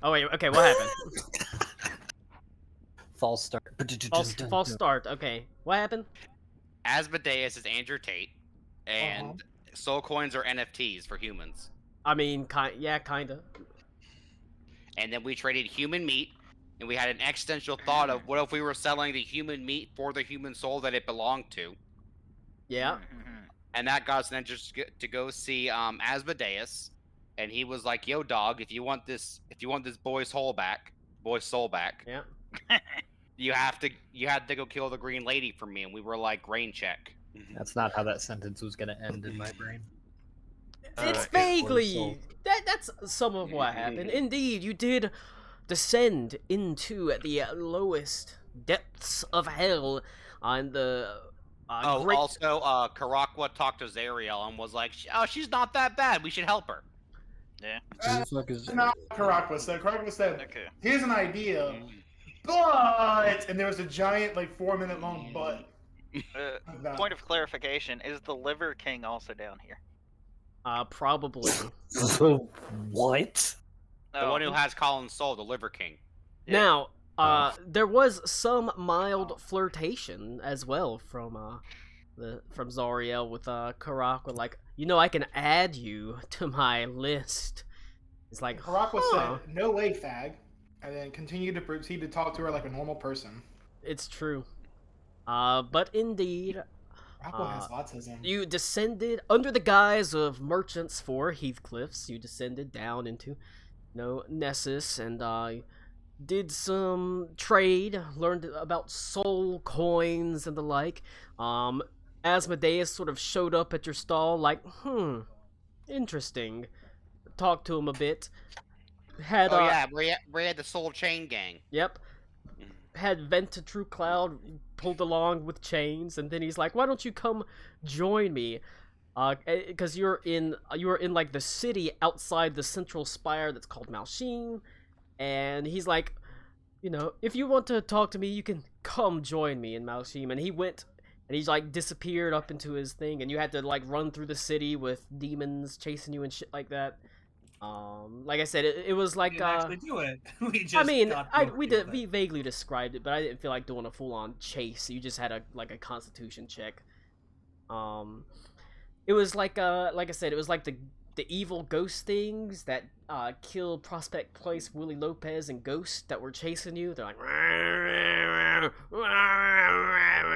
Oh wait, okay, what happened? False start. False start. Okay, what happened? Asmodeus is Andrew Tate, and soul coins are NFTs for humans. I mean, kinda. And then we traded human meat, and we had an existential thought of what if we were selling the human meat for the human soul that it belonged to. Yeah. And that got us an interest to go see Asmodeus, and he was like, "Yo, dog, if you want this boy's soul back, Yeah. you have to go kill the Green Lady for me." And we were like, "Rain check." That's not how that sentence was gonna end in my brain. It's vaguely that's some of what happened. Indeed, you did descend into the lowest depths of hell on the. Also, Karakwa talked to Zariel and was like, "Oh, she's not that bad. We should help her." Yeah. Not Karakwa said. Karakwa said, Okay. "Here's an idea, but," and there was a giant, like 4-minute long but. Point of clarification: is the Liver King also down here? Probably. What? The one who has Colin's soul, the Liver King. Now, there was some mild flirtation as well from Zariel with Karakwa, like, I can add you to my list. It's like, Karakwa said, "No way, fag," and then continued to proceed to talk to her like a normal person. It's true. But indeed, Karakwa has autism. you descended under the guise of merchants for Heathcliffs. You descended down into, Nessus, and did some trade, learned about soul coins and the like. Asmodeus sort of showed up at your stall like, interesting. Talked to him a bit. Had we had the Soul Chain Gang. Yep. Had Vent to True Cloud pulled along with chains, and then he's like, "Why don't you come join me?" Because you were in like the city outside the central spire that's called Malsheen, and he's like, if you want to talk to me, you can come join me in Malsheen. And he went, and he's like disappeared up into his thing, and you had to like run through the city with demons chasing you and shit like that. Like I said, it was like we didn't actually do it. We vaguely described it, but I didn't feel like doing a full-on chase. You just had a Constitution check. It was like I said, it was like the evil ghost things that killed Prospect Place, Willie Lopez, and Ghost that were chasing you. They're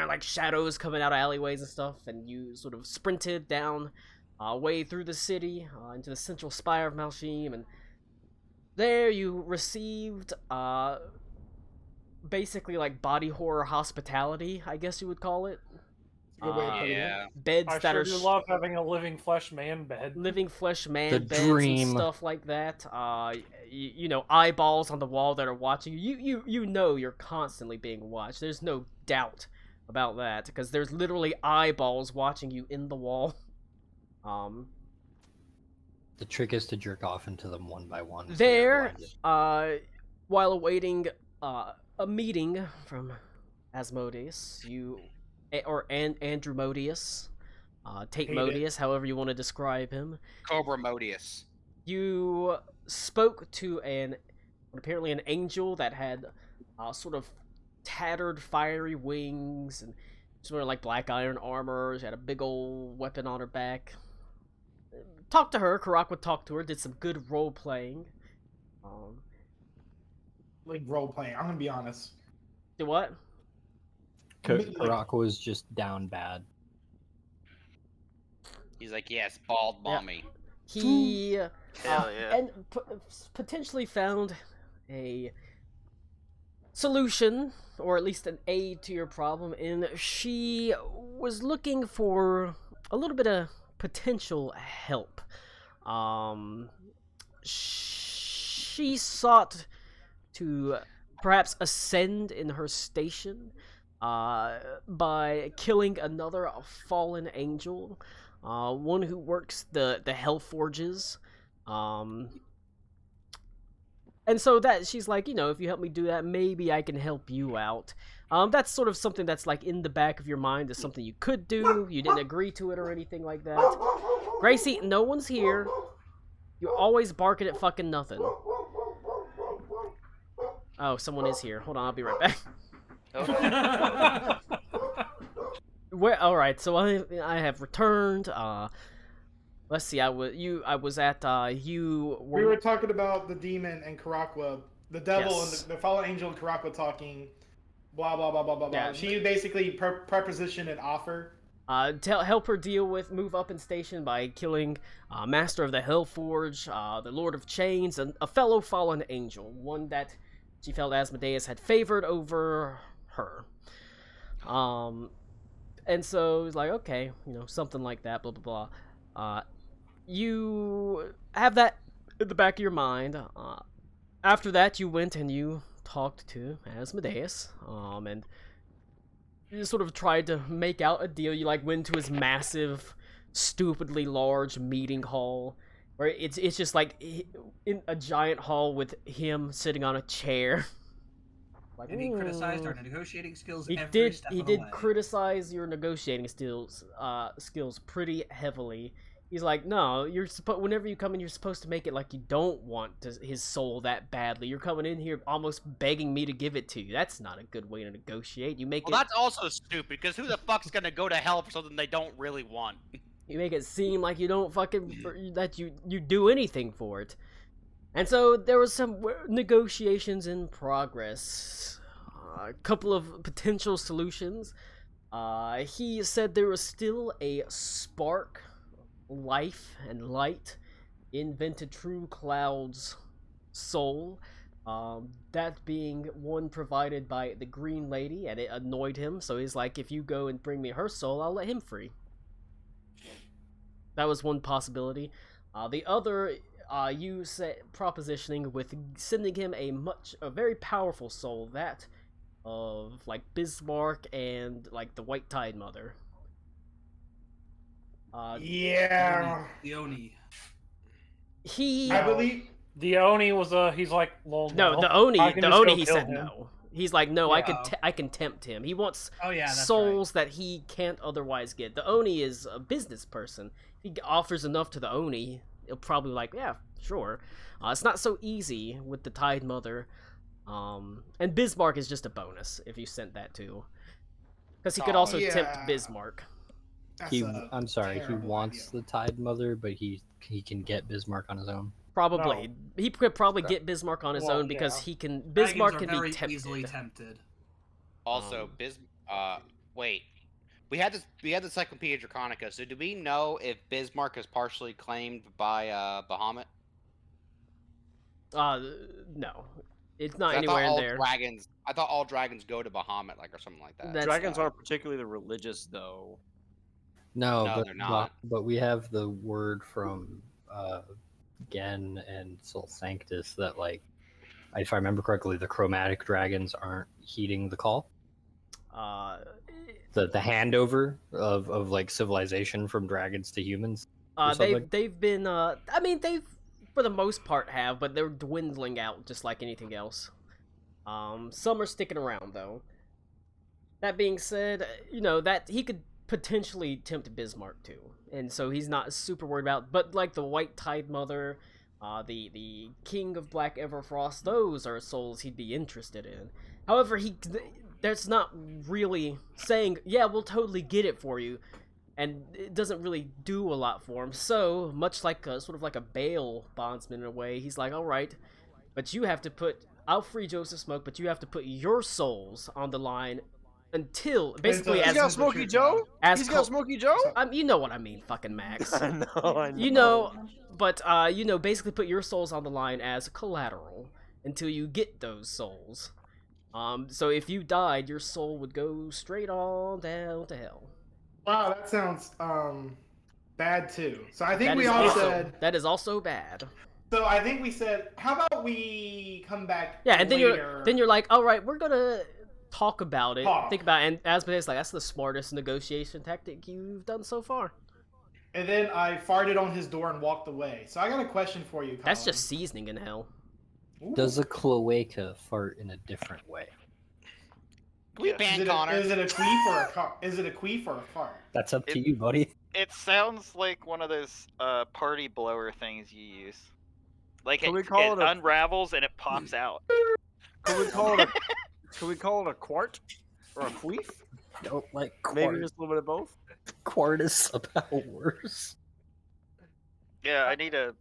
like shadows coming out of alleyways and stuff, and you sort of sprinted down way through the city into the central spire of Malsheen, and there you received basically like body horror hospitality, I guess you would call it. Beds I that sure are do love having a living flesh man bed. Living flesh man The beds dream. and stuff like that. Eyeballs on the wall that are watching you. You're constantly being watched. There's no doubt about that, because there's literally eyeballs watching you in the wall. The trick is to jerk off into them one by one. There, while awaiting a meeting from Asmodeus, Andrew Modius, Tate Modius, however you want to describe him. Cobra Modius. You spoke to apparently an angel that had sort of tattered fiery wings, and sort of like black iron armor. She had a big old weapon on her back. Talked to her. Karakwa talked to her. Did some good role playing. Like role playing. I'm gonna be honest. Did what? Karakwa was just down bad. He's like, "Yes, bald mommy." He Hell yeah. and potentially found a solution, or at least an aid to your problem, and she was looking for a little bit of potential help. She sought to perhaps ascend in her station by killing another fallen angel, one who works the Hell Forges. And so that she's like, if you help me do that, maybe I can help you out. That's sort of something that's like in the back of your mind, is something you could do. You didn't agree to it or anything like that. Gracie, no one's here. You're always barking at fucking nothing. Oh, someone is here. Hold on, I'll be right back. Where? All right, so I have returned. Let's see. I was at you. We were talking about the demon and Karakwa, the devil Yes. and the fallen angel and Karakwa talking. Blah blah blah blah blah blah. Yeah. She basically prepositioned an offer. Help her move up in station by killing Master of the Hellforge, the Lord of Chains, and a fellow fallen angel, one that she felt Asmodeus had favored over her. And so he's like, okay, something like that, blah blah blah. You have that in the back of your mind. After that, you went and you talked to Asmodeus, and you sort of tried to make out a deal. You went to his massive, stupidly large meeting hall, where it's just in a giant hall with him sitting on a chair. And he criticized our negotiating skills. He did criticize your negotiating skills pretty heavily. He's like, no, whenever you come in, you're supposed to make it like you don't want his soul that badly. You're coming in here almost begging me to give it to you. That's not a good way to negotiate. That's also stupid, because who the fuck's gonna go to hell for something they don't really want? You make it seem like you don't that you do anything for it. And so there was some negotiations in progress. A couple of potential solutions. He said there was still a spark, life, and light in Ventrue Cloud's soul. That being one provided by the Green Lady, and it annoyed him, so he's like, if you go and bring me her soul, I'll let him free. That was one possibility. The other, you said propositioning with sending him a very powerful soul, that of Bismarck and the White Tide Mother. Yeah. The Oni. I believe the Oni was he's like, well, no, the Oni he said no. He's like, no, yeah. I can tempt him. He wants souls that he can't otherwise get. The Oni is a business person. If he offers enough to the Oni, he'll probably yeah, sure. It's not so easy with the Tide Mother. And Bismarck is just a bonus if you sent that to. Because he could also tempt Bismarck. I'm sorry, he wants the Tide Mother, but he can get Bismarck on his own. Probably. No. He could probably get Bismarck on his own because he can. Bismarck can be tempted. Easily tempted. Also, wait. We had the Encyclopedia Draconica, so do we know if Bismarck is partially claimed by Bahamut? No. It's not anywhere in there. I thought all dragons go to Bahamut, or something like that. Dragons aren't particularly religious, though. No, they're not. But we have the word from Gen and Sol Sanctus that, if I remember correctly, the chromatic dragons aren't heeding the call. The handover of civilization from dragons to humans. They've been they've for the most part have, but they're dwindling out just like anything else. Some are sticking around though. That being said, that he could potentially tempt Bismarck too, and so he's not super worried about. But the White Tide Mother, the King of Black Everfrost, those are souls he'd be interested in. However, that's not really saying, yeah, we'll totally get it for you, and it doesn't really do a lot for him. So much like a bail bondsman in a way, he's like, all right, but you have to I'll free Joseph Smoke, but you have to put your souls on the line. Until basically, he's got Smokey Joe. He's got Smokey Joe. You know what I mean, fucking Max. I know. But basically put your souls on the line as collateral until you get those souls. So if you died, your soul would go straight on down to hell. Wow, that sounds bad too. So I think said that is also bad. So I think we said, how about we come back? Yeah, and later? then you're like, all right, we're gonna talk about it, think about it, and Asmodeus that's the smartest negotiation tactic you've done so far. And then I farted on his door and walked away. So I got a question for you, Colin. That's just seasoning in hell. Ooh. Does a cloaca fart in a different way? Can we ban Connor? Is it a queef or a fart? That's up to you, buddy. It sounds like one of those party blower things you use. It unravels and it pops out. Can we call it a quart or a queef? Don't like Maybe quart. just a little bit of both. Quart is somehow worse. Yeah, I need a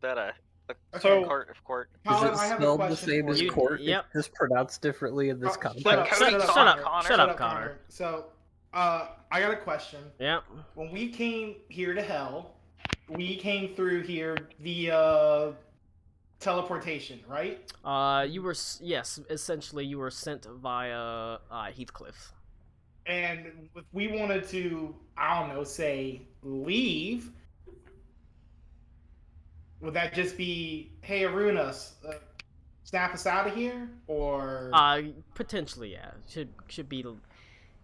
So- cart of quart. Colin, Is I it have a spelled the question same for as you. court? Yep. It's just pronounced differently in this Oh, context. shut up, Cody, shut up, shut up, Connor. shut up, Connor. So, I got a question. Yeah. When we came here to hell, we came through here via teleportation, right? You were yes, essentially you were sent via Heathcliff. And if we wanted to, I don't know, say leave, would that just be, hey, Aruna, snap us out of here, or? Potentially, yeah. Should be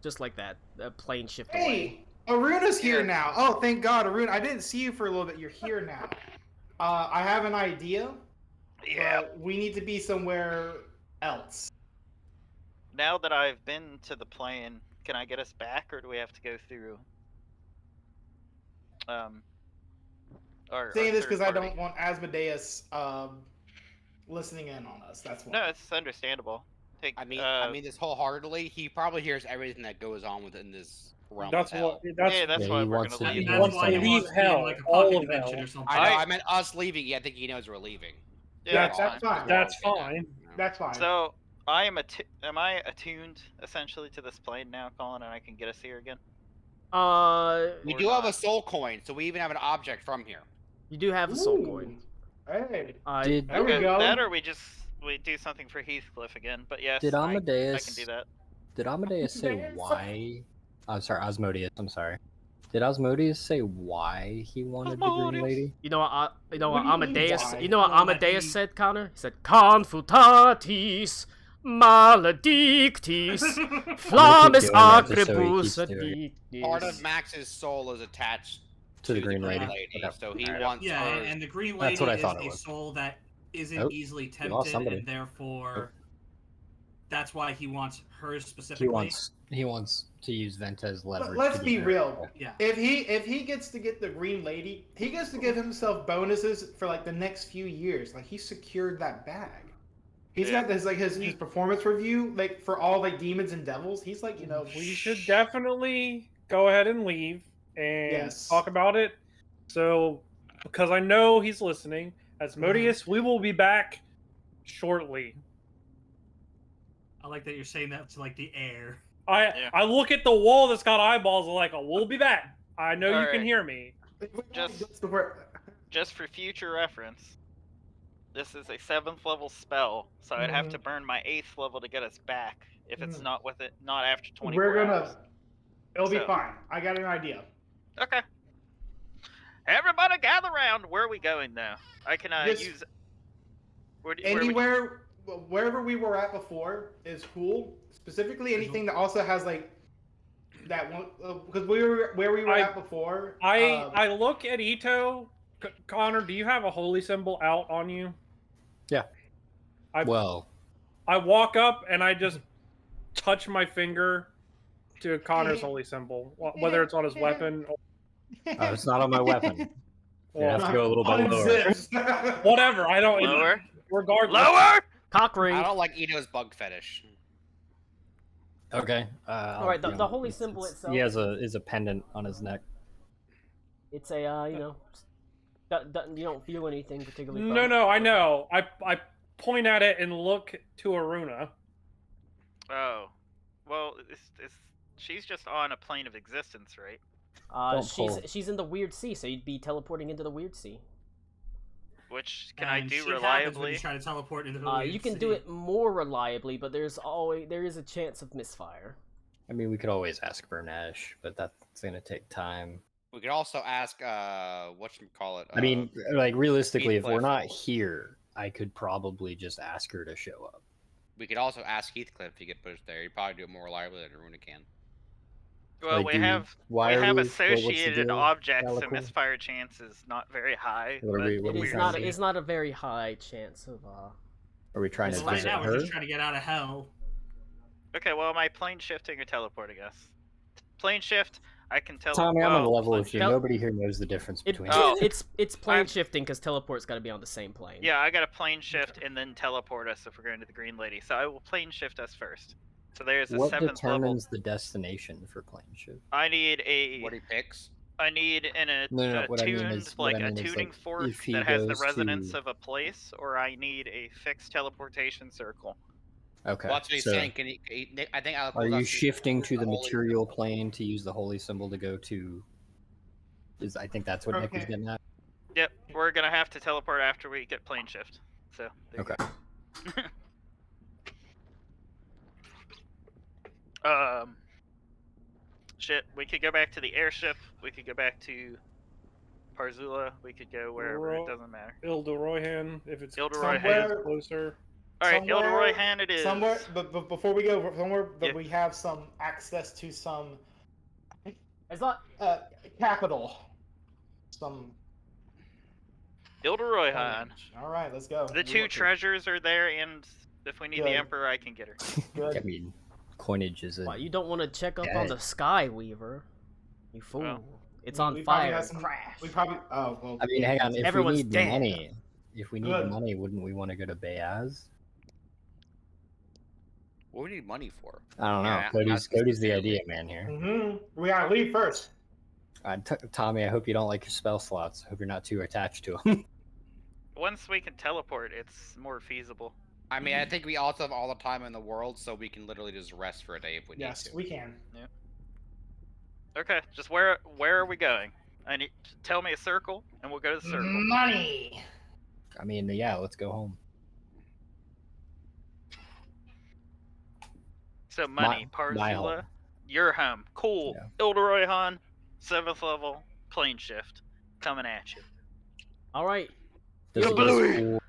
just like that. A plane shift away. Hey, Aruna's here now. Oh, thank God, Aruna. I didn't see you for a little bit. You're here now. I have an idea. Yeah. But we need to be somewhere else. Now that I've been to the plane, can I get us back, or do we have to go through? Saying this because because I don't want Asmodeus listening in on us. That's why. No, it's understandable. I mean this wholeheartedly. He probably hears everything that goes on within this realm. That's of hell. what. That's yeah, that's Yeah, why he we're wants gonna to- leave. he That's wants why to he leave leave hell. like a All pocket of dimension hell. or something. I know. I meant us leaving. Yeah, I think he knows we're leaving. Yeah, That's fine. That's fine. That's fine. So I am am I attuned essentially to this plane now, Colin, and I can get us here again? We Or do have a not? soul coin, so we even have an object from here. You do have a soul Ooh. coin. Hey, Did there we go. That or we do something for Heathcliff again. But yes, Did I can Amadeus do that. Did Amadeus say why? I'm sorry, Osmodeus. I'm sorry. Did Osmodeus say why he wanted the Green Osmodeus. Lady? You know what? What do you mean, Amadeus. why? You know what Well, Amadeus he- said, Connor? He said, "Confutatis maledictis, flamis doing that just so he acribus keeps doing addictis." Part of Max's soul is attached To the Green Lady. Okay. so he Alright. wants Yeah, her. and the Green That's Lady what I is thought it a was. soul that isn't Nope. easily We lost tempted, somebody. and therefore that's why he wants hers He specifically. wants to use Venta as leverage. Let's to be get her. real. Yeah. If he gets to get the Green Lady, he gets to give himself bonuses for like the next few years. Like he secured that bag. He's Yeah. got this like his performance review like for all like demons and devils. He's like, you know, We should definitely go ahead and leave and Yes. talk about it. So, because I know he's listening, Asmodeus, we will be back shortly. I like that you're saying that to like the air. Yeah. I look at the wall that's got eyeballs and like, oh, we'll be back. I know you can Alright. hear me. Just- the word. Just for future reference, this is a 7th level spell, so I'd have to burn my 8th level to get us back if it's Mhm. not after 24 We're gonna. hours. It'll be So- fine. I got an idea. Okay. Everybody gather around. Where are we going now? I can Just use. Where we- Wherever we were at before is cool. Specifically, anything that also has like that one because we were where we were at before. I look at Ito. Connor, do you have a holy symbol out on you? Yeah. I walk up and I just touch my finger to Connor's holy symbol, whether it's on his weapon or it's not on my weapon. You well, have to go a little bit lower. Unzipped. whatever. I don't. Lower. Regardless. Lower. Cock ring. I don't like Ito's bug fetish. Okay. All right, the holy symbol itself. He has a pendant on his neck. It's a you know, you don't feel anything particularly. from No, it. no, I know. I point at it and look to Aruna. Oh, well, she's just on a plane of existence, right? Don't pull. She's in the weird sea, so you'd be teleporting into the weird sea. Which can I And do shit happens when reliably? you try to teleport into the You can do it more reliably, but there is a chance of misfire. I mean, we could always ask Bernash, but that's gonna take time. We could also ask whatchamacallit. I mean, like realistically, if we're Heathcliff. not here, I could probably just ask her to show up. We could also ask Heathcliff if he could put us there. He'd probably do it more reliably than Aruna can. Well, Like, we do you- have why are what's the associated deal, objects, so Calico? misfire chance is not very high. What are but we- what It are we is trying not. to do? It's not a very high chance of. Are we trying to Right visit now, her? we're just trying to get out of hell. Okay, well, am I plane shifting or teleporting us? Plane shift. I can tell. Tommy, I'm on the level plane with you. Tel- Nobody here knows the difference between. It's plane shifting because teleport's got to be on the same plane. Yeah, I got to plane shift and then teleport us if we're going to the Green Lady. So I will plane shift us first. So there's a What 7th level. determines the destination for plane shift? I need What he picks. I need No, what I mean tuned, is, like what I a mean is, tuning like, fork if he that has the goes resonance to- of a place, or I need a fixed teleportation circle. Okay. Well, that's what he's so saying. I think Alex are was you asking shifting to the holy material plane to use the holy symbol to go to? I think that's what Nick was Okay. getting at. Yep, we're gonna have to teleport after we get plane shift. So there you Okay. go. Shit, we could go back to the airship. We could go back to Parzula. We could go wherever. It doesn't matter. Ildoroyhan, if it's Ildoroyhan. Somewhere- closer. All right, somewhere- Ildoroyhan it is. Somewhere, but before we go, somewhere that Yeah. we have some access to some It's not. capital. Some. Ildoroyhan. All right, let's go. The two treasures are there, and if we need Good. the Emperor, I can get her. I mean, coinage is a. Why, you don't want to check up on the Sky Weaver? You fool! Oh. It's We on probably fire. have some- Crash. We probably. Oh well. I mean, hang on. If Everyone's we need dead. the money, Good. wouldn't we want to go to Bayaz? What do we need money for? I don't know. Yeah, Cody's the idea man here. We gotta leave first. Tommy, I hope you don't like your spell slots. I hope you're not too attached to them. Once we can teleport, it's more feasible. I mean, I think we also have all the time in the world, so we can literally just rest for a day if we Yes, need to. we can. Okay, just where are we going? I need tell me a circle, and we'll go to the circle. Money. I mean, yeah, let's go home. So money, my home. Parzula, your home. Cool. Yeah. Ildoroyhan, 7th level, plane shift, coming at you. All right. This is Illuminati. cool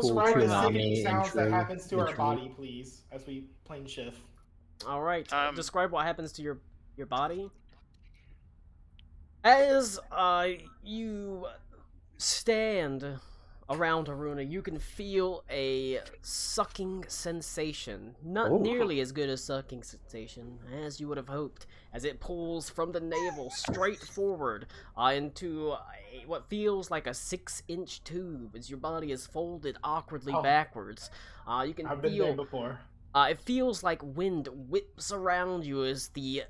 Describe the tsunami sickening sounds that intro- happens to our intro. body, please, as we plane shift. All right. Describe what happens to your body. As you stand around Aruna, you can feel a sucking sensation. Not Ooh. nearly as good a sucking sensation as you would have hoped, as it pulls from the navel straight forward into what feels like a 6-inch tube as your body is folded awkwardly backwards. You can I've been feel there before. it feels like wind whips around you as the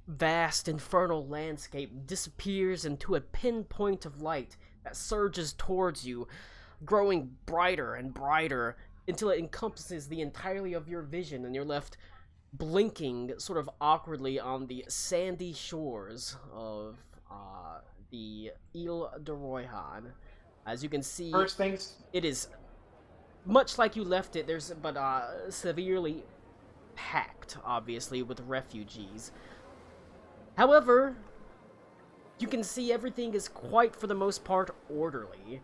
vast infernal landscape disappears into a pinpoint of light that surges towards you, growing brighter and brighter until it encompasses the entirety of your vision, and you're left blinking sort of awkwardly on the sandy shores of the Ile de Royhan. As you can see, First things. it is much like you left it, but severely packed, obviously, with refugees. However, you can see everything is quite, for the most part, orderly.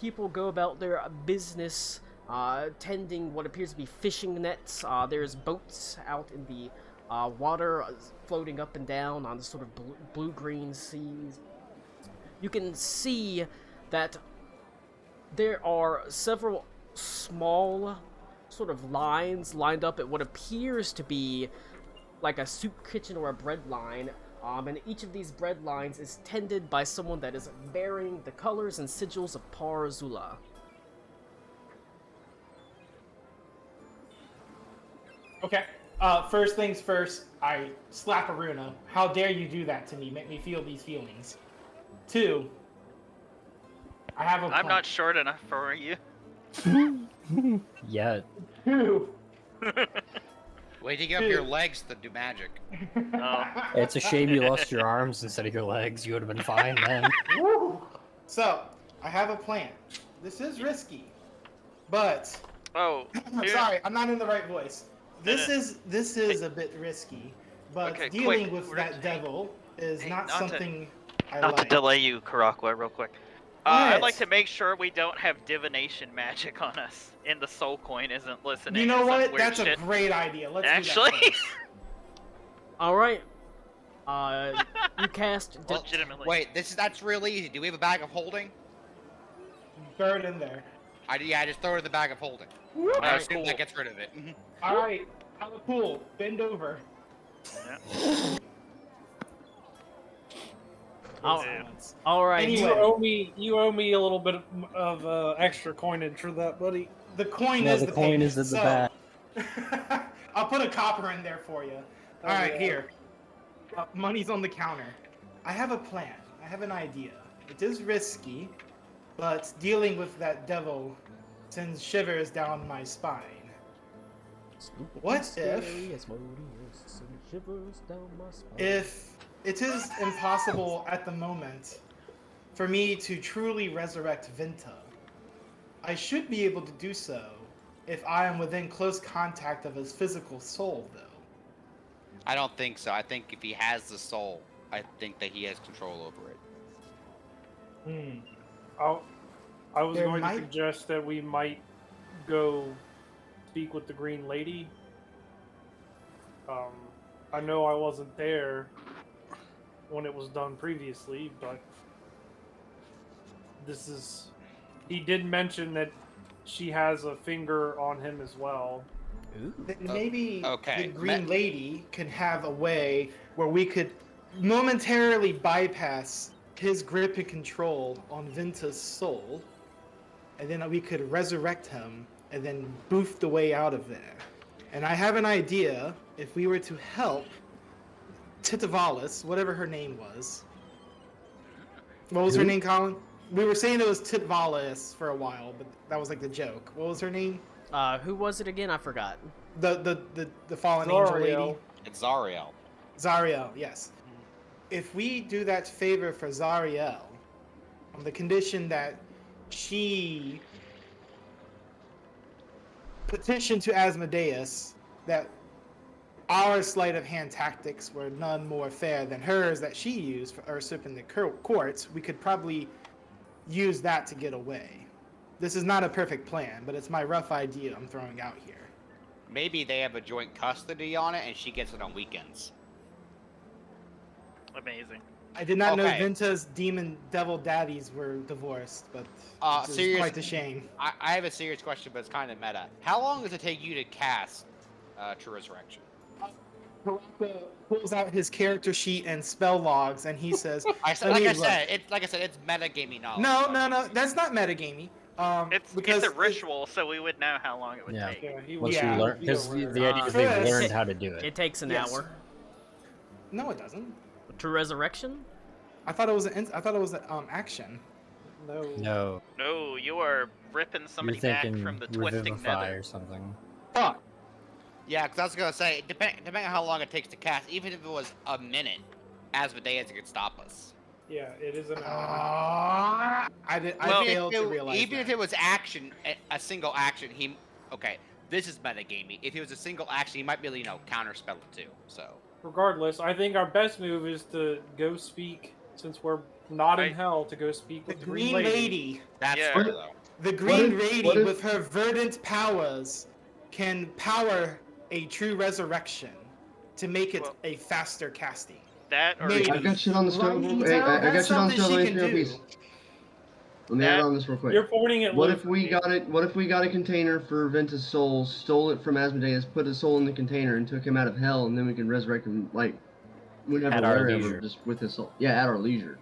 People go about their business, tending what appears to be fishing nets. There's boats out in the water, floating up and down on the sort of blue-green seas. You can see that there are several small sort of lines lined up at what appears to be like a soup kitchen or a bread line, and each of these bread lines is tended by someone that is bearing the colors and sigils of Parzula. Okay. First things first, I slap Aruna. How dare you do that to me? Make me feel these feelings. 2, I have a plan. I'm not short enough for you. Yet. 2. Wait to get up your legs to do magic. It's a shame you lost your arms instead of your legs. You would have been fine then. Woo! So, I have a plan. This is risky, but Oh, I'm dude. sorry, I'm not in the right voice. This No. is a bit risky, but Okay, dealing quick, with we're that gonna- devil is hey, not not to- something I Not to like. delay you, Karakwa, real quick. I'd like Yes. to make sure we don't have divination magic on us, and the soul coin isn't listening. You know to some what? weird That's shit. a great idea. Let's Actually, do that first. Alright. You cast... Well, legitimately. Wait, that's real easy. Do we have a bag of holding? Throw it in there. I just throw it in the bag of holding. I Alright, assume cool. that gets rid of it. All right, how cool. Bend over. Oh, silence. all right. Anyway. You owe me a little bit of extra coinage for that, buddy. The coin No, is the the coin payment, is in the so bag. I'll put a copper in there for you. All right, yeah. here. Money's on the counter. I have a plan. I have an idea. It is risky, but dealing with that devil sends shivers down my spine. What if it is impossible at the moment for me to truly resurrect Vinta? I should be able to do so if I am within close contact of his physical soul, though. I don't think so. I think if he has the soul, I think that he has control over it. I was There going to might- suggest that we might go speak with the Green Lady. I know I wasn't there when it was done previously, but this is... He did mention that she has a finger on him as well. Then maybe okay. the Green Lady could have a way where we could momentarily bypass his grip and control on Vinta's soul, and then we could resurrect him and then boof the way out of there. And I have an idea, if we were to help Titavalis, whatever her name was. What was her name, Colin? We were saying it was Titvalis for a while, but that was like the joke. What was her name? Who was it again? I forgot. The fallen angel lady. Zariel. It's Zariel. Zariel, yes. If we do that favor for Zariel, on the condition that she petitioned to Asmodeus that our sleight of hand tactics were none more fair than hers that she used for usurping the courts, we could probably use that to get away. This is not a perfect plan, but it's my rough idea I'm throwing out here. Maybe they have a joint custody on it, and she gets it on weekends. Amazing. I did not know Okay. Vinta's demon devil daddies were divorced, but it's serious- quite a shame. I have a serious question, but it's kind of meta. How long does it take you to cast True Resurrection? Paraka pulls out his character sheet and spell logs, and he says, Like I said, it's metagaming knowledge. No, that's not metagaming. It's because a ritual, so we would know how long it would Yeah. take. Yeah, he Once was- you Yeah. learn, because the idea is they've Chris- learned how to do it. It takes an Yes. hour. No, it doesn't. To resurrection? I thought it was an action. No. No, No, you are ripping you're somebody back thinking from the twisting revivify nether. or something. Fuck. Yeah, because I was gonna say, depending on how long it takes to cast, even if it was a minute, Asmodeus could stop us. Yeah, it is an hour. I Well, failed to realize even that. if it was action, a single action, okay. This is metagaming. If it was a single action, he might be able to counterspell it too. So Regardless, I think our best move is to go speak, since we're not in Right. hell, to go speak The with the Green Lady, that's Yeah. fair though. the Green if- Lady what if- with her verdant powers can power a true resurrection to make it Well- a faster casting. That or Maybe. I've got shit on the stove. Right, Hey, I got that's shit on the something stove. she Let me can finish do. a piece. Let me add on this real quick. You're pointing at What Luke. if we got it? What if we got a container for Venta's soul, stole it from Asmodeus, put his soul in the container, and took him out of hell, and then we can resurrect him like whenever, At our wherever, leisure. just with his soul. Yeah, at our leisure,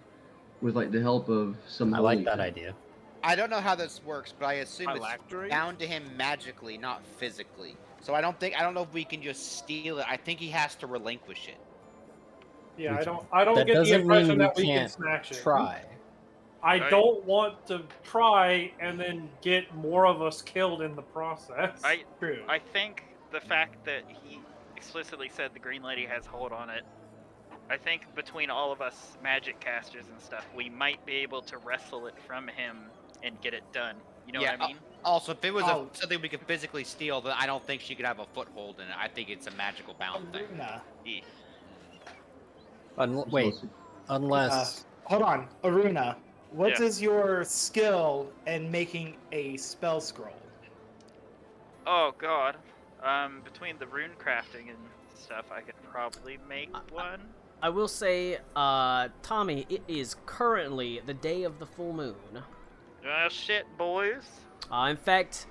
with like the help of some. I like holy that shit. idea. I don't know how this works, but I assume it's Phylactery? bound to him magically, not physically. So I don't know if we can just steal it. I think he has to relinquish it. Yeah, We I can- don't That get the doesn't impression mean we that we can can't snatch it. Try. I Right. don't want to try and then get more of us killed in the process. True. I think the fact that he explicitly said the Green Lady has hold on it, I think between all of us magic casters and stuff, we might be able to wrestle it from him and get it done. You know Yeah, what I mean? Also, if it was Oh. something we could physically steal, then I don't think she could have a foothold in it. I think it's a magical bound thing. Aruna. Eh. Wait, unless Hold on, Aruna. What Yeah. is your skill in making a spell scroll? Oh god. Between the rune crafting and stuff, I could probably make one. I will say, Tommy, it is currently the day of the full moon. Oh shit, boys. In fact,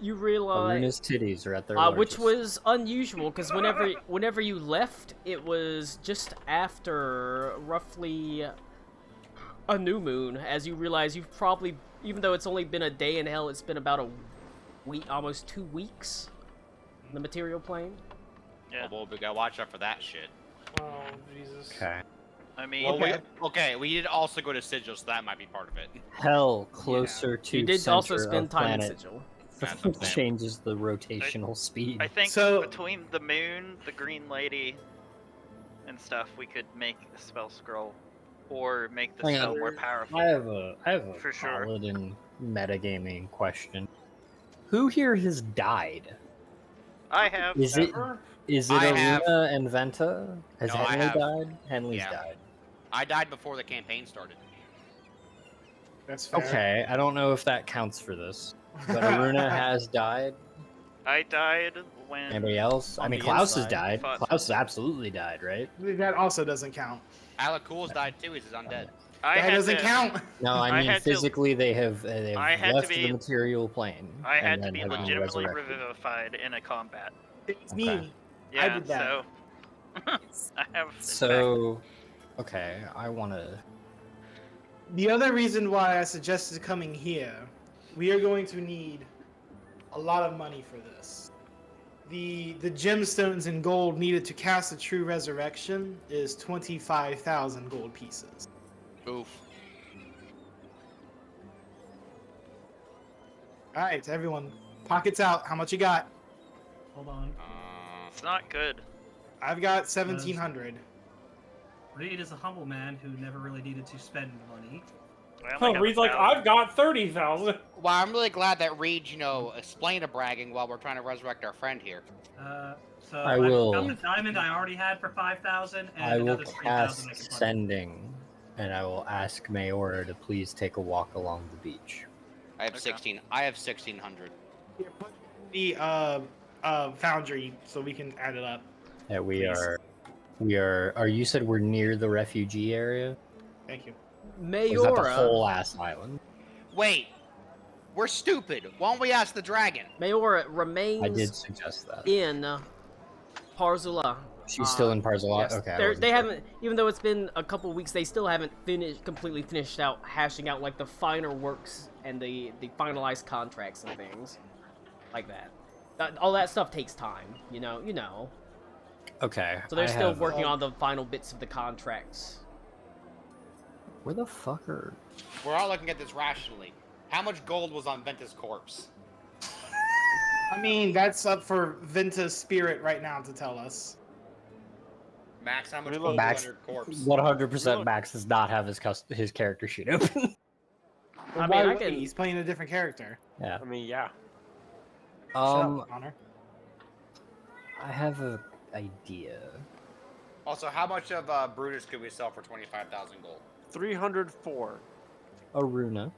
you realize, Aruna's titties are at their which largest. was unusual because whenever you left, it was just after roughly a new moon, as you realize you've probably, even though it's only been a day in hell, it's been about a week, almost 2 weeks in the material plane. Yeah. Well, we gotta watch out for that shit. Oh, Jesus. Okay. I mean, Well, we did also go to Sigil, so that might be part of it. Hell closer to You did center also spend of time in planet Sigil. That's what I'm saying. changes the rotational speed. I think So- between the moon, the green lady, and stuff, we could make the spell scroll, or make the Hang spell on. more powerful. I have a For sure. paladin metagaming question. Who here has died? I have. Is it Ever? Aruna I have. and Venta? Has No, I Henley have. died? Henley's Yeah. died. I died before the campaign started. That's fair. Okay, I don't know if that counts for this, but Aruna has died. I died when. Anybody else? I On mean, the Klaus has inside. died. Fought Klaus has absolutely died, right? That also doesn't count. Alakul's died too. He's undead. I That had doesn't to, count. No, I I mean had to- physically they have I had to left be- the material plane. I had and to then be have been legitimately resurrected. revivified in a combat. It's Okay. me. Yeah, I did that. so. I have. So, okay, I want to. The other reason why I suggested coming here, we are going to need a lot of money for this. The gemstones and gold needed to cast a true resurrection is 25,000 gold pieces. Oof. All right, everyone, pockets out. How much you got? Hold on. It's not good. I've got 1,700. Reed is a humble man who never really needed to spend money. I only Oh, have Reed's like, 1,000. I've got 30,000. Well, I'm really glad that Reed, explained a bragging while we're trying to resurrect our friend here. So I I've will- got the diamond I already had for 5,000, and I will another 3,000 I cast can put. sending, and I will ask Mayora to please take a walk along the beach. I have Okay. 16. I have 1,600. Here, put the foundry so we can add it up. Yeah, we Please. are. Are you said we're near the refugee area? Thank you. Or is that the Mayora, whole ass island? Wait, we're stupid. Why don't we ask the dragon? Mayora I did remains suggest that. in Parzula. She's still in Parzalot. Yes, Okay, I they wasn't sure. haven't, even though it's been a couple weeks, they still haven't completely finished out hashing out like the finer works and the finalized contracts and things like that. All that stuff takes time, you know. Okay. So they're I still have- working on the final bits of the contracts. Where the fuck are? We're all looking at this rationally. How much gold was on Ventus' corpse? I mean, that's up for Venta's spirit right now to tell us. Max, how much Reload. gold Max, was on your corpse? 100% Max does not have his character sheet open. I mean, Why I would can- he? He's playing a different character. Yeah. I mean, yeah. Shut Um, up, Connor. I have a idea. Also, how much of Brutus could we sell for 25,000 gold? 304. Aruna.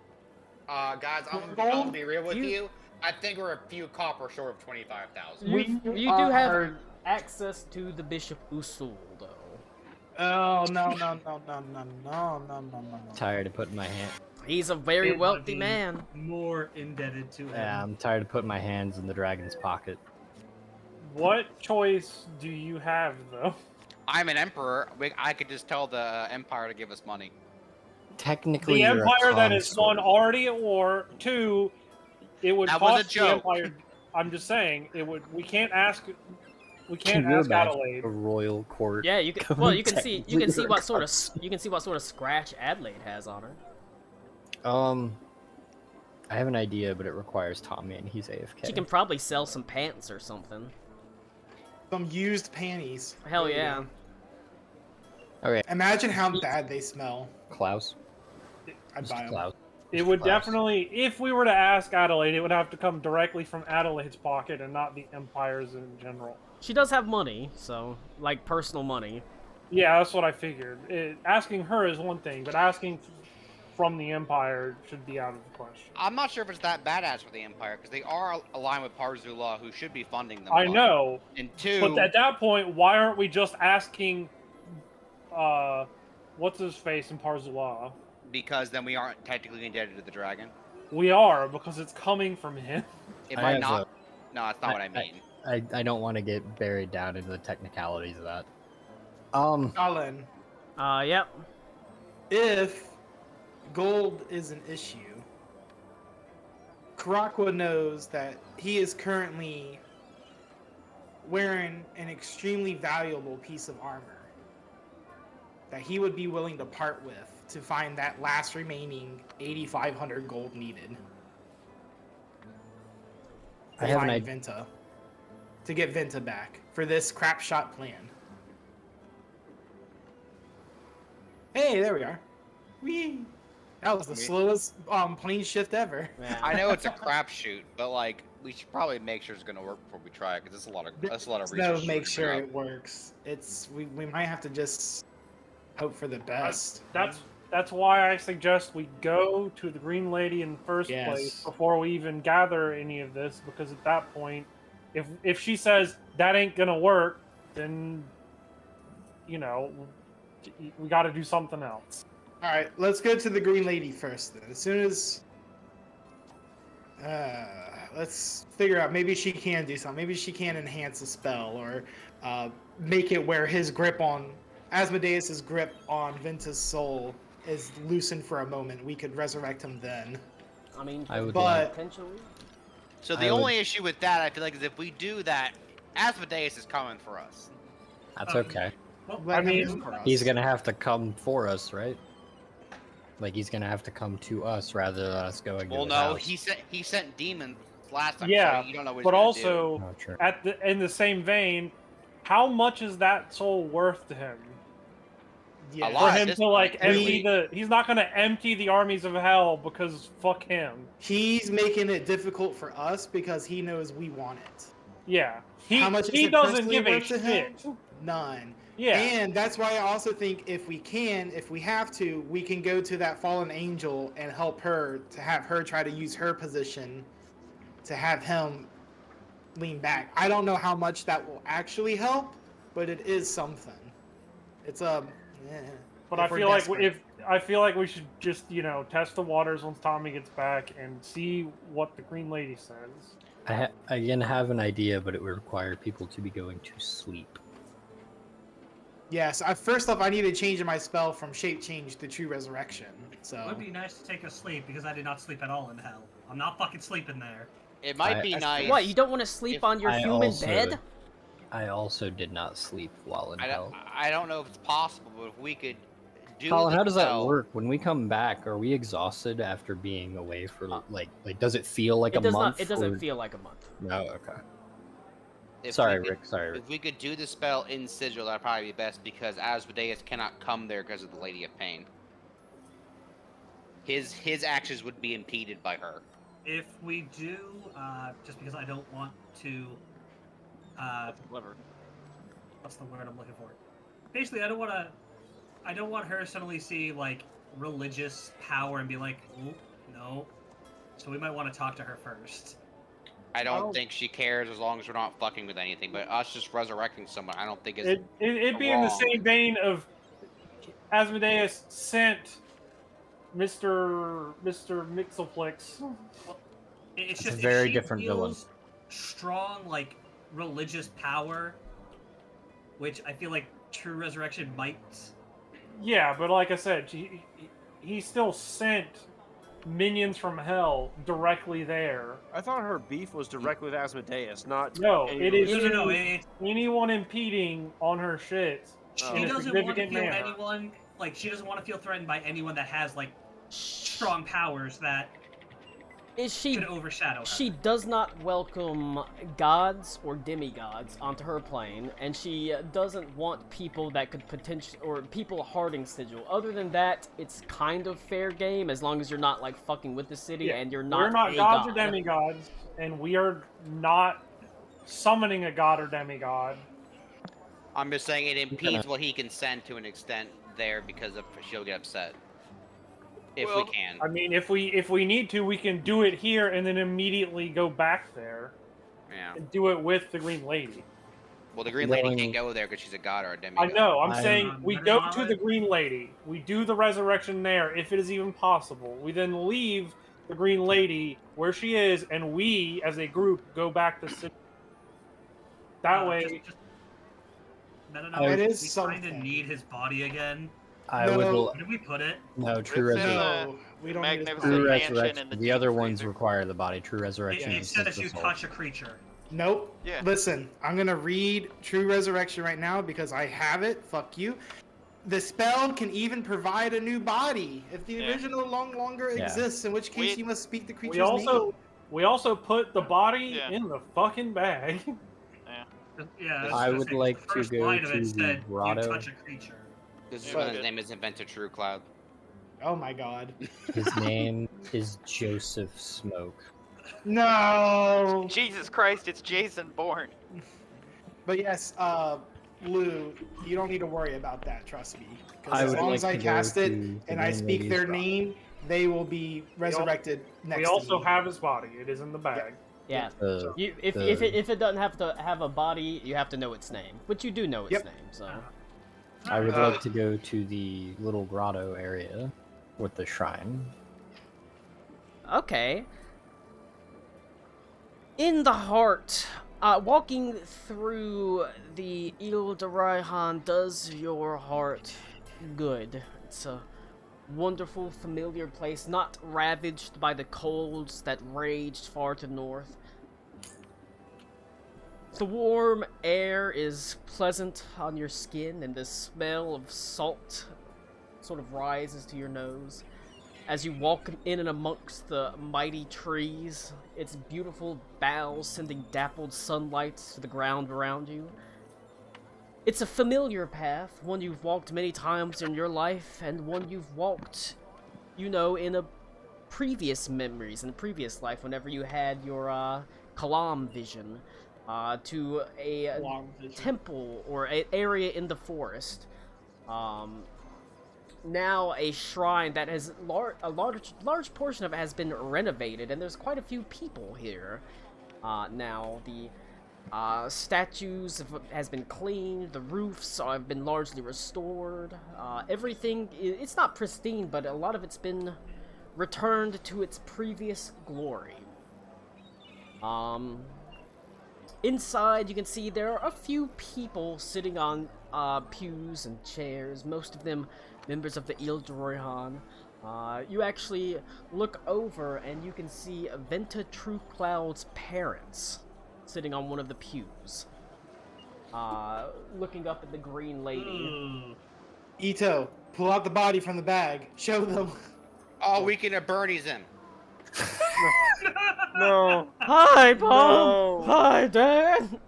Guys, I'm Gold? gonna be real with You- you. I think we're a few copper short of 25,000. You do have access to the Bishop Usul, though. Oh no. Tired of putting my hand. He's a very It would wealthy be man. More indebted to him. Yeah, I'm tired of putting my hands in the dragon's pocket. What choice do you have, though? I'm an emperor. I could just tell the empire to give us money. Technically, The you're a Empire that is consort. gone already at war. 2, it would That was a cost the joke. Empire. I'm just saying, it would. We can't ask. We Can can't you ask imagine Adelaide. a royal court? Yeah, you can. Come Well, on, you can see. You technically can see you're what a sort of. consort. You can see what sort of scratch Adelaide has on her. I have an idea, but it requires Tommy, and he's AFK. She can probably sell some pants or something. Some used panties. Hell There you yeah. go. Okay, Imagine how bad they smell. Klaus. I'd Mr. buy them. Klaus. It would Klaus. definitely, if we were to ask Adelaide, it would have to come directly from Adelaide's pocket and not the Empire's in general. She does have money, so like personal money. Yeah, that's what I figured. Asking her is one thing, but asking from the Empire should be out of the question. I'm not sure if it's that badass for the empire because they are aligned with Parzula, who should be funding them. I one. know, And 2, but at that point, why aren't we just asking, what's his face in Parzula? because then we aren't technically indebted to the dragon. We are, because it's coming from him. It I might have not. No, that's not what I I- mean. I don't want to get buried down into the technicalities of that. Colin, Yep. if gold is an issue, Karakwa knows that he is currently wearing an extremely valuable piece of armor that he would be willing to part with to find that last remaining 8,500 gold needed. I have an find idea. Venta. To get Venta back for this crap shot plan. Hey, there we are. Whee! That was the slowest plane shift ever. Yeah. I know it's a crapshoot, but like we should probably make sure it's gonna work before we try it because that's a lot of research. No, make to sure bring up. it works. We might have to just hope for the best. That's why I suggest we go to the Green Lady in the first place before we even gather any of this, because at that point, if she says that ain't gonna work, then we got to do something else. All right, let's go to the Green Lady first. Then, as soon as let's figure out, maybe she can do something. Maybe she can enhance a spell or make it where his grip on Asmodeus's grip on Venta's soul is loosened for a moment. We could resurrect him then. I mean, but potentially. So the only issue with that, I feel like, is if we do that, Asmodeus is coming for us. That's okay. Well, I mean, He's gonna have to come for us, right? Like he's gonna have to come to us rather than us going. Well, to no, his house. he sent demons last time. Yeah, so you don't know what he's but gonna also do. in the same vein, how much is that soul worth to him? Yeah. A For lot at him this to like point, empty he's not going to empty the armies of hell because fuck him. He's making it difficult for us because he knows we want it. Yeah, How much is he it doesn't personally give a worth to him? shit. None. Yeah, And that's why I also think if we have to, we can go to that fallen angel and help her to have her try to use her position to have him lean back. I don't know how much that will actually help, but it is something. It's but I feel like we should just test the waters once Tommy gets back and see what the Green Lady says. I again have an idea, but it would require people to be going to sleep. Yes. First off, I need to change my spell from shape change to true resurrection. So It would be nice to take a sleep because I did not sleep at all in hell. I'm not fucking sleeping there. It might be nice. What, you don't want to sleep on your human bed? I also did not sleep while in hell. I don't know if it's possible, but if we could do. Colin, the how does that spell- work? When we come back, are we exhausted after being away for like does it feel like It a month? It doesn't feel like a month. No, okay. If Sorry, we could- Rick. Sorry, Rick. If we could do the spell in sigil, that'd probably be best because Asmodeus cannot come there because of the Lady of Pain. His actions would be impeded by her. If we do, just because I don't want to, what's the word I'm looking for? Basically, I don't want her to suddenly see like religious power and be like, oh, no. So we might want to talk to her first. I don't think she cares as long as we're not fucking with anything. But us just resurrecting someone, I don't think it's It'd be in the same vein of Asmodeus sent Mr. Mixelflix. It's It's just a very if she different villain. feels strong like religious power, which I feel like true resurrection might. Yeah, but like I said, he still sent minions from hell directly there. I thought her beef was directly with Asmodeus, not. No, any it is No, anyone impeding on her shit. She in a doesn't want to significant feel manner. anyone like she doesn't want to feel threatened by anyone that has like strong powers that could overshadow her. She does not welcome gods or demigods onto her plane, and she doesn't want people that could potentially, or people harding sigil. Other than that, it's kind of fair game as long as you're not like fucking with the city and you're not. We're not a gods god. or demigods, and we are not summoning a god or demigod. I'm just saying it impedes what he can send to an extent there because she'll get upset. If we can. I mean, if we need to, we can do it here and then immediately go back there. Yeah. And do it with the Green Lady. Well, the Green Lady can't go there because she's a god or a demigod. I know. I'm saying we go to the Green Lady. We do the resurrection there, if it is even possible. We then leave the Green Lady where she is, and we, as a group, go back to city. That way. No. It We is kind of something. need his body again. I No. would. Where did we put it? No, true It's in resurrection. No, we don't Magnificent need True a Mansion resurrection. in the The deep other ones freezer. require the body. True resurrection. It is says just the you soul. touch a creature. Nope. Yeah. Listen, I'm gonna read True Resurrection right now because I have it. Fuck you. The spell can even provide a new body if the Yeah. original longer Yeah. exists, in which case We- you must speak the creature's We also put the body Yeah. in the fucking bag. Yeah, I that's would the like to first go line of to it the said you grotto. touch a creature. This is Yeah, why good. his name is Inventor True Cloud. name. Oh my god. His name is Joseph Smoke. No. Jesus Christ, it's Jason Bourne. But yes, Lou, you don't need to worry about that. Trust me. 'Cause I as would long like as I to go cast it to the and I Green speak Lady's their grotto. name, they will be resurrected next We to also me. have his body. It is in the bag. Yeah. The- You, if the- it doesn't have to have a body, you have to know its name, which you do know its Yep. name. So I would Uh, like to go to the little grotto area with the shrine. okay. In the heart, walking through the Ile de Raihan does your heart good. It's a wonderful, familiar place, not ravaged by the colds that raged far to north. The warm air is pleasant on your skin, and the smell of salt sort of rises to your nose. As you walk in and amongst the mighty trees, its beautiful boughs sending dappled sunlight to the ground around you. It's a familiar path, one you've walked many times in your life, and one you've walked, you know, in a previous memories, in a previous life, whenever you had your, Kalam vision, to a Long vision. temple or an area in the forest. Now a shrine that has a large portion of it has been renovated, and there's quite a few people here. Now the statues has been cleaned, the roofs have been largely restored. Everything it's not pristine, but a lot of it's been returned to its previous glory. Inside, you can see there are a few people sitting on pews and chairs, most of them members of the Ile de Rohan. You actually look over and you can see Venta True Cloud's parents sitting on one of the pews, looking up at the Green Lady. Ito, pull out the body from the bag. Show them. Oh, weekend at Bernie's him. No. Hi, Paul! No. Hi, Dad!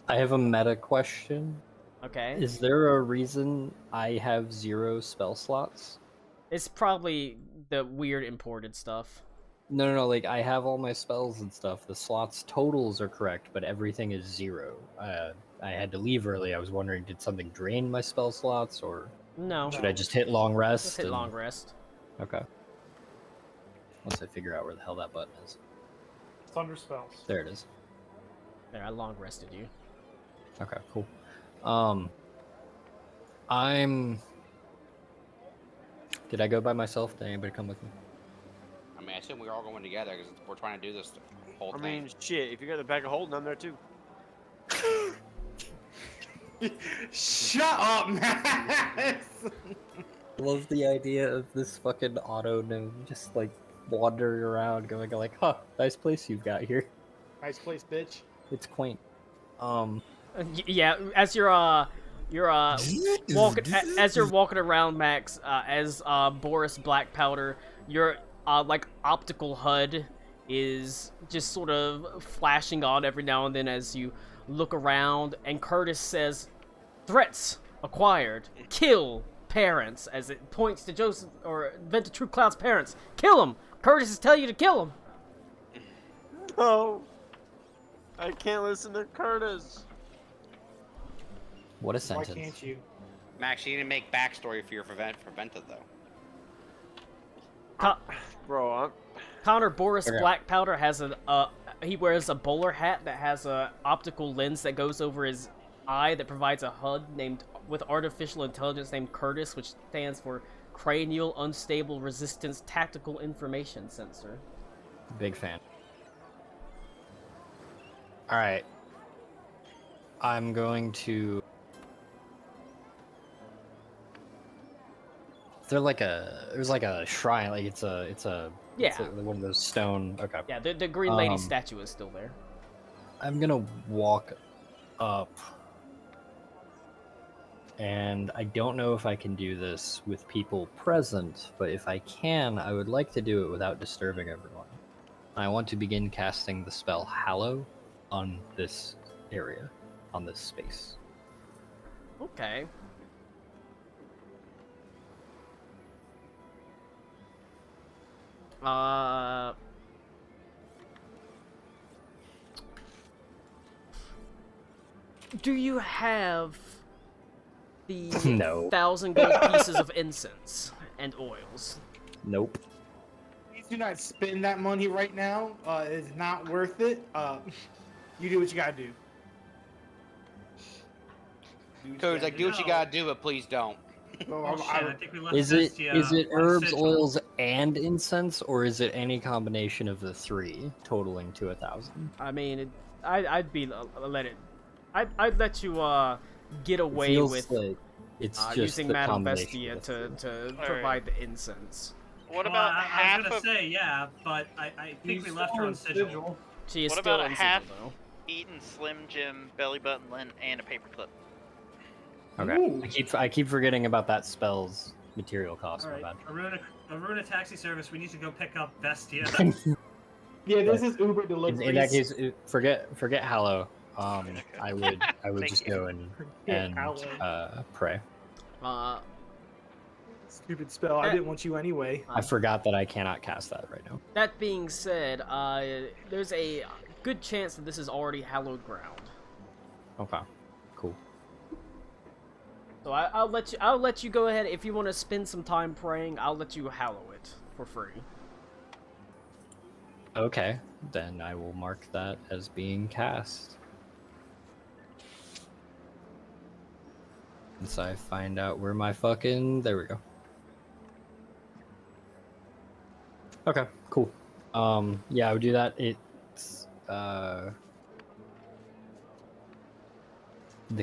I have a meta question. Okay. Is there a reason I have 0 spell slots? It's probably the weird imported stuff. No, like I have all my spells and stuff. The slots totals are correct, but everything is 0. I had to leave early. I was wondering, did something drain my spell slots, or No. should I just hit long rest? Just hit and- long rest. Okay. Once I figure out where the hell that button is. It's under spells. There it is. There, I long rested you. Okay, cool. I'm. Did I go by myself? Did anybody come with me? I mean, I assume we're all going together because we're trying to do this whole I thing. mean, shit. If you got the bag of holding, I'm there too. Shut up, Max. Love the idea of this fucking auto gnome just like wandering around, going like, "Huh, nice place you've got here. Nice place, bitch. It's quaint." Yeah, as you're walking as you're walking around, Max, as Boris Black Powder, your like optical HUD is just sort of flashing on every now and then as you look around, and Curtis says, "Threats acquired. Kill parents," as it points to Joseph or Venta True Cloud's parents. Kill them. Curtis is telling you to kill them. No. I can't listen to Curtis. What a Why sentence! can't you? Max, you need to make backstory for your Venta though. Bro, Connor Boris Okay. Black Powder has he wears a bowler hat that has a optical lens that goes over his eye that provides a HUD named with artificial intelligence named Curtis, which stands for Cranial Unstable Resistance Tactical Information Sensor. Big fan. All right, I'm going to They're like there's like a shrine, like it's Yeah. one of those stone. Okay. Yeah, the green lady statue is still there. I'm gonna walk up, and I don't know if I can do this with people present, but if I can, I would like to do it without disturbing everyone. I want to begin casting the spell Hallow on this area, on this space. Okay. Do you have the No. 1,000 gold pieces of incense and oils? Nope. Please do not spend that money right now. It's not worth it. You do what you gotta do. Codes, like, do what you No. gotta do, but please don't. Oh shit! I think we left Is it Vestia on herbs, sigil. oils, and incense, or is it any combination of the three, totaling to 1,000? I mean, I'd let you get away Feels with like it's just using the Madame combination Vestia of the three. to Alright. provide the incense. What Well, about I half was gonna of say yeah, but I think we He's left her on still sigil. She is What still about a in half- sigil, though. Eaton Slim Jim belly button lint and a paperclip? Okay. Ooh. I keep forgetting about that spell's material cost. All My right, bad. Aruna taxi service. We need to go pick up Vestia. Yeah, this is Uber delivery. In that case, forget Hallow. I would Thank just you. go and Hallow. pray. Stupid spell. I didn't want you anyway. I forgot that I cannot cast that right now. That being said, there's a good chance that this is already hallowed ground. Okay, cool. So I'll let you go ahead if you want to spend some time praying. I'll let you hallow it for free. Okay, then I will mark that as being cast. Once I find out where my there we go. Okay, cool. Yeah, I would do that. It's the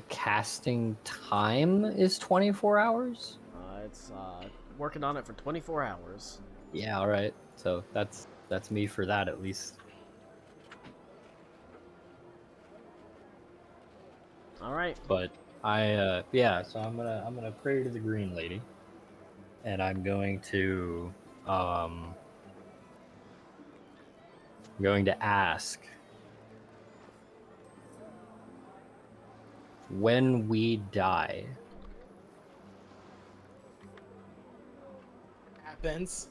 casting time is 24 hours? It's working on it for 24 hours. Yeah, alright. So that's me for that at least. Alright. But so I'm gonna pray to the green lady. And I'm going to ask, when we die, Happens.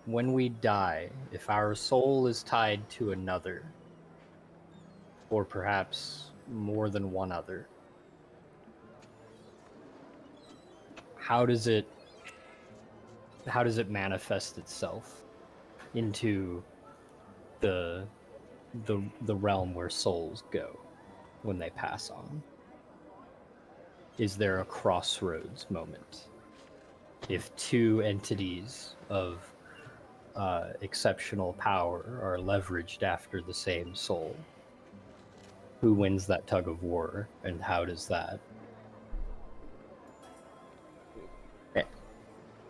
when we die, if our soul is tied to another, or perhaps more than one other, how does it manifest itself into the realm where souls go when they pass on? Is there a crossroads moment? If two entities of exceptional power are leveraged after the same soul, who wins that tug of war, and how does that?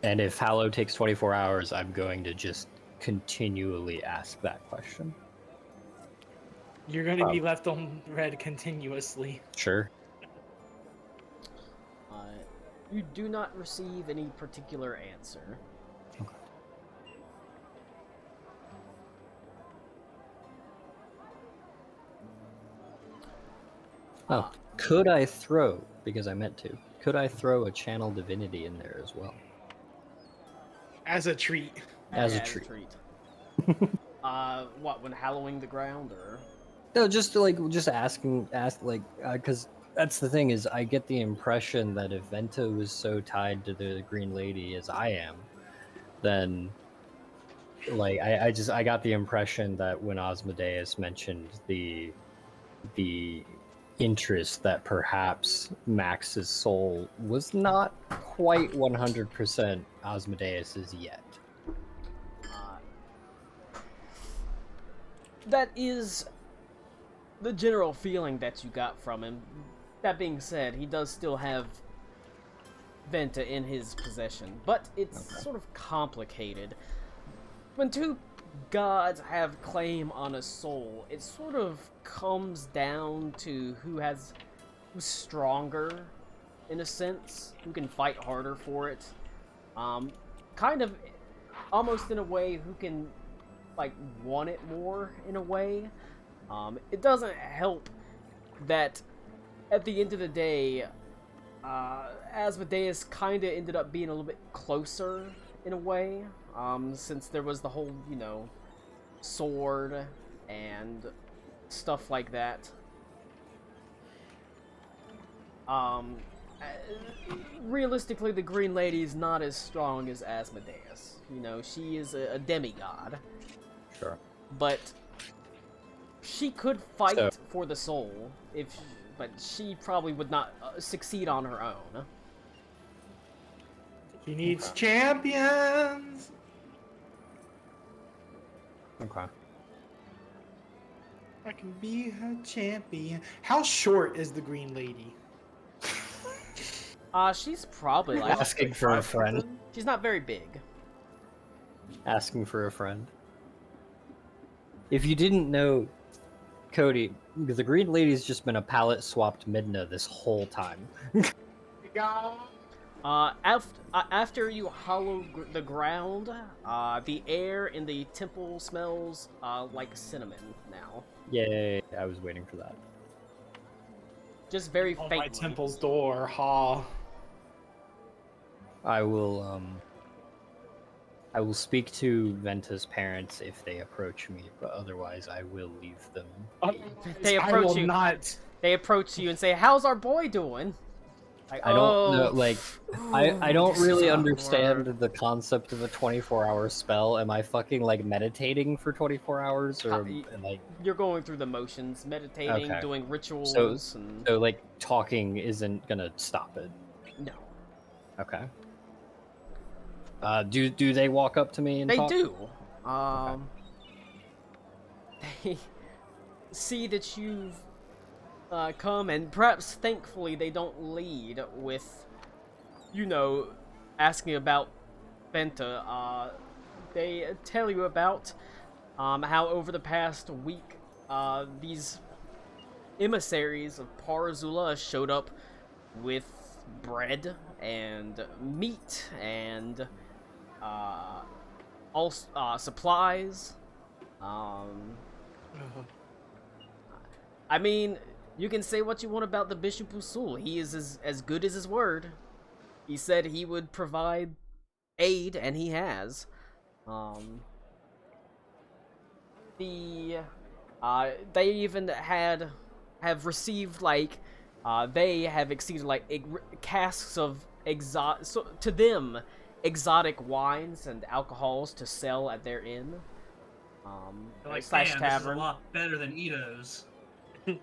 And if Hallow takes 24 hours, I'm going to just continually ask that question. You're going to be left on red continuously. Sure. You do not receive any particular answer. Okay. Oh, could I throw, because I meant to, could I throw a channel divinity in there as well? As a treat. As a treat. What, when hallowing the ground, or? No, just because that's the thing is, I get the impression that if Venta was so tied to the Green Lady as I am, then, like, I got the impression that when Asmodeus mentioned the interest that perhaps Max's soul was not quite 100% Asmodeus's yet. That is the general feeling that you got from him. That being said, he does still have Venta in his possession, but it's sort of complicated. When two gods have claim on a soul, it sort of comes down to who's stronger, in a sense, who can fight harder for it. Kind of, almost in a way, who can, like, want it more, in a way. It doesn't help that, at the end of the day, Asmodeus kind of ended up being a little bit closer, in a way, since there was the whole, you know, sword and stuff like that. Realistically, the Green Lady is not as strong as Asmodeus. You know, she is a demigod. Sure. But she could fight for the soul, but she probably would not succeed on her own. He needs champions! Okay. I can be her champion. How short is the Green Lady? She's probably like... Asking for a friend. She's not very big. Asking for a friend. If you didn't know, Cody, because the Green Lady's just been a palette-swapped Midna this whole time. After you hollow the ground, the air in the temple smells like cinnamon now. Yay, I was waiting for that. Just very On faintly. my temple's door, ha. I will speak to Venta's parents if they approach me, but otherwise I will leave them. They I approach will you. not. They approach you and say, "How's our boy doing?" Like, I don't know, like, I don't this is really awkward. understand the concept of a 24-hour spell. Am I fucking, like, meditating for 24 hours? Or, like... You're going through the motions, meditating, Okay. doing rituals, and... So, like, talking isn't gonna stop it? No. Okay. Do they walk up to me and talk? They do. They see that you've come, and perhaps thankfully they don't lead with, you know, asking about Venta. They tell you about how over the past week these emissaries of Parzula showed up with bread and meat and all supplies. I mean, you can say what you want about the Bishop Usul. He is as good as his word. He said he would provide aid, and he has. They even have received, like, they have exceeded, like, casks of to them, exotic wines and alcohols to sell at their inn. Like, slash man, tavern. this is a lot better than Ito's. You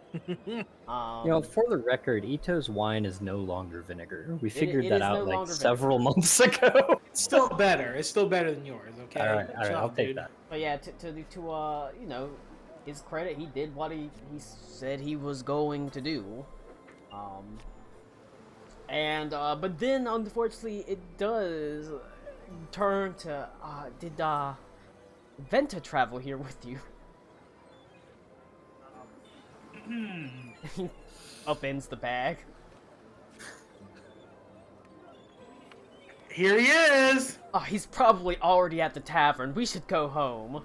know, for the record, Ito's wine is no longer vinegar. We figured it that is out no like longer several months ago. It's still better. It's still better than yours, okay? All right, Shut I'll up, take dude. that. But yeah, to you know, his credit, he did what he said he was going to do. But then unfortunately it does turn to did Venta travel here with you? He upends the bag. Here he is! Oh, he's probably already at the tavern. We should go home.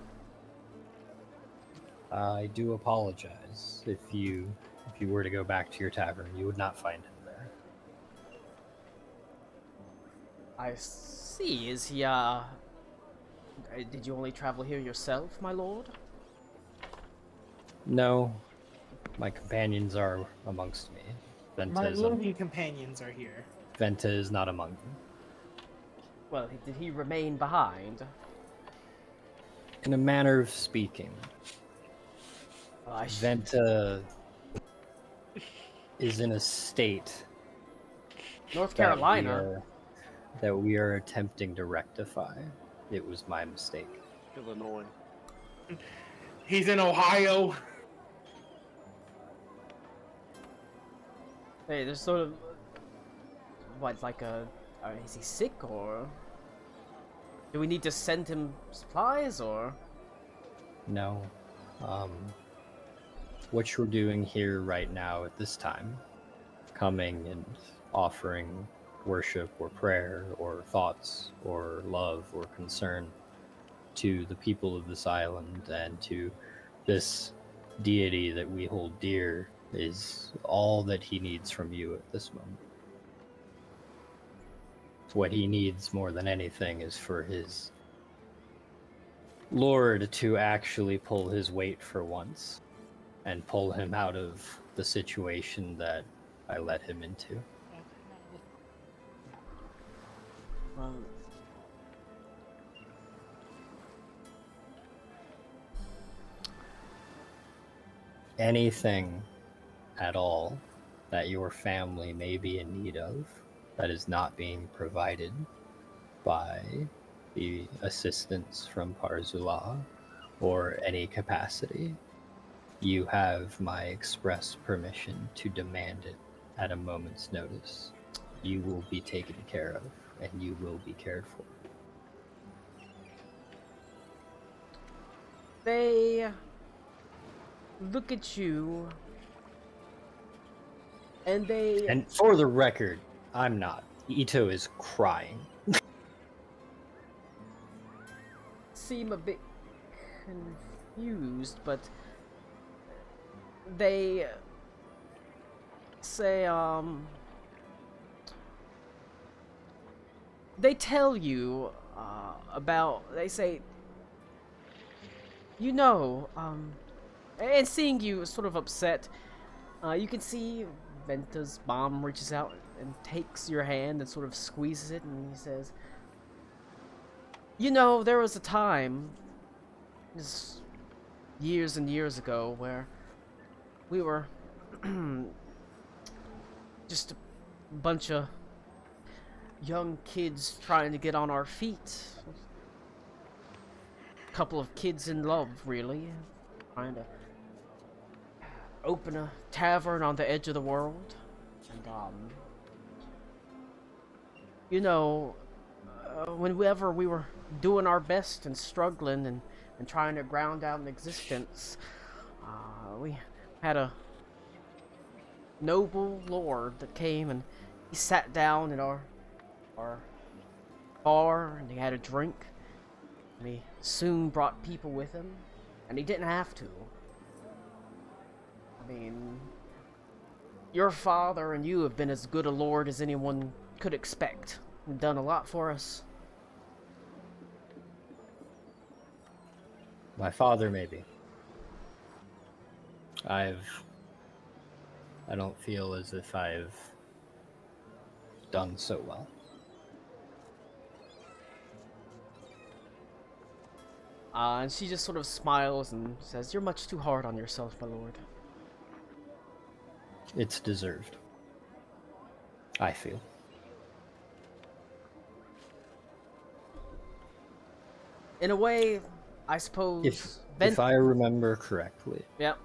I do apologize. If you were to go back to your tavern, you would not find him there. I see. Is he, did you only travel here yourself, my lord? No, my companions are amongst me. My living companions are here. Venta is not among them. Well, did he remain behind? In a manner of speaking, I Venta is in a state North Carolina. that we are attempting to rectify. It was my mistake. Illinois. He's in Ohio. Hey, there's sort of what, like Is he sick, or do we need to send him supplies, or? No. What you're doing here right now at this time, coming and offering worship or prayer or thoughts or love or concern to the people of this island and to this deity that we hold dear, is all that he needs from you at this moment. What he needs more than anything is for his Lord to actually pull his weight for once and pull him out of the situation that I let him into. Well, Anything at all that your family may be in need of that is not being provided by the assistance from Parzula or any capacity, you have my express permission to demand it at a moment's notice. You will be taken care of, and you will be cared for. they look at you, and they And for the record, I'm not. Ito is crying. seem a bit confused, but they say, they tell you, they say, you know, and seeing you sort of upset, you can see Venta's mom reaches out and takes your hand and sort of squeezes it, and he says, you know, there was a time, just years and years ago, where we were just a bunch of young kids trying to get on our feet. A couple of kids in love, really, trying to open a tavern on the edge of the world. And, you know, whenever we were doing our best and struggling and trying to ground out an existence, we had a noble lord that came, and he sat down at our bar, and he had a drink, and he soon brought people with him, and he didn't have to. I mean, your father and you have been as good a lord as anyone could expect, and done a lot for us. My father, maybe. I don't feel as if I've done so well. And she just sort of smiles and says, "You're much too hard on yourself, my lord." It's deserved. I feel. In a way, I suppose. If I remember correctly, Yep.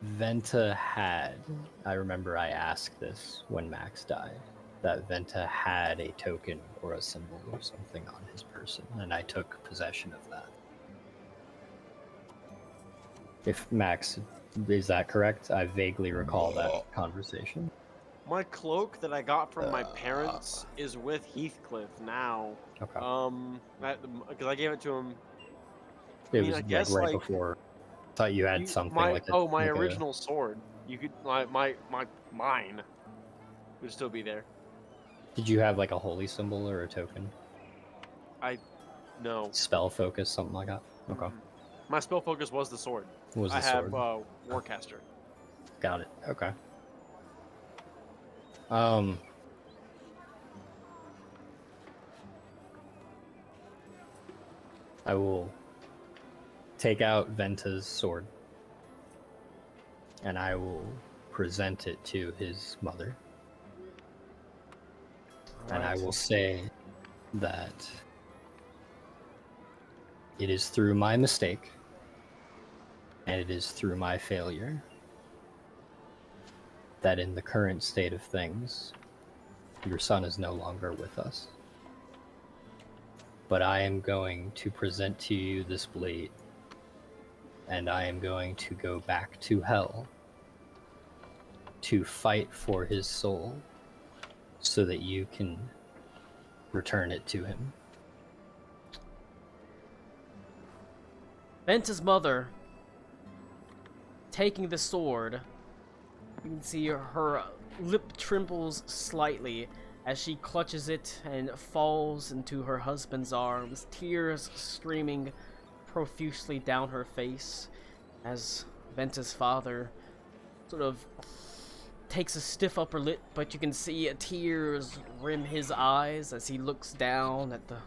Venta had, I remember I asked this when Max died, that Venta had a token or a symbol or something on his person, and I took possession of that. If Max, is that correct? I vaguely recall that conversation. My cloak that I got from my parents is with Heathcliff now. Okay. Because I gave it to him. It mean, was I like guess, right like, before. I thought you had something like that. my original sword. You could mine would still be there. Did you have like a holy symbol or a token? No. Spell focus, something like that. Okay. My spell focus was the sword. Was the I have sword? Warcaster. Got it. Okay. I will take out Venta's sword, and I will present it to his mother. And I will say that it is through my mistake, and it is through my failure, that in the current state of things, your son is no longer with us. But I am going to present to you this blade, and I am going to go back to hell to fight for his soul so that you can return it to him. Venta's mother, taking the sword, you can see her lip trembles slightly as she clutches it and falls into her husband's arms, tears streaming profusely down her face as Venta's father sort of takes a stiff upper lip, but you can see tears rim his eyes as he looks down at the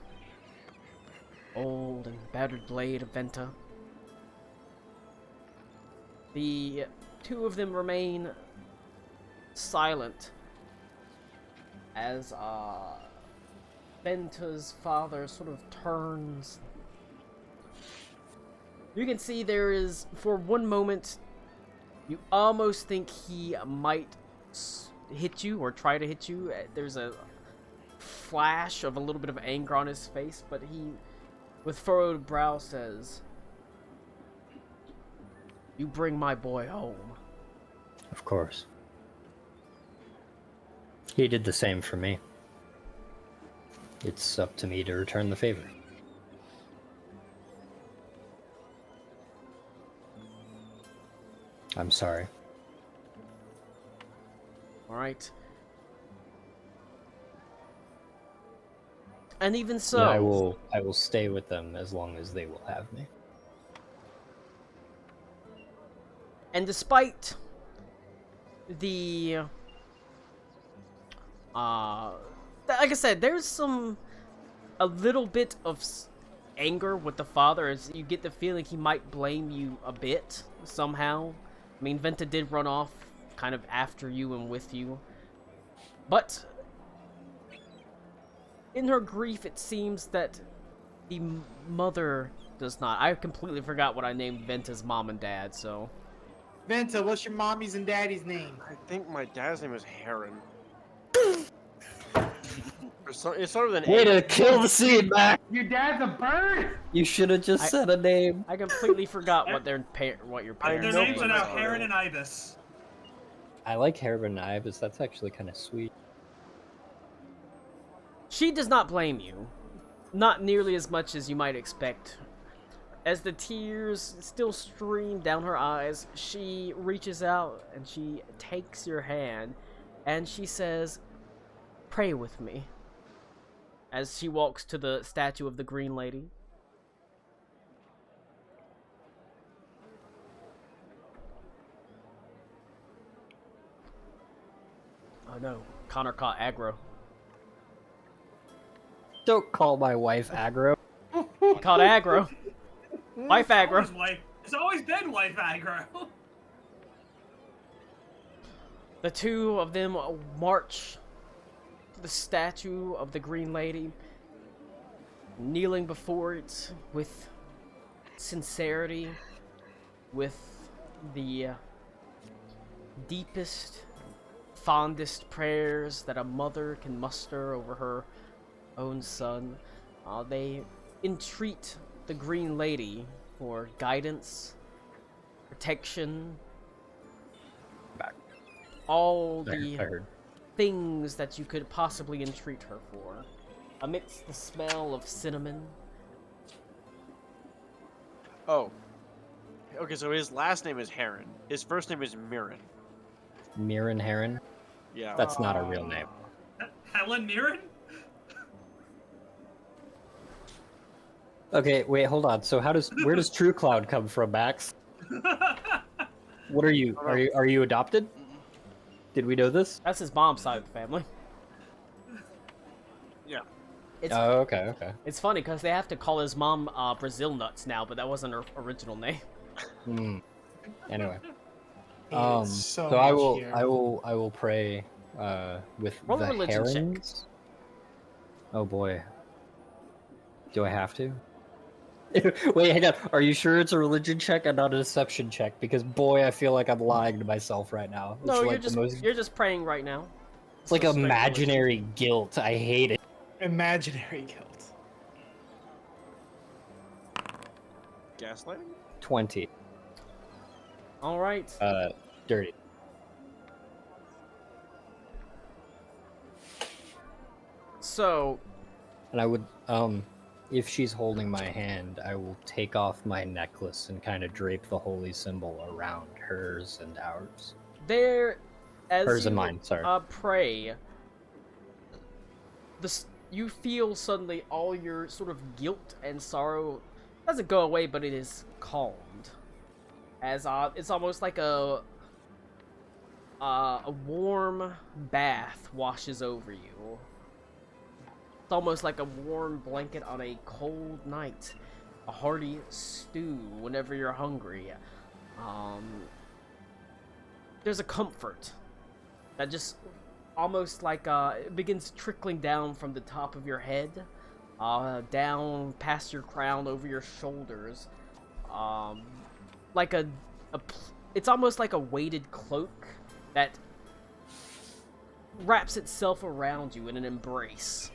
old and battered blade of Venta. The two of them remain silent as Venta's father sort of turns. You can see there is, for one moment, you almost think he might hit you or try to hit you. There's a flash of a little bit of anger on his face, but he, with furrowed brow, says, "You bring my boy home." Of course. He did the same for me. It's up to me to return the favor. I'm sorry. Alright. And even so, And I will stay with them as long as they will have me. and despite the like I said, there's a little bit of anger with the father, as you get the feeling he might blame you a bit somehow. I mean, Venta did run off kind of after you and with you, but in her grief, it seems that the mother does not. I completely forgot what I named Venta's mom and dad, so... Venta, what's your mommy's and daddy's name? I think my dad's name is Heron. It started with an Way A. to kill the scene, Mac! Your dad's a bird? You should have just said a name. I completely forgot what your parents... Their know names are what now it's Heron called. and Ibis. I like Heron and Ibis. That's actually kind of sweet. She does not blame you. Not nearly as much as you might expect. As the tears still stream down her eyes, she reaches out and she takes your hand and she says, "Pray with me," as she walks to the statue of the Green Lady. Oh no, Connor caught aggro. Don't call my wife aggro. Caught aggro. Wife aggro. It's always been wife aggro. The two of them march to the statue of the Green Lady, kneeling before it with sincerity, with the deepest, fondest prayers that a mother can muster over her own son. They entreat the Green Lady for guidance, protection, all the things that you could possibly entreat her for, amidst the smell of cinnamon. Oh. Okay, so his last name is Heron. His first name is Mirren. Mirren Heron? Yeah. That's not a real name. Helen Mirren? Okay, wait, hold on. So where does True Cloud come from, Max? What are you? Are you adopted? Did we know this? That's his mom's side of the family. Yeah. Oh, okay. It's funny because they have to call his mom Brazil Nuts now, but that wasn't her original name. Anyway, So so I much will pray with Roll a the religion check. herons. Oh boy, do I have to? Wait, hang on. Are you sure it's a religion check and not a deception check? Because boy, I feel like I'm lying to myself right now. It's No, like you're just praying right now. It's like imaginary guilt. I hate it. Imaginary guilt. Gaslighting? 20. All right. Dirty. So, And I would, if she's holding my hand, I will take off my necklace and kind of drape the holy symbol around hers and ours. there, as Hers you and mine, sorry. pray, you feel suddenly all your sort of guilt and sorrow doesn't go away, but it is calmed. As it's almost like a warm bath washes over you. It's almost like a warm blanket on a cold night. A hearty stew whenever you're hungry. There's a comfort that just almost like it begins trickling down from the top of your head, down past your crown, over your shoulders. Like it's almost like a weighted cloak that wraps itself around you in an embrace.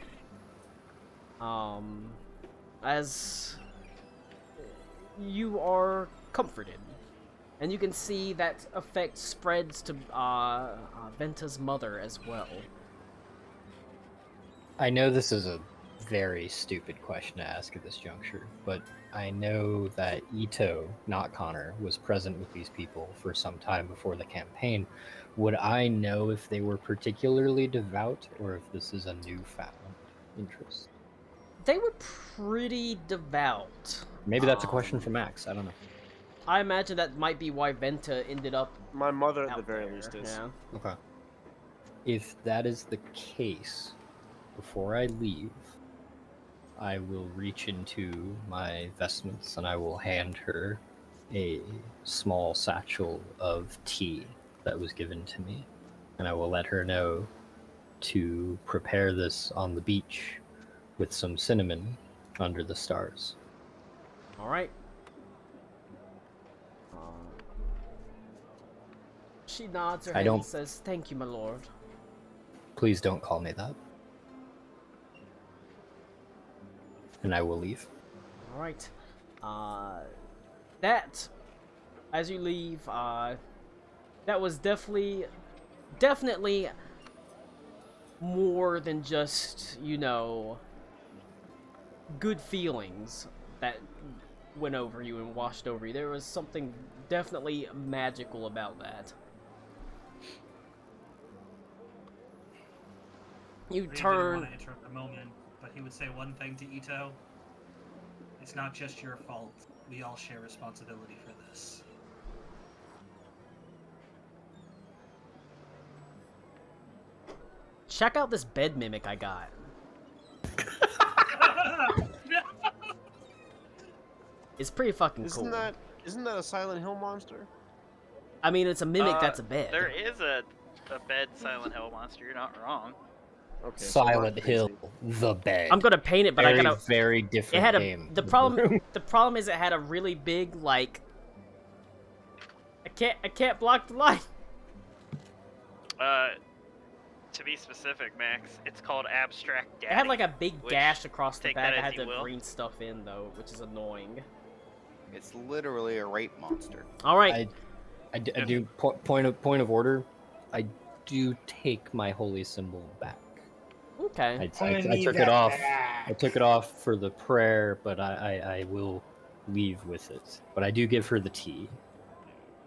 As you are comforted. And you can see that effect spreads to Venta's mother as well. I know this is a very stupid question to ask at this juncture, but I know that Ito, not Connor, was present with these people for some time before the campaign. Would I know if they were particularly devout, or if this is a newfound interest? They were pretty devout. Maybe that's a question for Max, I don't know. I imagine that might be why Venta ended up My mother, at the out very there, least, is. yeah. Okay. If that is the case, before I leave, I will reach into my vestments and I will hand her a small satchel of tea that was given to me. And I will let her know to prepare this on the beach with some cinnamon under the stars. Alright. She nods her head and says, "Thank you, my lord." Please don't call me that. And I will leave. Alright. That, as you leave, that was definitely more than just, you know, good feelings that went over you and washed over you. There was something definitely magical about that. You Didn't turn. want to interrupt the moment, but he would say one thing to Ito. It's not just your fault. We all share responsibility for this. Check out this bed mimic I got. It's pretty fucking cool. Isn't that a Silent Hill monster? I mean, it's a mimic that's a bed. There is a bed Silent Hill monster. You're not wrong. Okay. Silent Hill, the bed. I'm gonna paint it, but I gotta. Very different It had game. the problem is it had a really big like. I can't block the light. To be specific, Max, it's called Abstract Daddy. It had like a big gash across the take back. that It as had you the will. green stuff in though, which is annoying. It's literally a rape monster. All right. I do point of order. I do take my holy symbol back. Okay. I took it off. I took it off for the prayer, but I will leave with it. But I do give her the tea.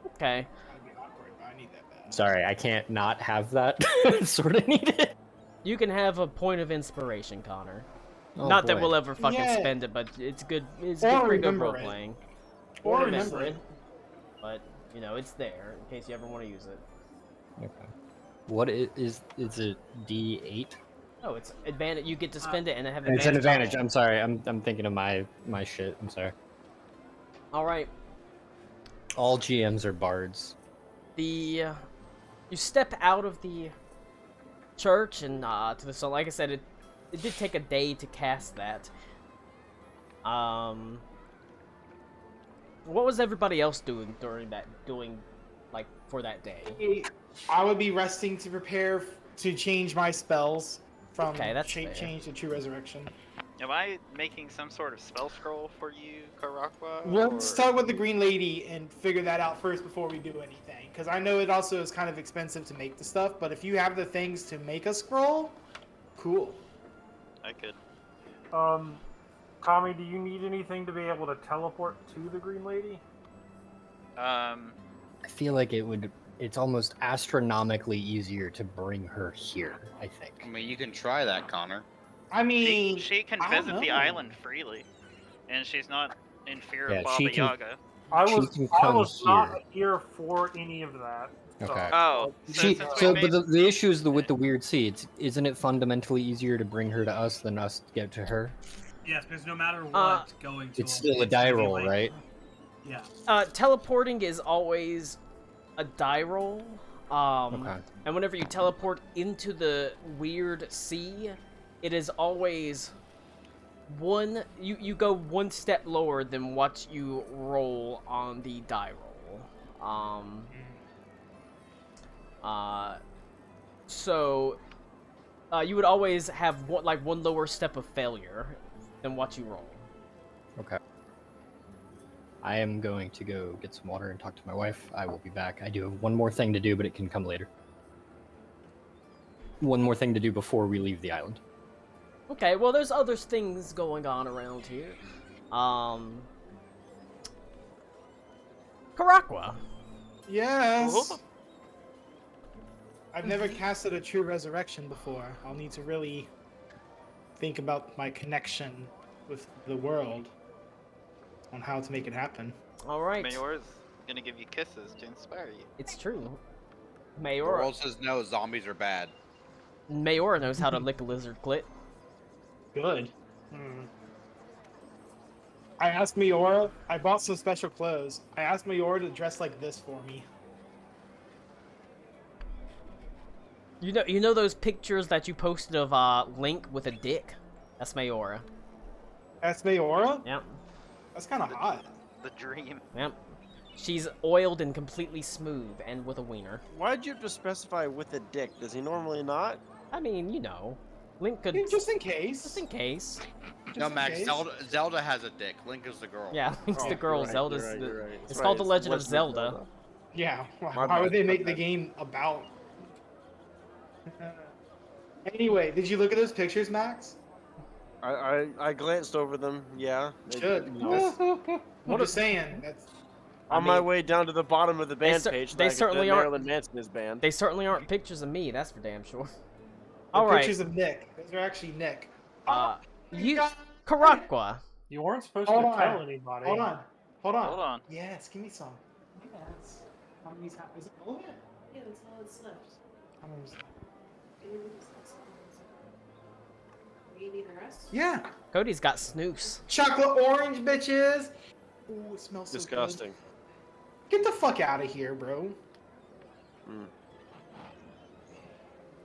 Okay. Sorry, I can't not have that. Sort of need it. You can have a point of inspiration, Connor. Oh, Not that boy. we'll ever fucking Yeah. spend it, but it's good. It's Or good, pretty good remember role it. playing. Or remember remember it. But you know, it's there in case you ever want to use it. Okay. What is it? D8? Oh, it's advantage. You get to spend it and have It's an advantage. advantage. I'm sorry. I'm thinking of my shit. I'm sorry. All right. All GMs are bards. You step out of the church and to the sun. Like I said, it did take a day to cast that. What was everybody else doing like for that day? I would be resting to prepare to change my spells from Okay, that's fair. change to true resurrection. Am I making some sort of spell scroll for you, Karakwa? We'll or- start with the green lady and figure that out first before we do anything. Because I know it also is kind of expensive to make the stuff, but if you have the things to make a scroll, cool. I could. Kami, do you need anything to be able to teleport to the Green Lady? I feel like it's almost astronomically easier to bring her here, I think. I mean, you can try that, Connor. I mean, she can I don't visit the know. island freely, and she's not in fear Yeah, of Baba she can- Yaga. I She was can I come was not here. here for any of that. Okay. Oh, She, since we so, made- but the issue is with the weird seeds. Isn't it fundamentally easier to bring her to us than us to get to her? Yes, because no matter what, going to It's him, still a gonna die be roll, like- right? Yeah. Teleporting is always a die roll. Okay. And whenever you teleport into the weird sea, it is always you go one step lower than what you roll on the die roll. So you would always have one lower step of failure than what you roll. Okay. I am going to go get some water and talk to my wife. I will be back. I do have one more thing to do, but it can come later. One more thing to do before we leave the island. Okay, well, there's other things going on around here. Karakwa. Yes. I've never casted a true resurrection before. I'll need to really think about my connection with the world on how to make it happen. All right. Mayor's gonna give you kisses to inspire you. It's true. The Mayora. world says no, zombies are bad. Mayora knows how to lick a lizard clit. Good. I asked Mayora, I bought some special clothes. I asked Mayora to dress like this for me. You know those pictures that you posted of Link with a dick? That's Mayora. That's Mayora? Yep. That's kind of hot. The dream. Yep. She's oiled and completely smooth and with a wiener. Why'd you have to specify with a dick? Does he normally not? I mean, you know, Link could. Just in case. Just in case. No, in Max, case. Zelda has a dick. Link is the girl. Yeah, Link's the Oh, girl. you're right, Zelda's you're right, the. you're right. It's That's called right, The Legend of Legend Zelda. Yeah. My Why would bad, they my make the bad. game about? Anyway, did you look at those pictures, Max? I glanced over them. Yeah. You should. No. I'm just saying. That's. On my way down to the bottom of the band cer- page, they I could certainly fit aren't- Marilyn Manson is banned. They certainly aren't pictures of me. That's for damn sure. The All right. pictures of Nick. Those are actually Nick. You, Karakwa. You weren't supposed Hold to on. tell anybody. Hold on. Hold on. Hold on. Yes, give me some. Yes. How many times? Is it all of it? Yeah, that's all that's left. How many was that? You need the rest? Yeah. Cody's got snooze. Chocolate orange, bitches. Ooh, it smells so Disgusting. good. Get the fuck out of here, bro. Mm.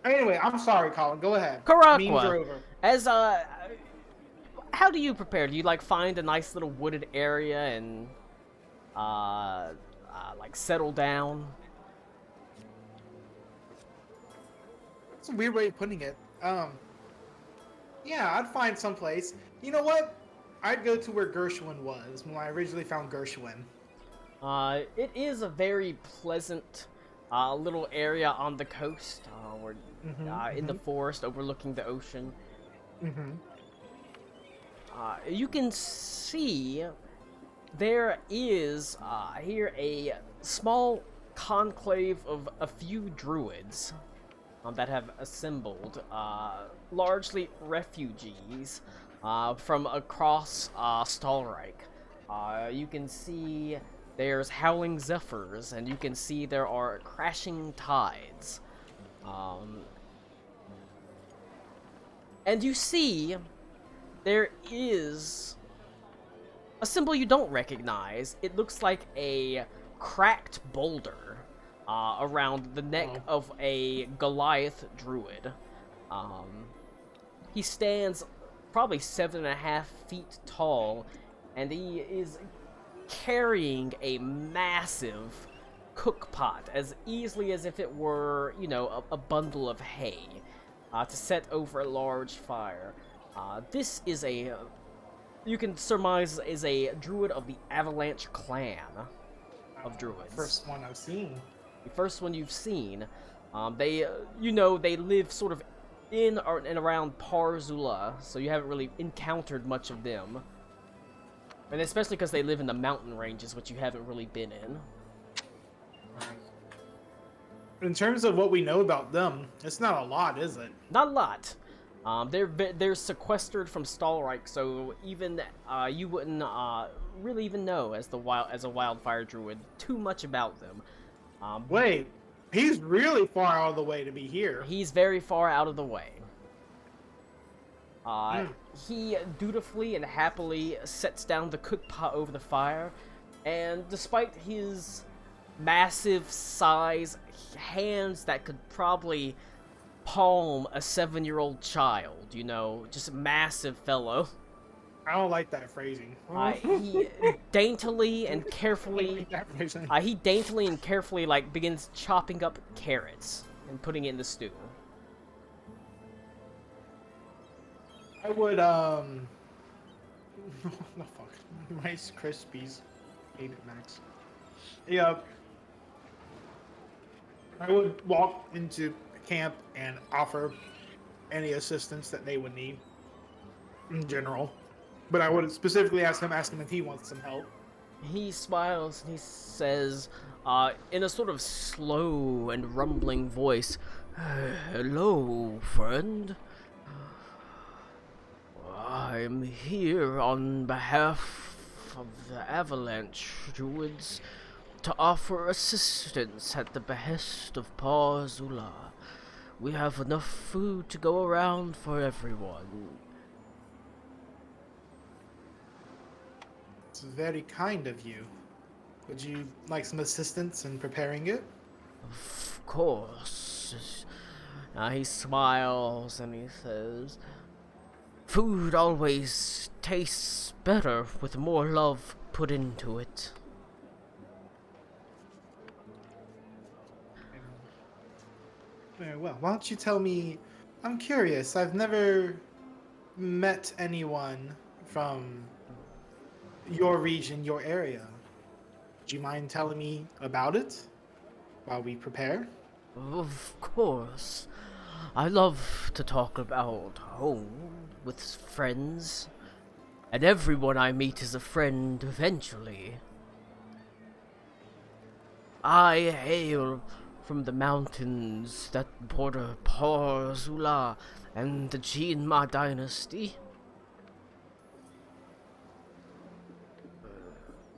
Anyway, I'm sorry, Colin. Go ahead. Karakwa. Memes are over. As how do you prepare? Do you like find a nice little wooded area and like settle down? That's a weird way of putting it. Yeah, I'd find some place. You know what? I'd go to where Gershwin was when I originally found Gershwin. It is a very pleasant little area on the coast, where, in the forest overlooking the ocean. Mm-hmm. You can see there is here a small conclave of a few druids that have assembled, largely refugees from across Stalreich. You can see there's howling zephyrs, and you can see there are crashing tides. And you see there is a symbol you don't recognize. It looks like a cracked boulder around the neck of a Goliath druid. He stands probably 7.5 feet tall, and he is carrying a massive cook pot as easily as if it were, you know, a bundle of hay to set over a large fire. This is you can surmise, is a druid of the Avalanche clan of druids. First one I've seen. The first one you've seen. They, you know, they live sort of in and around Parzula, so you haven't really encountered much of them. And especially because they live in the mountain ranges, which you haven't really been in. In terms of what we know about them, it's not a lot, is it? Not a lot. They're sequestered from Stalreich, so even you wouldn't really even know as a wildfire druid too much about them. Wait, he's really far out of the way to be here. He's very far out of the way. He dutifully and happily sets down the cook pot over the fire, and despite his massive size, hands that could probably palm a 7-year-old child, you know, just a massive fellow. I don't like that phrasing. He daintily and carefully, like begins chopping up carrots and putting it in the stew. I would no fuck. Rice Krispies. Hate it, Max. Yeah. I would walk into camp and offer any assistance that they would need in general. But I would specifically ask him if he wants some help. He smiles and he says, in a sort of slow and rumbling voice, "Hello, friend. I'm here on behalf of the Avalanche Druids to offer assistance at the behest of Parzula. We have enough food to go around for everyone." It's very kind of you. Would you like some assistance in preparing it? Of course. He smiles and he says, "Food always tastes better with more love put into it." Very well. Why don't you tell me? I'm curious. I've never met anyone from your region, your area. Do you mind telling me about it while we prepare? Of course. I love to talk about home with friends, and everyone I meet is a friend eventually. I hail from the mountains that border Parzula and the Jinma dynasty.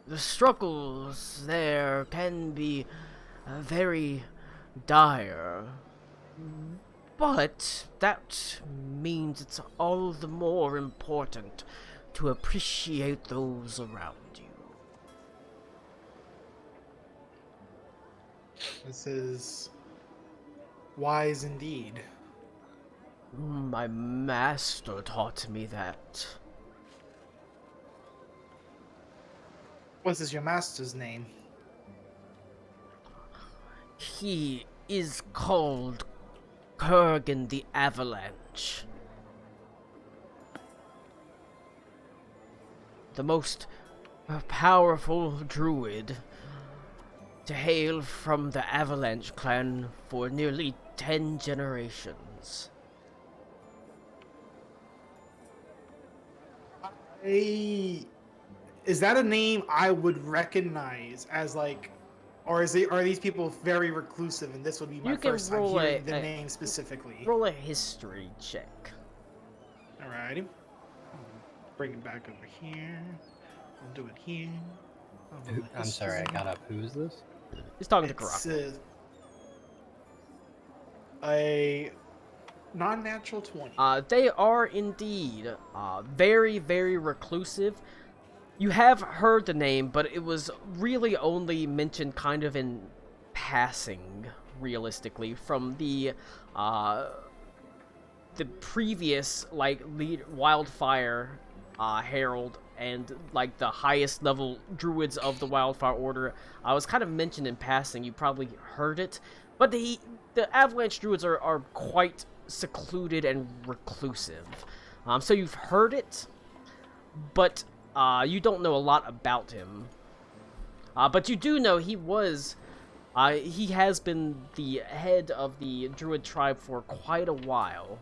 The struggles there can be very dire, but that means it's all the more important to appreciate those around you. This is wise indeed. My master taught me that. What is your master's name? He is called Kurgan the Avalanche. The most powerful druid to hail from the Avalanche clan for nearly 10 generations. Is that a name I would recognize as like, or are these people very reclusive and this would be my first time hearing the name specifically? Roll a history check. Alrighty. Bring it back over here. I'll do it here. I'm sorry, I got up. Who is this? He's talking to Karak. A non-natural 20. They are indeed very, very reclusive. You have heard the name, but it was really only mentioned kind of in passing, realistically, from the previous, like, wildfire herald and like the highest level druids of the Wildfire Order. I was kind of mentioned in passing, you probably heard it, but the Avalanche druids are quite secluded and reclusive. So you've heard it, but you don't know a lot about him. But you do know he has been the head of the druid tribe for quite a while.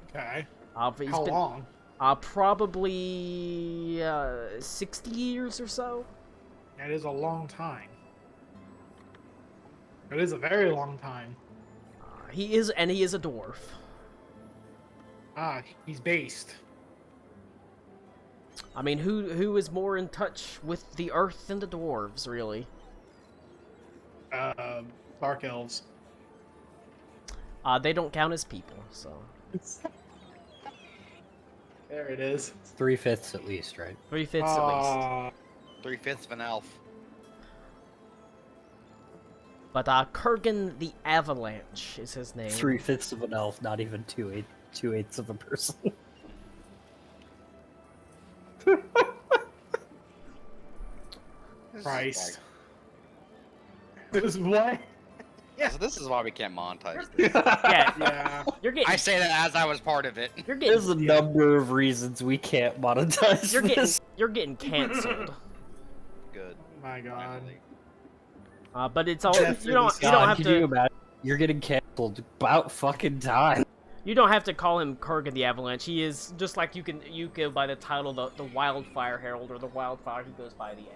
Okay. How long? Probably 60 years or so. That is a long time. It is a very long time. He is a dwarf. He's based. I mean, who is more in touch with the earth than the dwarves, really? Dark elves. They don't count as people, so. There it is. 3/5 at least, right? 3/5 at least. 3/5 of an elf. But Kurgan the Avalanche is his name. 3/5 of an elf, not even 2/8 of a person. Christ. This is what? Yeah. So this is why we can't monetize this. Yeah. You're getting. I say that as I was part of it. You're getting. There's a number of reasons we can't monetize this. You're getting canceled. Good. My God. But it's all you don't have can to. You imagine? You're getting canceled about fucking time. You don't have to call him Kurgan the Avalanche. He is just like you go by the title the Wildfire Herald or the Wildfire.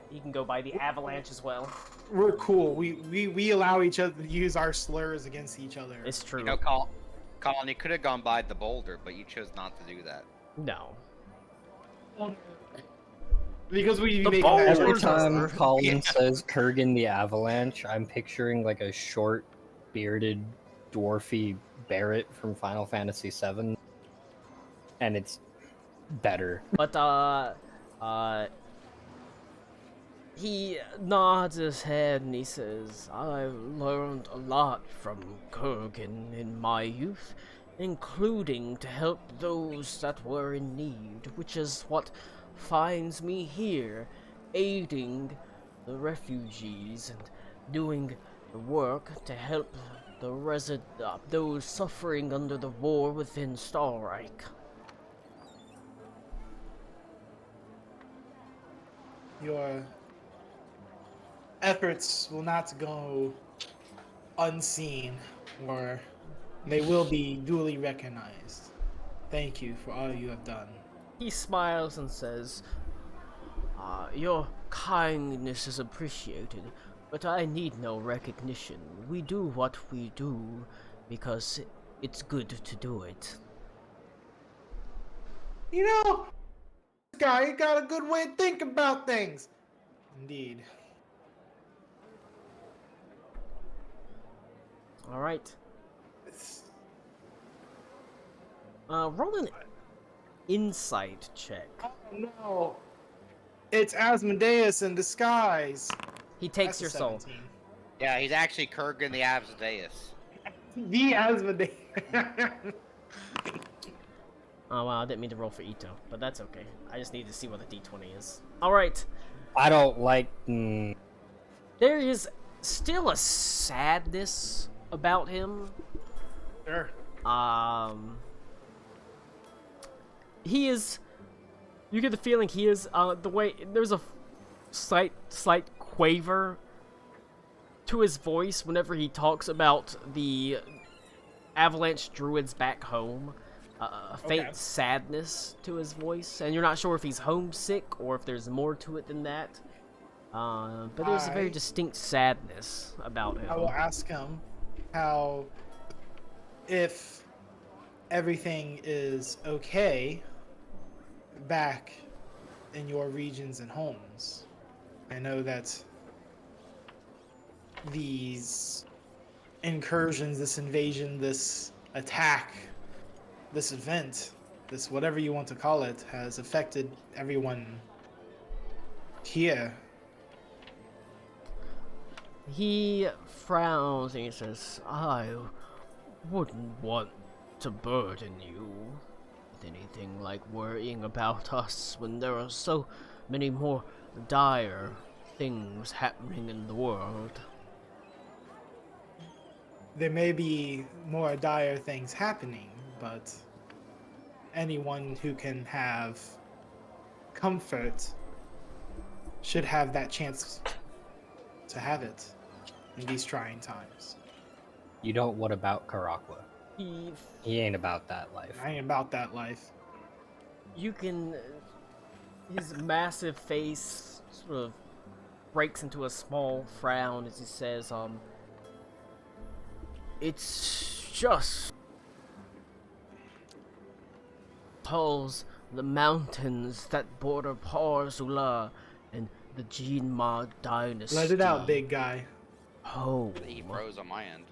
He can go by the Avalanche as well. We're cool. We allow each other to use our slurs against each other. It's true. You know, Colin, you could have gone by the boulder, but you chose not to do that. No. Because we The make boulder- Every time Colin says Kurgan the Avalanche, I'm picturing like a short, bearded, dwarfy Barrett from Final Fantasy VII, and it's better. But he nods his head and he says, "I've learned a lot from Kurgan in my youth, including to help those that were in need, which is what finds me here, aiding the refugees and doing the work to help those suffering under the war within Starreich." Your efforts will not go unseen, or they will be duly recognized. Thank you for all you have done. He smiles and says, "Your kindness is appreciated, but I need no recognition. We do what we do because it's good to do it." You know, this guy got a good way of thinking about things. Indeed. All right. Roll an insight check. Oh no. It's Asmodeus in disguise. He takes That's your a soul. 17. Yeah, he's actually Kurgan the Asmodeus. The Asmodeus. Oh wow, I didn't mean to roll for Ito, but that's okay. I just need to see what the D20 is. Alright. I don't like. There is still a sadness about him. Sure. He is. You get the feeling he is. The way there's a slight quaver to his voice whenever he talks about the Avalanche druids back home. A faint sadness to his voice, and you're not sure if he's homesick or if there's more to it than that. But there's a very distinct sadness about him. I will ask him how, if everything is okay back in your regions and homes. I know that these incursions, this invasion, this attack, this event, this whatever you want to call it, has affected everyone here. He frowns and he says, "I wouldn't want to burden you. anything like worrying about us when there are so many more dire things happening in the world. There may be more dire things happening, but anyone who can have comfort should have that chance to have it in these trying times. You don't what about Karakwa? He ain't about that life. I ain't about that life. You can... His massive face sort of breaks into a small frown as he says, it's just... calls the mountains that border Parzula and the Jinma dynasty. Let it out, big guy. Home. He froze on my end.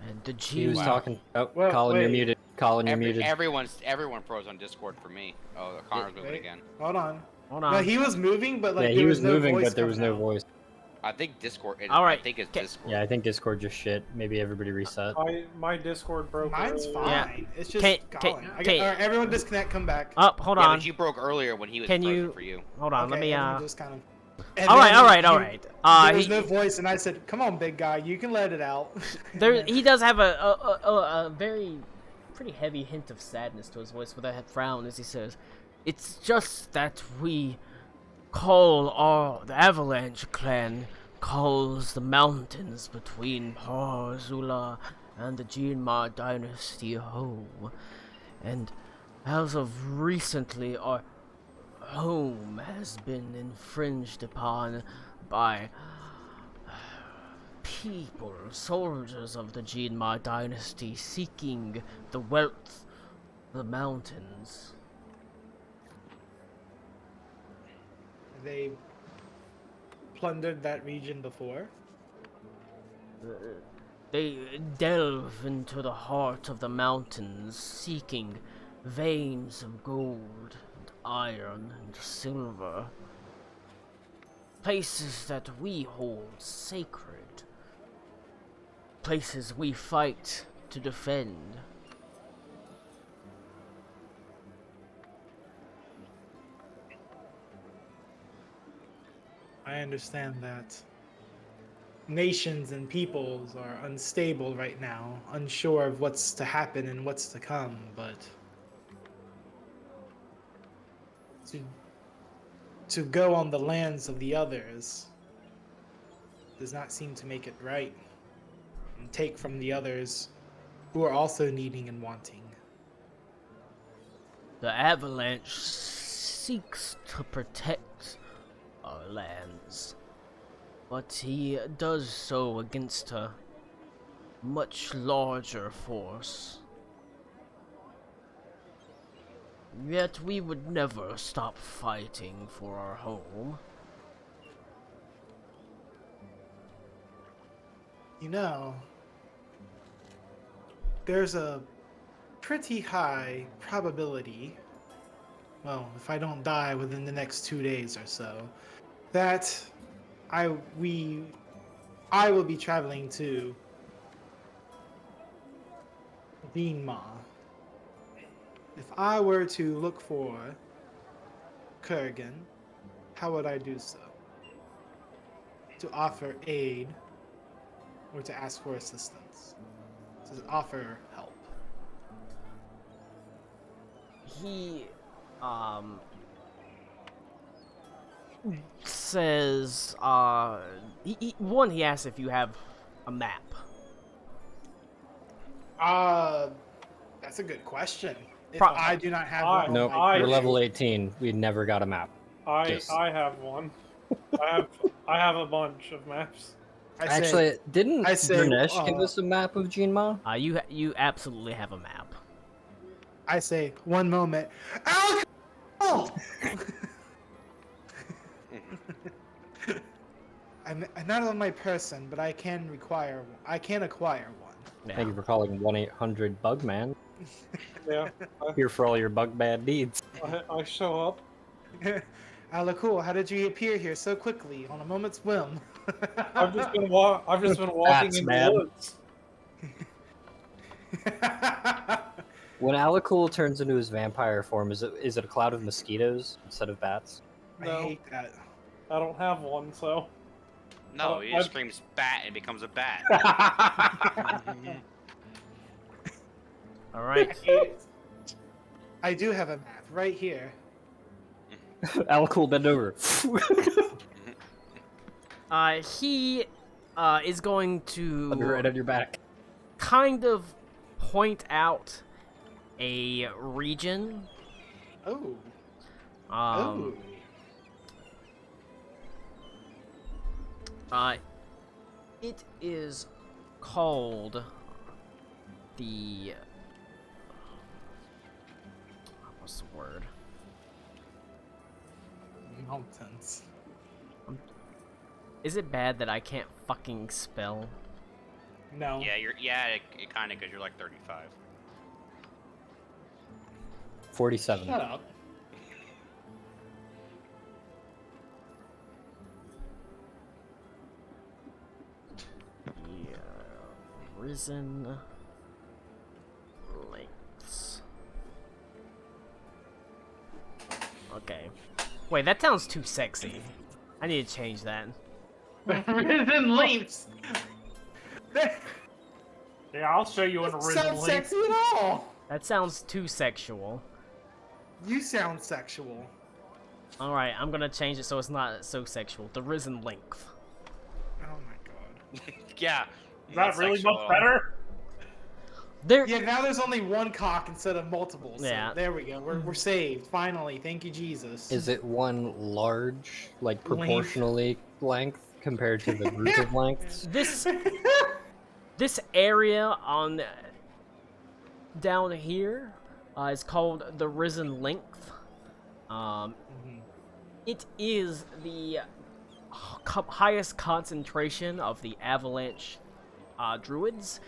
And the He was Jinma... talking. Oh, Well, Colin, you're wait. muted. Colin, you're muted. Everyone froze on Discord for me. Oh, Connor's moving Wait. again. Hold on. Hold No, on. he was moving, but like Yeah, there he was was no moving, voice but there was coming no out. voice. I think Discord. All right, I think it's okay. Discord. Yeah, I think Discord just shit. Maybe everybody reset. My Discord broke. Mine's earlier. fine. Yeah. It's just Can't- going. can't- All can't- right, everyone disconnect. Come back. Up, hold Yeah, on. but you broke earlier when he was Can frozen you... for you. Hold on, let me, everyone just kind of... And Alright, then alright, you- alright. There was no voice, and I said, "Come on, big guy, you can let it out." There, he does have a very pretty heavy hint of sadness to his voice with a frown as he says, "It's just that we the Avalanche clan calls the mountains between Parzula and the Jinma dynasty home, and as of recently, our home has been infringed upon by people, soldiers of the Jinma dynasty seeking the wealth of the mountains. They plundered that region before. They delve into the heart of the mountains, seeking veins of gold and iron and silver. Places that we hold sacred. Places we fight to defend. I understand that nations and peoples are unstable right now, unsure of what's to happen and what's to come, but to go on the lands of the others does not seem to make it right, and take from the others who are also needing and wanting. The Avalanche seeks to protect our lands, but he does so against a much larger force. Yet we would never stop fighting for our home. You know, there's a pretty high probability, well, if I don't die within the next 2 days or so, that I will be traveling to Dinma. If I were to look for Kurgan, how would I do so? To offer aid or to ask for assistance? To offer help. He, says, he asks if you have a map. That's a good question. If Pro- I do not have I- one, Nope, I- we're level 18. We never got a map. Yes. I have one. I have a bunch of maps. I say, Actually, didn't I say, Vernesh give us a map of Jinma? You absolutely have a map. I say, one moment. Alcohol! I'm not on my person, but I can acquire one. Yeah. Thank you for calling 1-800-BUGMAN. Yeah, Here for all your bug bad deeds. I show up. Cool. How did you appear here so quickly on a moment's whim? I've just been walking That's in bad. the woods. When Alakul turns into his vampire form, is it a cloud of mosquitoes instead of bats? I No. hate that. I don't have one, so. No, he just screams bat and becomes a bat. All right. I do have a map right here. Alakul, bend over. He is going Under to on your back. kind of point out a region. Oh. Um, it is called the what's the word? Mountains. Is it bad that I can't fucking spell? No. Yeah, it kind of because you're like 35. 47. Shut up. Yeah, risen lengths. Okay. Wait, that sounds too sexy. I need to change that. Risen leaps. Yeah, I'll show you an original Sounds link. sexy at all. That sounds too sexual. You sound sexual. Alright, I'm gonna change it so it's not so sexual. The risen length. Oh my god. Yeah. Is that really much better? There. Yeah, now there's only one cock instead of multiple. So Yeah. there we go. We're saved finally. Thank you, Jesus. Is it one large, like Length. proportionally length compared to the group of lengths? This area on down here is called the risen length. It is the highest concentration of the avalanche druids.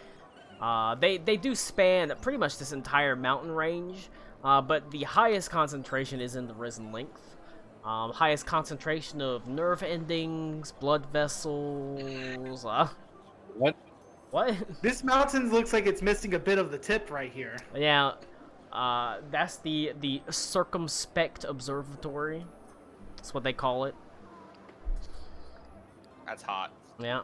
They do span pretty much this entire mountain range, but the highest concentration is in the risen length. Highest concentration of nerve endings, blood vessels. What? What? This mountain looks like it's missing a bit of the tip right here. Yeah, that's the circumspect observatory. That's what they call it. That's hot. Yeah.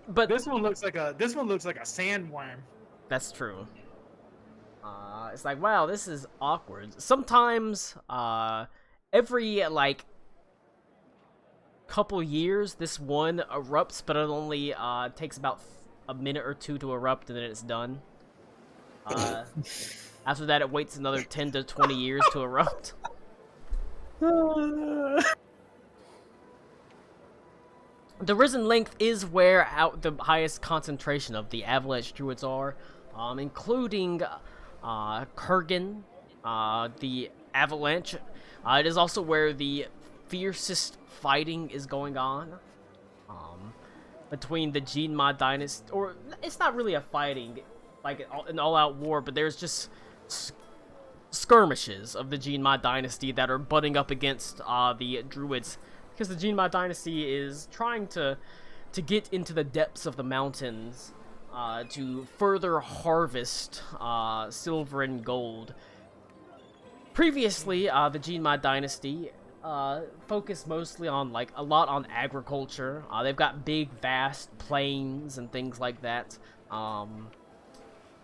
But this one looks like a sandworm. That's true. It's like, wow, this is awkward. Sometimes, every like couple years, this one erupts, but it only takes about a minute or two to erupt, and then it's done. After that, it waits another 10 to 20 years to erupt. The risen length is where the highest concentration of the avalanche druids are, including Kurgan, the avalanche. It is also where the fiercest fighting is going on between the Jinma dynasty, or it's not really a fighting, like an all-out war, but there's just skirmishes of the Jinma dynasty that are butting up against the druids. Because the Jinma dynasty is trying to get into the depths of the mountains to further harvest silver and gold. Previously, the Jinma dynasty focused mostly on a lot on agriculture. They've got big, vast plains and things like that,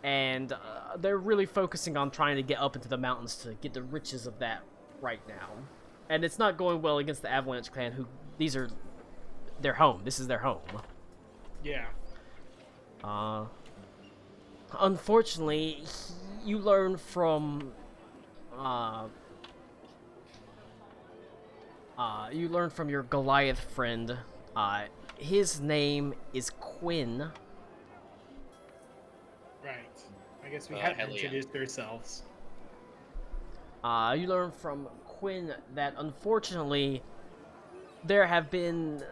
and they're really focusing on trying to get up into the mountains to get the riches of that right now. And it's not going well against the Avalanche clan, who these are their home. This is their home. Yeah. Unfortunately, you learn from your Goliath friend. His name is Quinn. Right. I guess we haven't introduced ourselves. You learn from Quinn that unfortunately there have been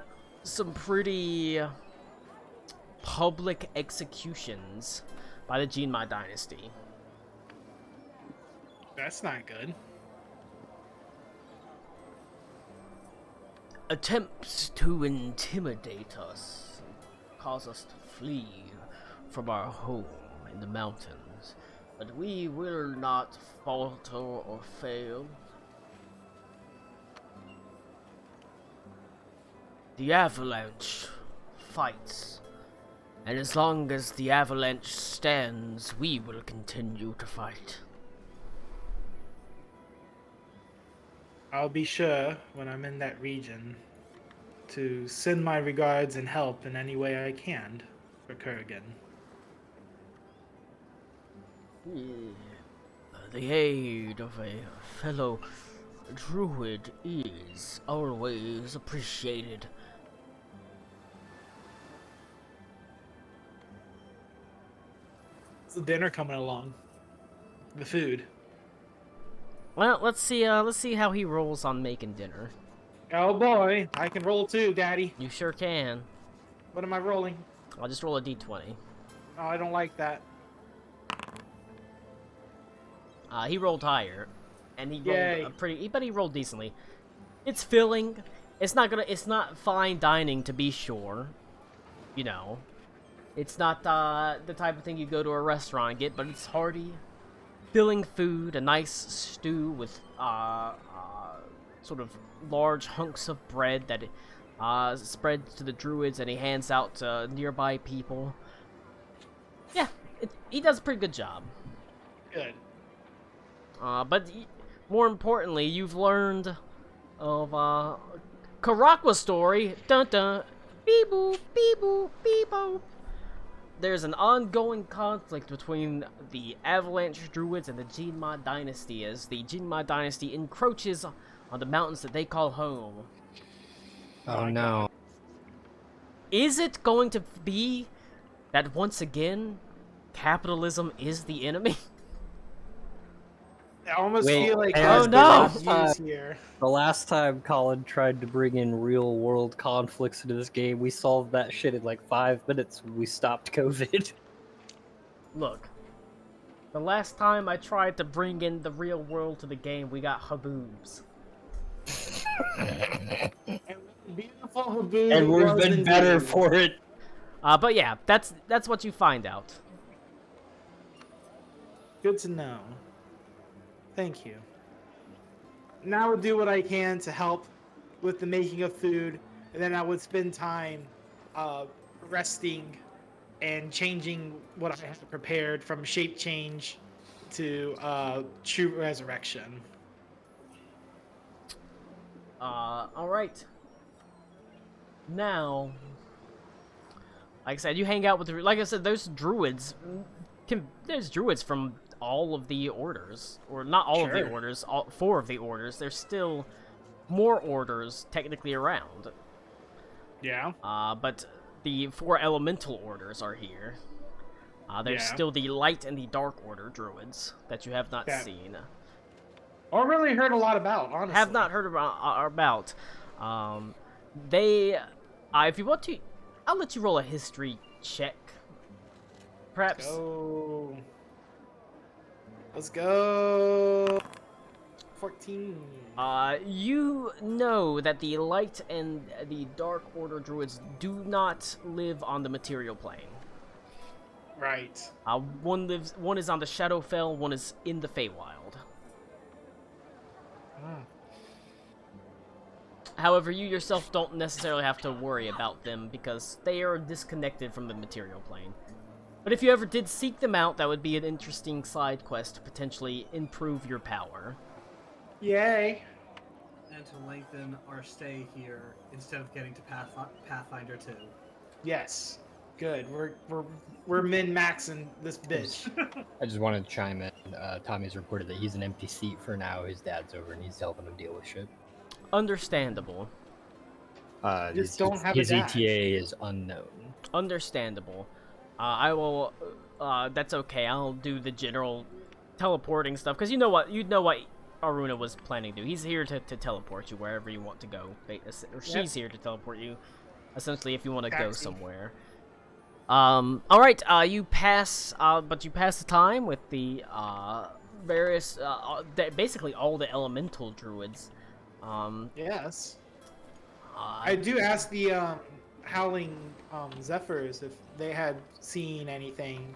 some pretty public executions by the Jinma dynasty. That's not good. Attempts to intimidate us, cause us to flee from our home in the mountains. But we will not falter or fail. The Avalanche fights. And as long as the Avalanche stands, we will continue to fight. I'll be sure, when I'm in that region, to send my regards and help in any way I can for Kurgan. The aid of a fellow druid is always appreciated. How's the dinner coming along? The food. Well, let's see how he rolls on making dinner. Oh boy, I can roll too, Daddy. You sure can. What am I rolling? I'll just roll a d20. Oh, I don't like that. He rolled higher, and he Yay. rolled but he rolled decently. It's filling. It's not fine dining to be sure. You know, it's not the type of thing you go to a restaurant and get, but it's hearty, filling food. A nice stew with sort of large hunks of bread that spreads to the druids, and he hands out to nearby people. Yeah, he does a pretty good job. Good. But more importantly, you've learned of Karakwa's story. Dun dun. Beep boop, beep boop, beep boop. There's an ongoing conflict between the Avalanche Druids and the Jinma Dynasty as the Jinma Dynasty encroaches on the mountains that they call home. Oh no. Is it going to be that once again, capitalism is the enemy? I almost Wait, feel like hey, oh there's no! abuse here. The last time Colin tried to bring in real world conflicts into this game, we solved that shit in like 5 minutes when we stopped COVID. Look, the last time I tried to bring in the real world to the game, we got haboobs. Beautiful Haboob. And we've was been indeed. better for it. But yeah, that's what you find out. Good to know. Thank you. Now I will do what I can to help with the making of food, and then I would spend time resting and changing what I have prepared from shape change to true resurrection. Alright. Now, like I said, you hang out with like I said, there's druids from all of the orders, or not all of the orders, 4 of the orders. There's still more orders technically around. Yeah. But the 4 elemental orders are here. There's still the light and the dark order druids that you have not seen. Or really heard a lot about, honestly. Have not heard about. They, if you want to, I'll let you roll a history check. Perhaps. Oh. Let's go. 14. You know that the light and the dark order druids do not live on the material plane. Right. One is on the Shadowfell, one is in the Feywild. However, you yourself don't necessarily have to worry about them because they are disconnected from the material plane. But if you ever did seek them out, that would be an interesting side quest to potentially improve your power. Yay. And to lengthen our stay here instead of getting to Pathfinder 2. Yes. Good. We're min-maxing this bitch. I just wanted to chime in. Tommy's reported that he's an empty seat for now. His dad's over and he's helping him deal with shit. Understandable. Just don't have a his dash. ETA is unknown. Understandable. I will. That's okay. I'll do the general teleporting stuff because you know what Aruna was planning to do. He's here to teleport you wherever you want to go, or she's here to teleport you, essentially, if you want to go somewhere. All right. You pass, but you pass the time with the various, basically all the elemental druids. Yes. I do ask the Howling Zephyrs if they had seen anything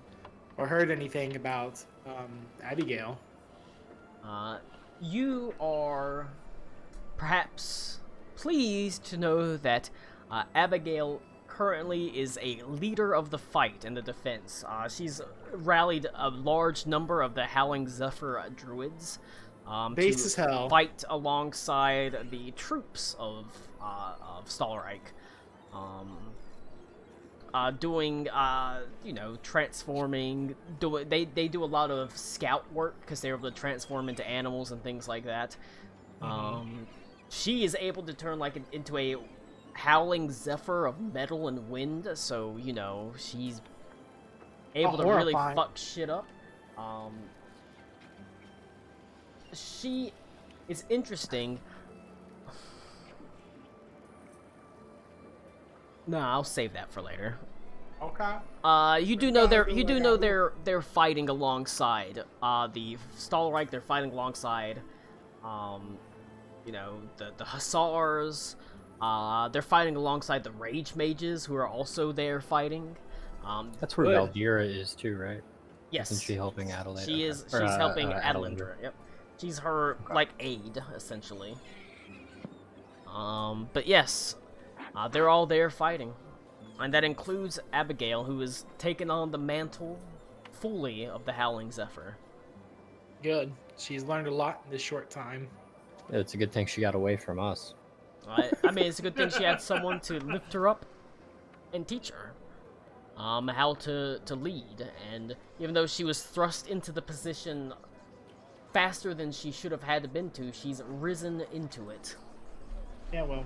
or heard anything about Abigail. You are perhaps pleased to know that Abigail currently is a leader of the fight in the defense. She's rallied a large number of the Howling Zephyr druids Base as to hell. fight alongside the troops of Stalreich. Doing, transforming. They do a lot of scout work because they're able to transform into animals and things like that. She is able to turn into a howling zephyr of metal and wind, so she's able to really horrifying. fuck shit up. She is interesting. No, I'll save that for later. Okay. You do know they're fighting alongside the Stalreich. They're fighting alongside, the Hussars. They're fighting alongside the Rage Mages, who are also there fighting. That's where Good. Valdira is too, right? Yes, Isn't she helping Adelaide? She is. She's helping Adelindra. Yep, she's her aide essentially. But yes, they're all there fighting, and that includes Abigail, who has taken on the mantle fully of the Howling Zephyr. Good. She's learned a lot in this short time. It's a good thing she got away from us. I mean, it's a good thing she had someone to lift her up and teach her how to lead. And even though she was thrust into the position faster than she should have had been to, she's risen into it. Yeah, well,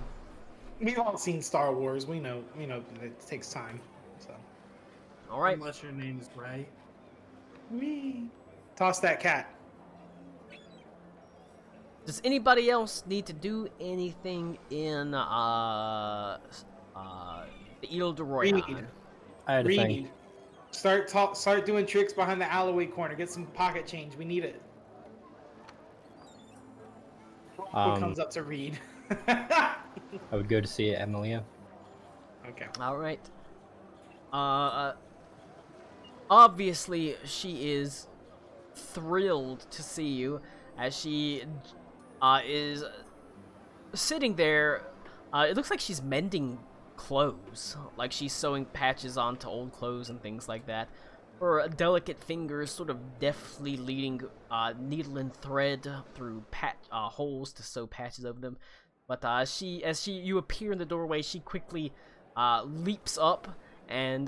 we've all seen Star Wars. We know that it takes time. So. All right. Unless your name is Ray. Whee! Toss that cat. Does anybody else need to do anything in the Ile de Royan? I had a thing. Read. Start doing tricks behind the alleyway corner. Get some pocket change. We need it. Who comes up to read? I would go to see Emilia. Okay. All right. Obviously, she is thrilled to see you, as she is sitting there. It looks like she's mending clothes, like she's sewing patches onto old clothes and things like that. Her delicate fingers sort of deftly leading needle and thread through holes to sew patches over them. But as you appear in the doorway, she quickly leaps up, and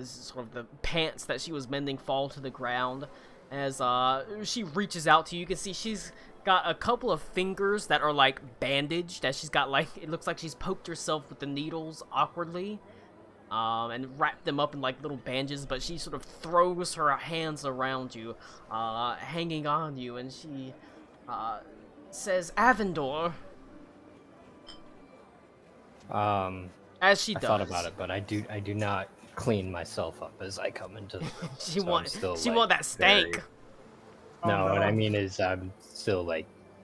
sort of the pants that she was mending fall to the ground. As she reaches out to you, you can see she's got a couple of fingers that are bandaged, as she's got it looks like she's poked herself with the needles awkwardly, and wrapped them up in little bandages, but she sort of throws her hands around you, hanging on you, and she says, Avendor. As she does. I thought about it, but I do not clean myself up as I come into the room. She so want that stank. very... No, what I mean is I'm still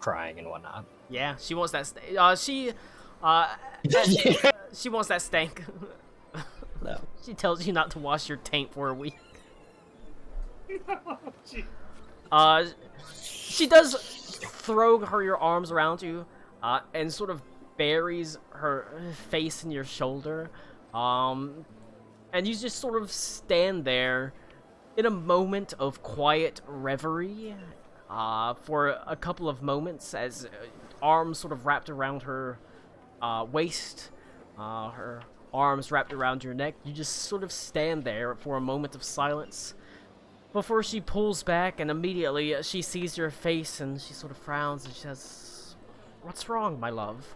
crying and whatnot. Yeah, she wants that stank. She wants that stank. No. She tells you not to wash your taint for a week. She does throw your arms around you, and sort of buries her face in your shoulder, and you just sort of stand there in a moment of quiet reverie, for a couple of moments, as arms sort of wrapped around her waist, her arms wrapped around your neck. You just sort of stand there for a moment of silence before she pulls back, and immediately she sees your face and she sort of frowns and she says, "What's wrong, my love?"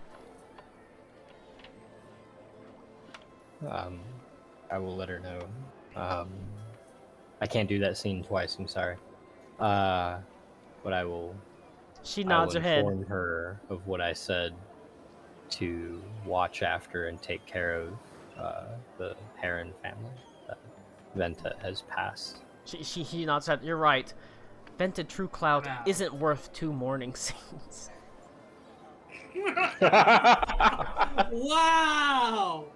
I will let her know. I can't do that scene twice, I'm sorry. But I will... She nods her head. inform her of what I said, to watch after and take care of the Heron family that Venta has passed. She nods her head. You're right. Venta True Cloud isn't worth 2 mourning scenes. Wow!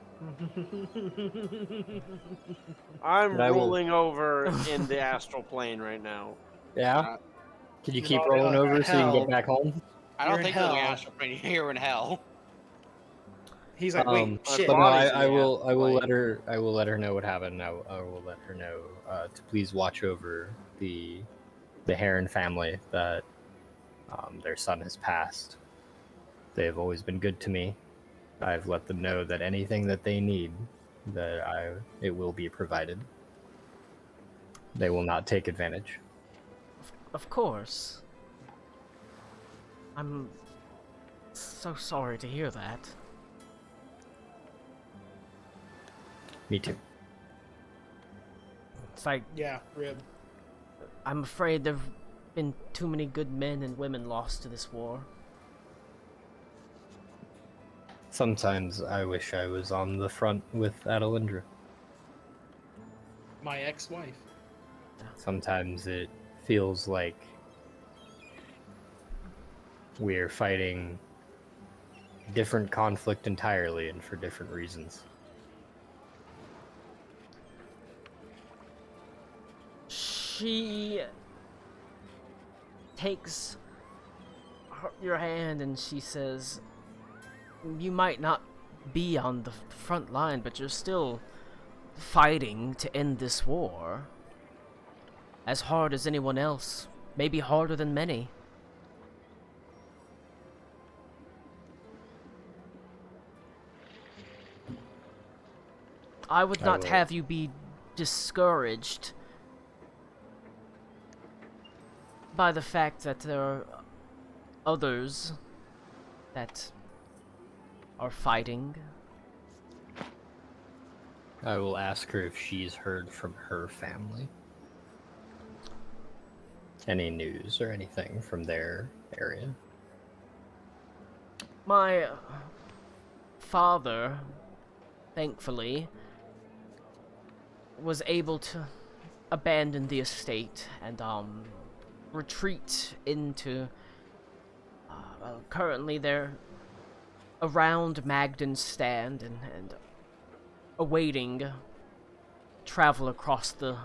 I'm But I will- rolling over in the astral plane right now. Yeah. Can you You keep know, rolling over so you can hell. get back home? I You're don't in think you're in the hell. astral plane. You're in hell. He's like, wait, My shit. But no, body's in I the will. astral I will plane. let her know what happened. I will let her know to please watch over the Heron family. That their son has passed. They have always been good to me. I've let them know that anything that they need, it will be provided. They will not take advantage. Of course. I'm so sorry to hear that. Me too. It's like, Yeah, rib. I'm afraid there've been too many good men and women lost to this war. Sometimes I wish I was on the front with Adelindra. My ex-wife. Sometimes it feels like we're fighting different conflict entirely and for different reasons. She takes your hand and she says, you might not be on the front line, but you're still fighting to end this war. As hard as anyone else, maybe harder than many. I would not have you be discouraged by the fact that there are others that are fighting. I will ask her if she's heard from her family. Any news or anything from their area? My father, thankfully, was able to abandon the estate and retreat into currently they're around Magden's stand and awaiting travel across the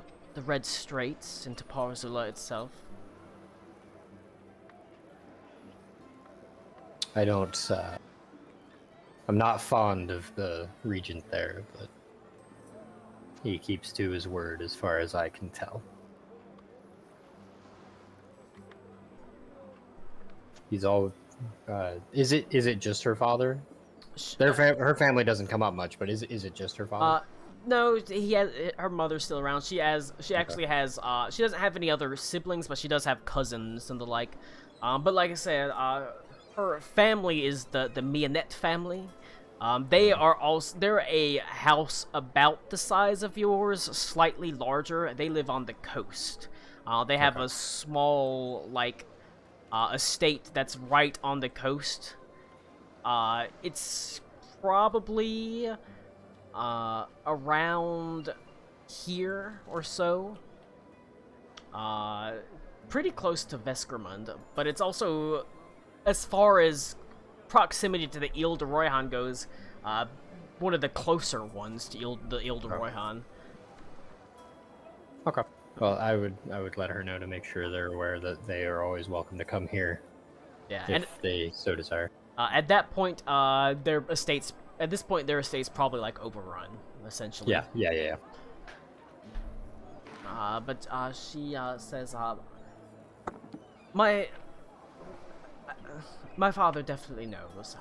Red Straits into Parzula itself. I'm not fond of the regent there, but he keeps to his word as far as I can tell. He's all, is it just her father? Her family doesn't come up much, but is it just her father? No, her mother's still around. She actually has she doesn't have any other siblings, but she does have cousins and the like. But like I said, her family is the Mianet family. They're a house about the size of yours, slightly larger. They live on the coast. They have a small estate that's right on the coast. It's probably around here or so. Pretty close to Veskermund, but it's also, as far as proximity to the Ile de Royhan goes, one of the closer ones to the Ile de Royhan. Okay. Well, I would let her know to make sure they're aware that they are always welcome to come here. Yeah, if they so desire. At that point, their estates probably like overrun, essentially. Yeah. But she says, my father definitely knows.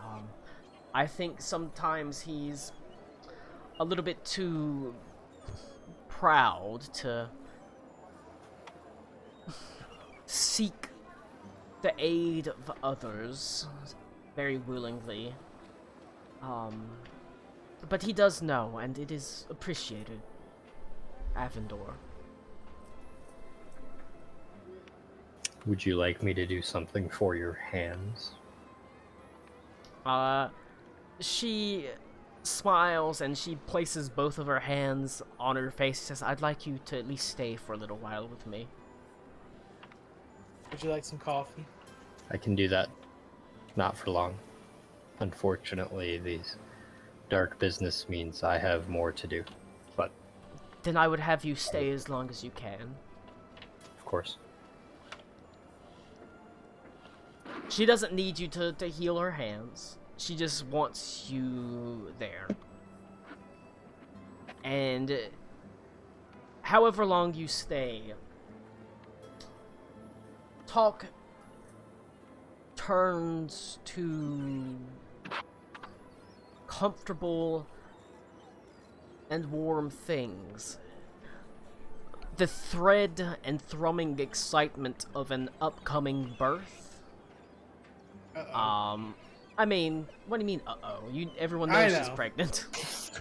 I think sometimes he's a little bit too proud to seek the aid of others very willingly. But he does know, and it is appreciated. Avendor. Would you like me to do something for your hands? She smiles and she places both of her hands on her face. She says, I'd like you to at least stay for a little while with me. Would you like some coffee? I can do that. Not for long. Unfortunately, dark business means I have more to do. But Then I would have you stay as long as you can. of course. She doesn't need you to heal her hands. She just wants you there. And however long you stay, talk turns to comfortable and warm things. The thread and thrumming excitement of an upcoming birth. I mean, what do you mean, uh-oh? Everyone knows she's pregnant.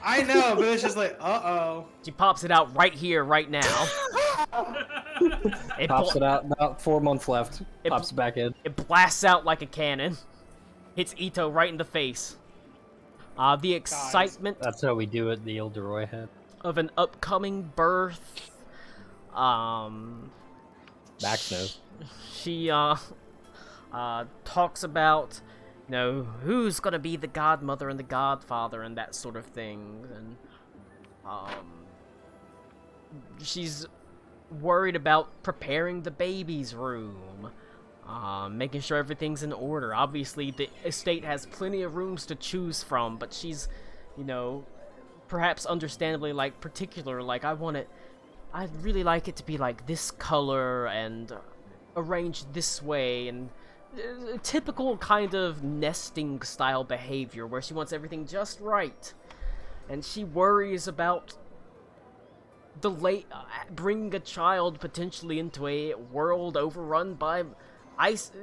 I know, but it's just like, uh-oh. She pops it out right here, right now. Pops it out, about 4 months left. Pops it back in. It blasts out like a cannon. Hits Ito right in the face. The excitement... That's how we do it, the Elderoy head. ...of an upcoming birth. Max knows. She, talks about, you know, who's gonna be the godmother and the godfather and that sort of thing, and she's worried about preparing the baby's room, making sure everything's in order. Obviously, the estate has plenty of rooms to choose from, but she's, you know, perhaps understandably, like, particular, like, I'd really like it to be, like, this color and arranged this way, and typical kind of nesting style behavior where she wants everything just right, and she worries about bringing a child potentially into a world overrun by ice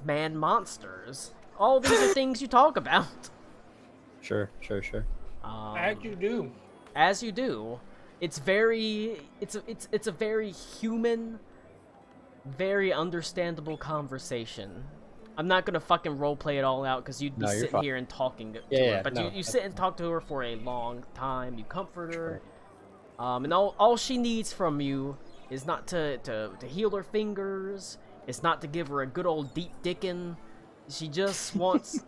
man monsters. All these are things you talk about. Sure. As you do. As you do. It's a very human, very understandable conversation. I'm not gonna fucking roleplay it all out because you'd be sitting here and talking to her. But you sit and talk to her for a long time. You comfort her, and all she needs from you is not to heal her fingers. It's not to give her a good old deep dickin'. She just wants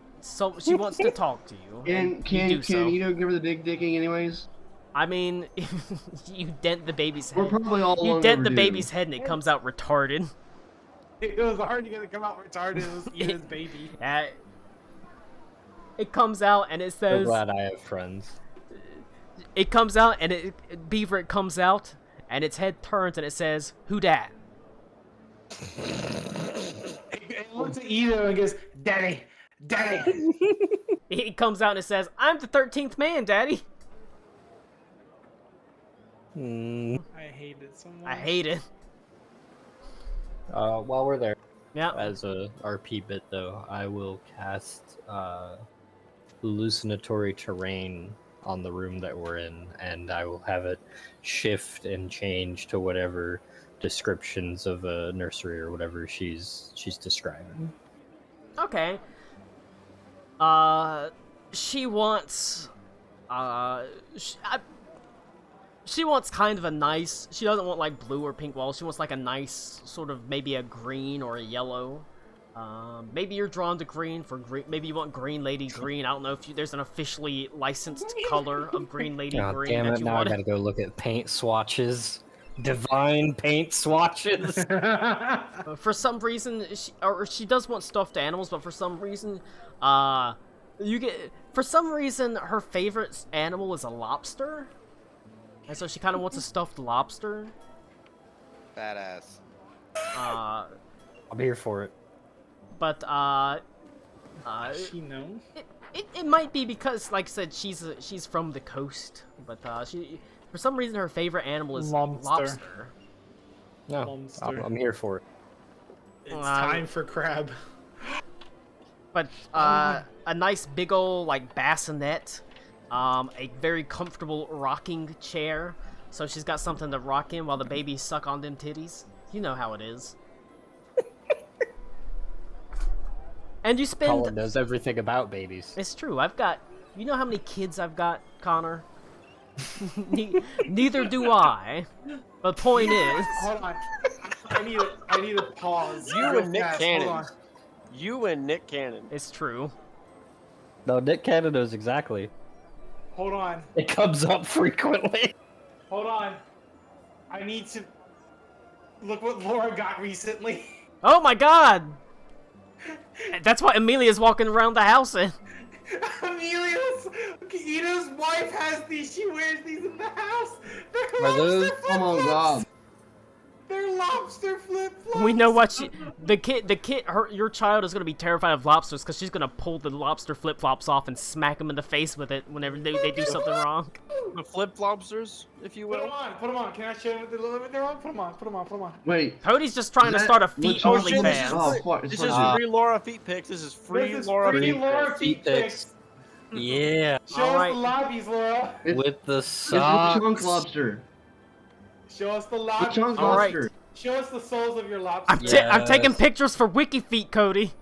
she wants to talk to you. Can Ito give her the big dicking anyways? I mean, you dent the baby's head. We're probably all You dent the baby's head and it comes out retarded. It was already gonna come out retarded. It was Ito's baby. It comes out and it says... I'm glad I have friends. It comes out and it comes out and its head turns and it says, "Who dat?" It looks at Ito and goes, "Daddy, Daddy." It comes out and it says, "I'm the 13th man, Daddy." I hate it so much. I hate it. While we're there, yeah. As a RP bit though, I will cast hallucinatory terrain on the room that we're in, and I will have it shift and change to whatever descriptions of a nursery or whatever she's describing. Okay. She wants she wants kind of a nice... She doesn't want, like, blue or pink walls. She wants, like, a nice sort of maybe a green or a yellow. Maybe you're drawn to green for green. Maybe you want Green Lady Green. I don't know if there's an officially licensed color of Green Lady Green. Damn it, now I gotta go look at paint swatches. Divine paint swatches. For some reason, she does want stuffed animals, but for some reason, her favorite animal is a lobster. And so she kind of wants a stuffed lobster. Badass. I'm here for it. But, she know? It might be because, like I said, she's from the coast. But, for some reason, her favorite animal is lobster. No, I'm here for it. It's time for crab. But, a nice big ol' like bassinet. A very comfortable rocking chair, so she's got something to rock in while the babies suck on them titties. You know how it is. And you spend... Colin knows everything about babies. It's true. You know how many kids I've got, Connor? Neither do I. But the point is... Hold on. I need to pause. You and Nick Cannon. You and Nick Cannon. It's true. No, Nick Cannon knows exactly. Hold on. It comes up frequently. Hold on. I need to look what Laura got recently. Oh my god! That's what Amelia's walking around the house in. Ito's wife has these. She wears these in the house. They're Are those- lobster Oh my god. They're lobster flip-flops. We know what your child is gonna be terrified of lobsters because she's gonna pull the lobster flip-flops off and smack them in the face with it whenever they do something wrong. The flip lobsters, if you Put will. them on. Can I show you what they're on? Put them on. Wait. Cody's just trying to Is start a that- feet which only one? fans. Oh, fuck, it's This fucking- is free Laura feet pics. This is free This is Laura free feet Laura pics. feet pics. Yeah. Show us Alright. the lobbies, Laura. With the It's the chunk socks. lobster. Show us the The lobbies. chunk Alright. lobster. Show us the soles of your lobster. I'm taking Yes. pictures for Wiki Feet, Cody.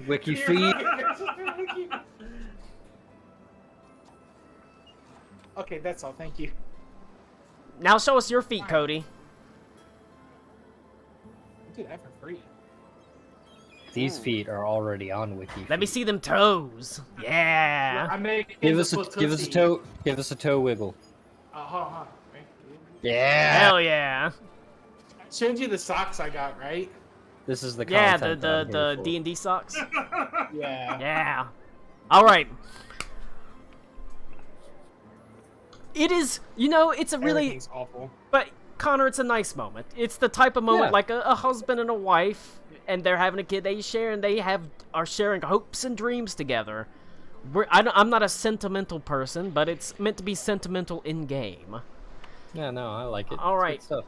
Wiki You're feet. right. Okay, that's all. Thank you. Now show us your feet, Cody. Do that for free. These feet are already on Wiki. Let me see them toes. Yeah. I make Give us a toe. Give us a toe wiggle. Hold on. Right. Yeah. Hell yeah. I showed you the socks I got, right? This is the Yeah, content that I'm the here for. D&D socks. Yeah. Yeah. All right. It is, it's a really, Everything's awful. but Connor, it's a nice moment. It's the type of moment Yeah. like a husband and a wife, and they're having a kid. They share, and are sharing hopes and dreams together. I'm not a sentimental person, but it's meant to be sentimental in game. Yeah, no, I like it. All It's right. good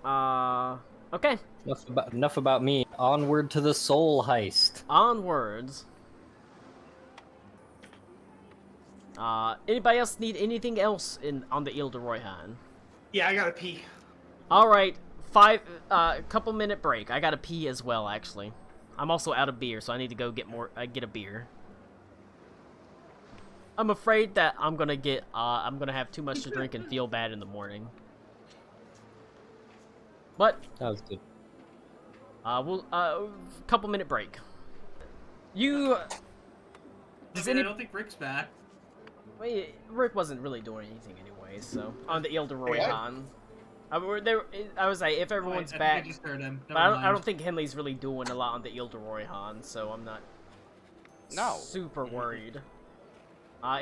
stuff. Okay. Enough about me. Onward to the soul heist. Onwards. Anybody else need anything else on the Ile de Royhan? Yeah, I gotta pee. All right, couple minute break. I gotta pee as well, actually. I'm also out of beer, so I need to go get a beer. I'm afraid that I'm gonna have too much to drink and feel bad in the morning. But That was good. couple minute break. Does I any? don't think Rick's back. Wait, Rick wasn't really doing anything anyway, so on the Ile de Royhan. I was like, if everyone's I think back, I just heard him. but Never I mind. don't think Henley's really doing a lot on the Ile de Royhan, so I'm not super worried.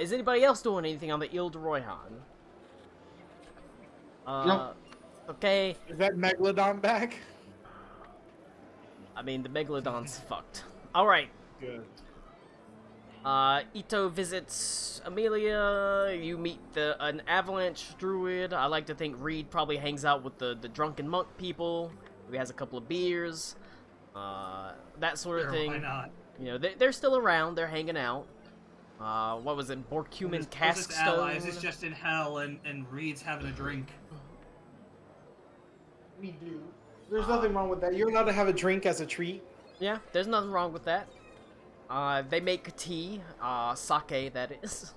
Is anybody else doing anything on the Ile de Royhan? No. Okay. Is that Megalodon back? I mean, the Megalodon's fucked. Alright. Good. Ito visits Amelia. You meet an avalanche druid. I like to think Reed probably hangs out with the drunken monk people. He has a couple of beers. That sort of Sure, thing. why not? They're still around. They're hanging out. What was it? Borcumen Closest allies Caskstone? is just in hell, and Reed's having a drink. We do. There's nothing wrong with that. You're allowed to have a drink as a treat. Yeah, there's nothing wrong with that. They make tea, sake that is.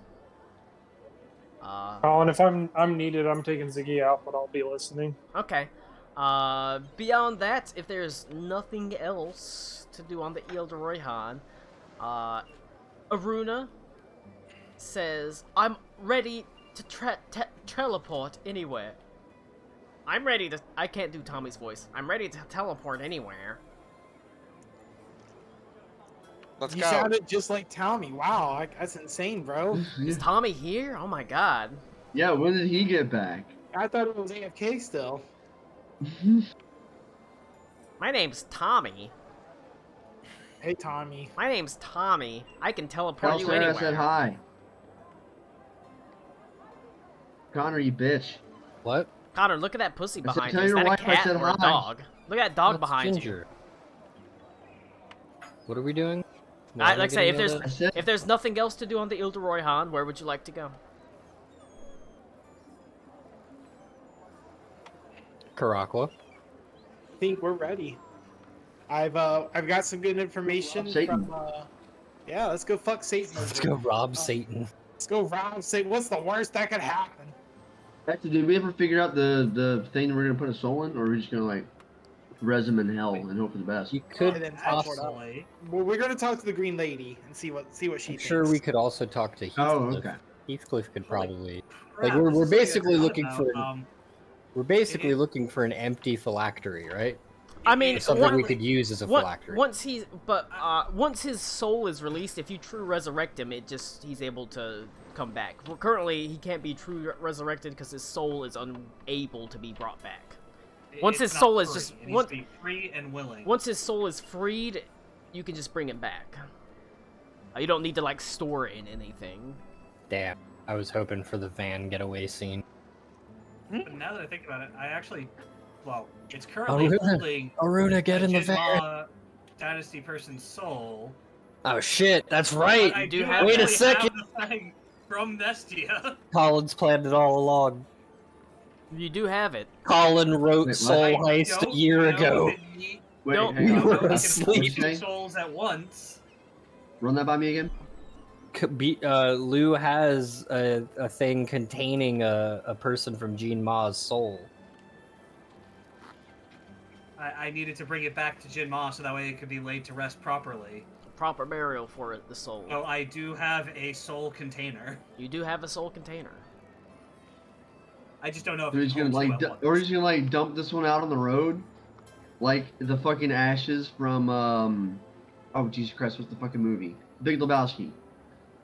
Oh, and if I'm needed, I'm taking Ziggy out, but I'll be listening. Okay. Beyond that, if there's nothing else to do on the Ile de Royhan, Aruna says, I'm ready to teleport anywhere. I can't do Tommy's voice. I'm ready to teleport anywhere. Let's You go. sounded just like Tommy. Wow, that's insane, bro. Is Tommy here? Oh my god. Yeah, when did he get back? I thought it was AFK still. My name's Tommy. Hey, Tommy. My name's Tommy. I can teleport Tell you Sarah I anywhere. said hi. Connor, you bitch. What? Connor, look at that pussy I said, behind tell you. Is your that a wife I cat said or a hi. dog? Look at that dog That's behind you. Ginger. What are we doing? Like I say, if getting there's I said, if there's nothing else to do on the Ile de Royhan, where would you like to go? Karakwa. I think we're ready. I've got some good information Satan. from. Yeah, let's go fuck Satan. Let's go rob Satan. Let's go rob Satan. What's the worst that could happen? actually, did we ever figure out the thing we're gonna put a soul in, or are we just gonna like res him in hell and hope for the best? You And could then teleport up. Possibly. Well, we're gonna talk to the Green Lady and see what she I'm thinks. sure we could also talk to Heathcliff. Oh, okay. Heathcliff could probably. Crap, Like this we're is something I basically forgot looking about. for. We're basically looking for an empty phylactery, right? I mean, Something we could use as a phylactery. once his soul is released, if you true resurrect him, he's able to come back. Well, currently, he can't be true resurrected because his soul is unable to be brought back. Once his soul is just free and willing. Once his soul is freed, you can just bring it back. You don't need to like store it in anything. Damn, I was hoping for the van getaway scene. But now that I think about it, I actually, well, it's currently holding Aruna, get in the Jinma van. Dynasty person's soul. Oh shit, that's right. I do have wait a actually second. have the thing from Nestia. Colin's planned it all along. You do have it. Colin wrote Wait, Soul I Heist a don't year know ago. if it need- Wait, Don't- hang I on. don't know if were we can asleep. pull two souls at once. Run that by me again. Lou has a thing containing a person from Jean Ma's soul. I needed to bring it back to Jin Ma so that way it could be laid to rest properly. Proper burial for it, the soul. So I do have a soul container. You do have a soul container. I just don't know if Or it's he's gonna like, or he's gonna like dump this one out on the road, like the fucking ashes from oh Jesus Christ, what's the fucking movie? Big Lebowski,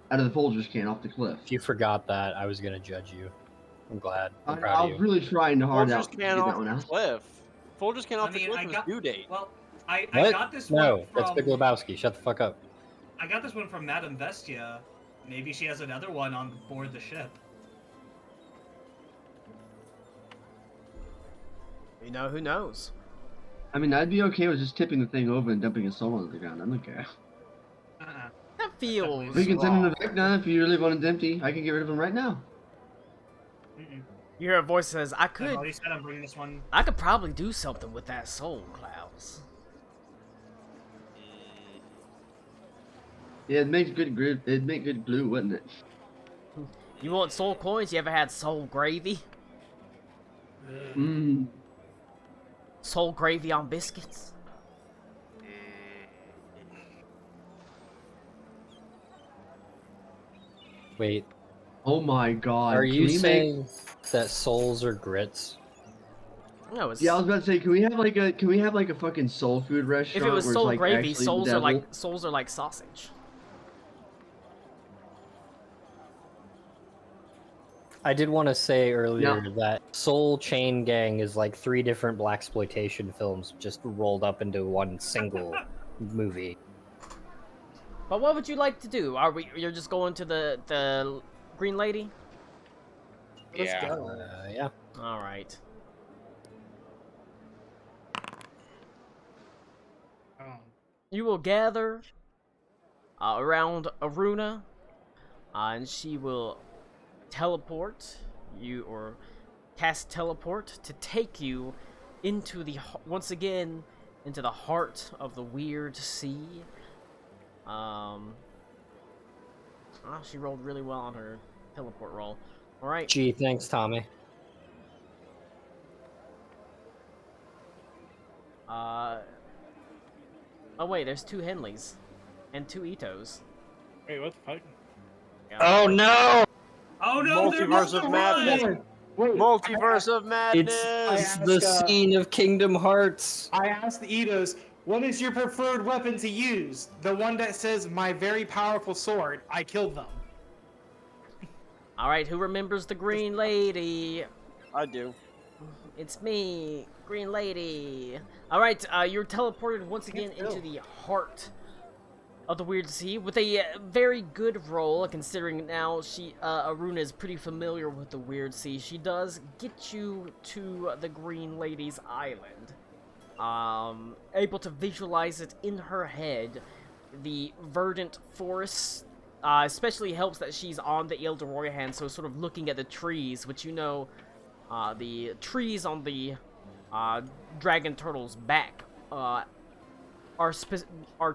out of the Folgers can off the cliff. If you forgot that, I was gonna judge you. I'm glad. I'm I proud of was you. really trying to hard Folgers out to get can that off one the out. cliff. Folgers can off the mean, cliff I was got- due date. Well, I What? got this No, one from... that's Big Lebowski. Shut the fuck up. I got this one from Madame Vestia. Maybe she has another one on board the ship. You know, who knows? I mean, I'd be okay with just tipping the thing over and dumping a soul on the ground. I don't care. Uh-uh. That feels We can send him wrong. back now if you really want it empty. I can get rid of him right now. Mm-mm. You hear a voice that says, I I've could already said I'm bringing this one. probably do something with that soul, Klaus. Yeah, it makes good grip. It'd make good glue, wouldn't it? You want soul coins? You ever had soul gravy? Mmm. Soul gravy on biscuits? Wait, Oh my god. are Can you we make- saying that souls are grits? No, it's Yeah, I was about to say, can we have like a fucking soul food restaurant? if it was where it's, soul like, gravy, actually souls the are devil? like sausage. I did want to say earlier Yeah. that Soul Chain Gang is like 3 different blaxploitation films just rolled up into one single movie. But what would you like to do? You're just going to the Green Lady? Let's Yeah. go. Yeah. All right. You will gather around Aruna, and she will teleport you or cast teleport to take you into once again into the heart of the weird sea. Oh, she rolled really well on her teleport roll. All right. Gee, thanks, Tommy. Oh wait, there's 2 Henleys and 2 Itos. Wait, what the fuck? Yeah. Oh no! Oh no, they're Multiverse of both madness. alive! Multiverse of madness. It's I the asked, scene of Kingdom Hearts. I asked the Itos, what is your preferred weapon to use? The one that says, my very powerful sword. I killed them. All right, who remembers the Green Lady? I do. It's me, Green Lady. All right, you're teleported once again into the heart of the Weird Sea with a very good roll, considering now Aruna is pretty familiar with the Weird Sea. She does get you to the Green Lady's island. Able to visualize it in her head. The verdant forests, especially helps that she's on the Eldoroi hand, so sort of looking at the trees, which you know, the trees on the dragon turtle's back are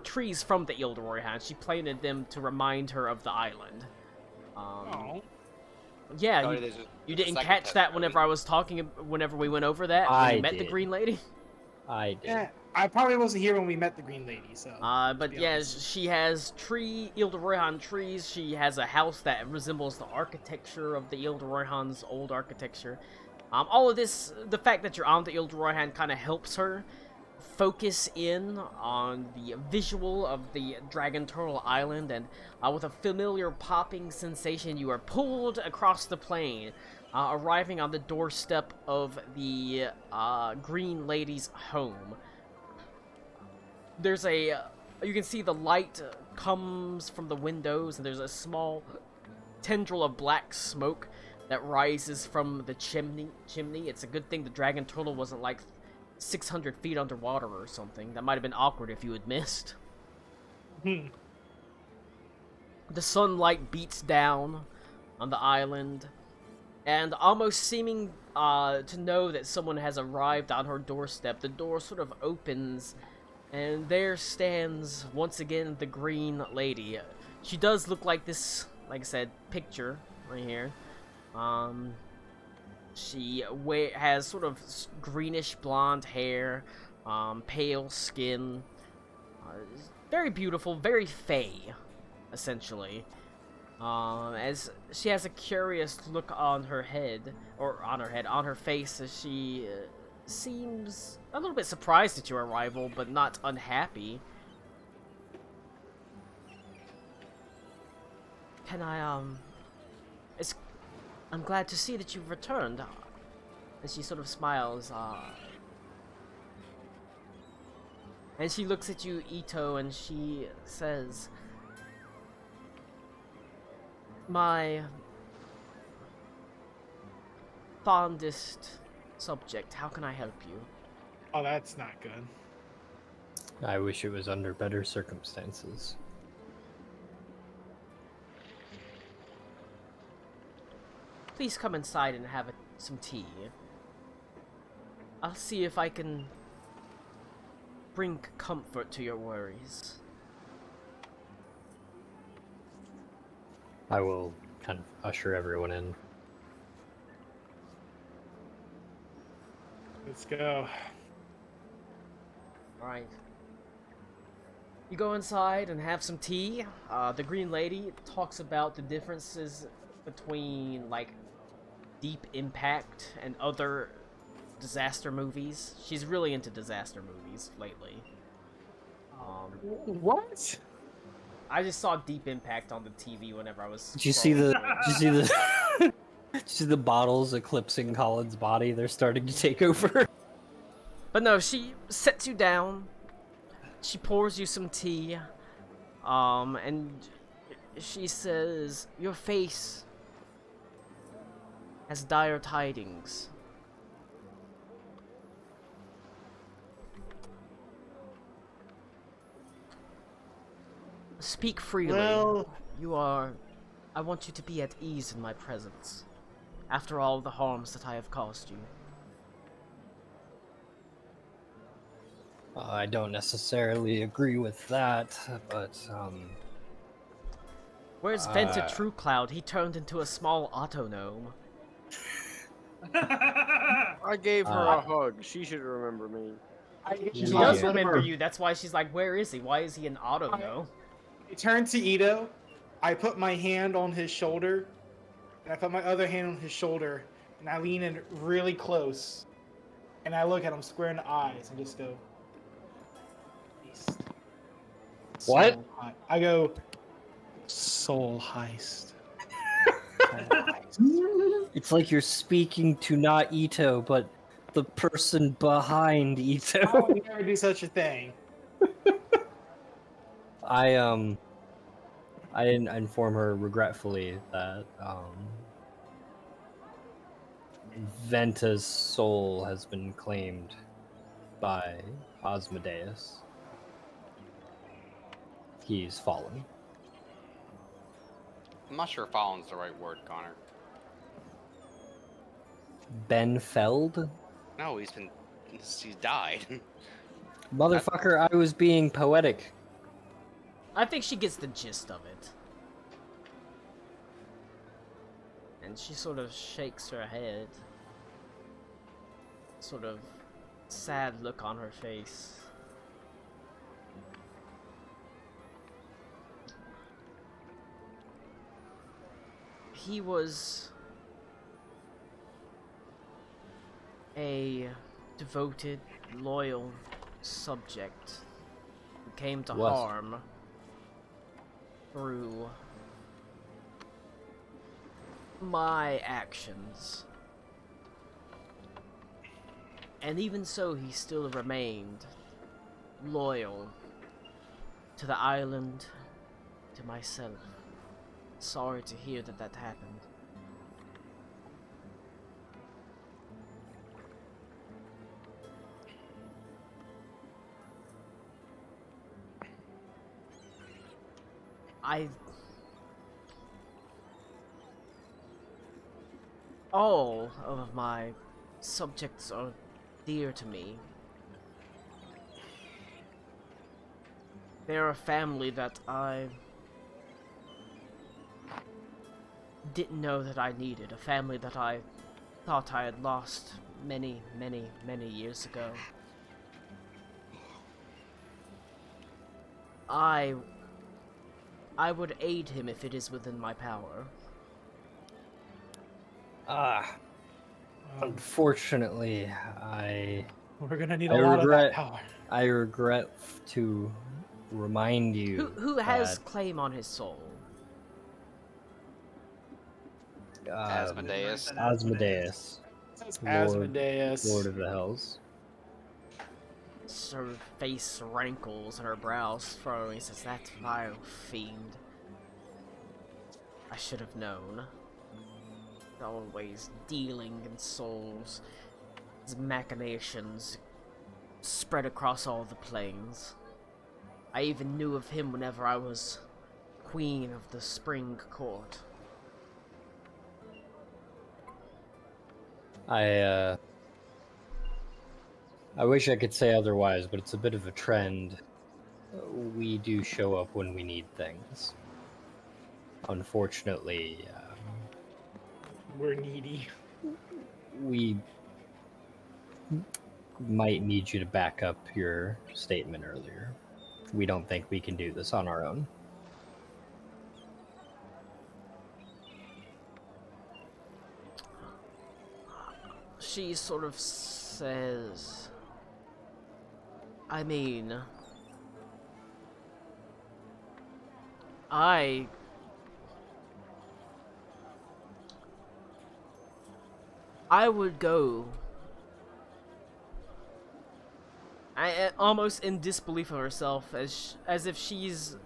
trees from the Eldoroi hand. She planted them to remind her of the island. Yeah, Oh, you, there's a you didn't second catch test that movie. whenever I was talking, whenever we went over that, when I you met the did. Green Lady? I did. Yeah, I probably wasn't here when we met the Green Lady, so. But yes, she has Ilda Rohan trees. She has a house that resembles the architecture of the Ilda Rohan's old architecture. All of this, the fact that you're on the Ilda Rohan kind of helps her focus in on the visual of the Dragon Turtle Island, and with a familiar popping sensation, you are pulled across the plain, arriving on the doorstep of the Green Lady's home. There's you can see the light comes from the windows, and there's a small tendril of black smoke that rises from the chimney. It's a good thing the Dragon Turtle wasn't like 600 feet underwater or something. That might have been awkward if you had missed. The sunlight beats down on the island, and almost seeming to know that someone has arrived on her doorstep, the door sort of opens, and there stands, once again, the Green Lady. She does look like this, like I said, picture right here. She has sort of greenish blonde hair, pale skin, very beautiful, very fey, essentially. As she has a curious look on her face, as she seems a little bit surprised at your arrival, but not unhappy. I'm glad to see that you've returned. And she sort of smiles, and she looks at you, Ito, and she says, "My fondest subject, how can I help you?" Oh, that's not good. I wish it was under better circumstances. Please come inside and have some tea. I'll see if I can bring comfort to your worries. I will kind of usher everyone in. Let's go. Alright. You go inside and have some tea. The Green Lady talks about the differences between, like, Deep Impact and other disaster movies. She's really into disaster movies lately. What? I just saw Deep Impact on the TV whenever I was. Did you see the? Did you see the bottles eclipsing Colin's body? They're starting to take over. But no, she sets you down. She pours you some tea. And she says, "Your face has dire tidings. Speak freely. Well, I want you to be at ease in my presence, after all the harms that I have caused you." I don't necessarily agree with that, but Where's Vented True Cloud? He turned into a small auto gnome. I gave her a hug. She should remember me. She does remember you. That's why she's like, "Where is he? Why is he an auto gnome?" I turn to Ito. I put my hand on his shoulder, and I put my other hand on his shoulder, and I lean in really close, and I look at him square in the eyes and just go, "Heist." What? Soul I go, "Soul heist." it's like you're speaking to not Ito, but the person behind I Ito. would never do such a thing. I didn't inform her regretfully that Venta's soul has been claimed by Osmodeus. He's fallen. I'm not sure fallen's the right word, Connor. Ben Feld? No, he's died. Motherfucker, I was being poetic. I think she gets the gist of it. And she sort of shakes her head. Sort of sad look on her face. he was a devoted, loyal subject who came to Was. harm through my actions. And even so, he still remained loyal to the island, to myself. Sorry to hear that that happened. All of my subjects are dear to me. They're a family that I didn't know that I needed. A family that I thought I had lost many, many, many years ago. I would aid him if it is within my power. Unfortunately, We're gonna need I a lot of that regret- power. I regret to remind you. Who has that, claim on his soul? Asmodeus. Asmodeus. Asmodeus. Lord of the Hells. Her face rankles and her brows furrow. He says, "That vile fiend. I should have known. Always dealing in souls. His machinations spread across all the planes. I even knew of him whenever I was queen of the Spring Court." I wish I could say otherwise, but it's a bit of a trend. We do show up when we need things. Unfortunately, We're needy. we might need you to back up your statement earlier. We don't think we can do this on our own. She sort of says, I mean, I would go. Almost in disbelief of herself, as if she's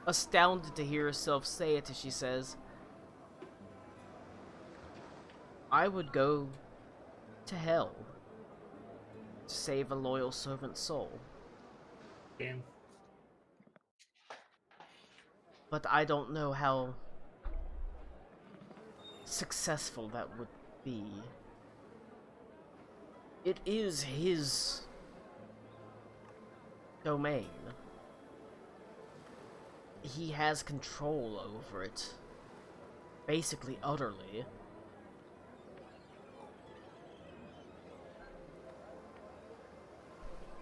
astounded to hear herself say it. As she says, "I would go to hell to save a loyal servant's soul." Damn. But I don't know how successful that would be. It is his domain. He has control over it. Basically, utterly.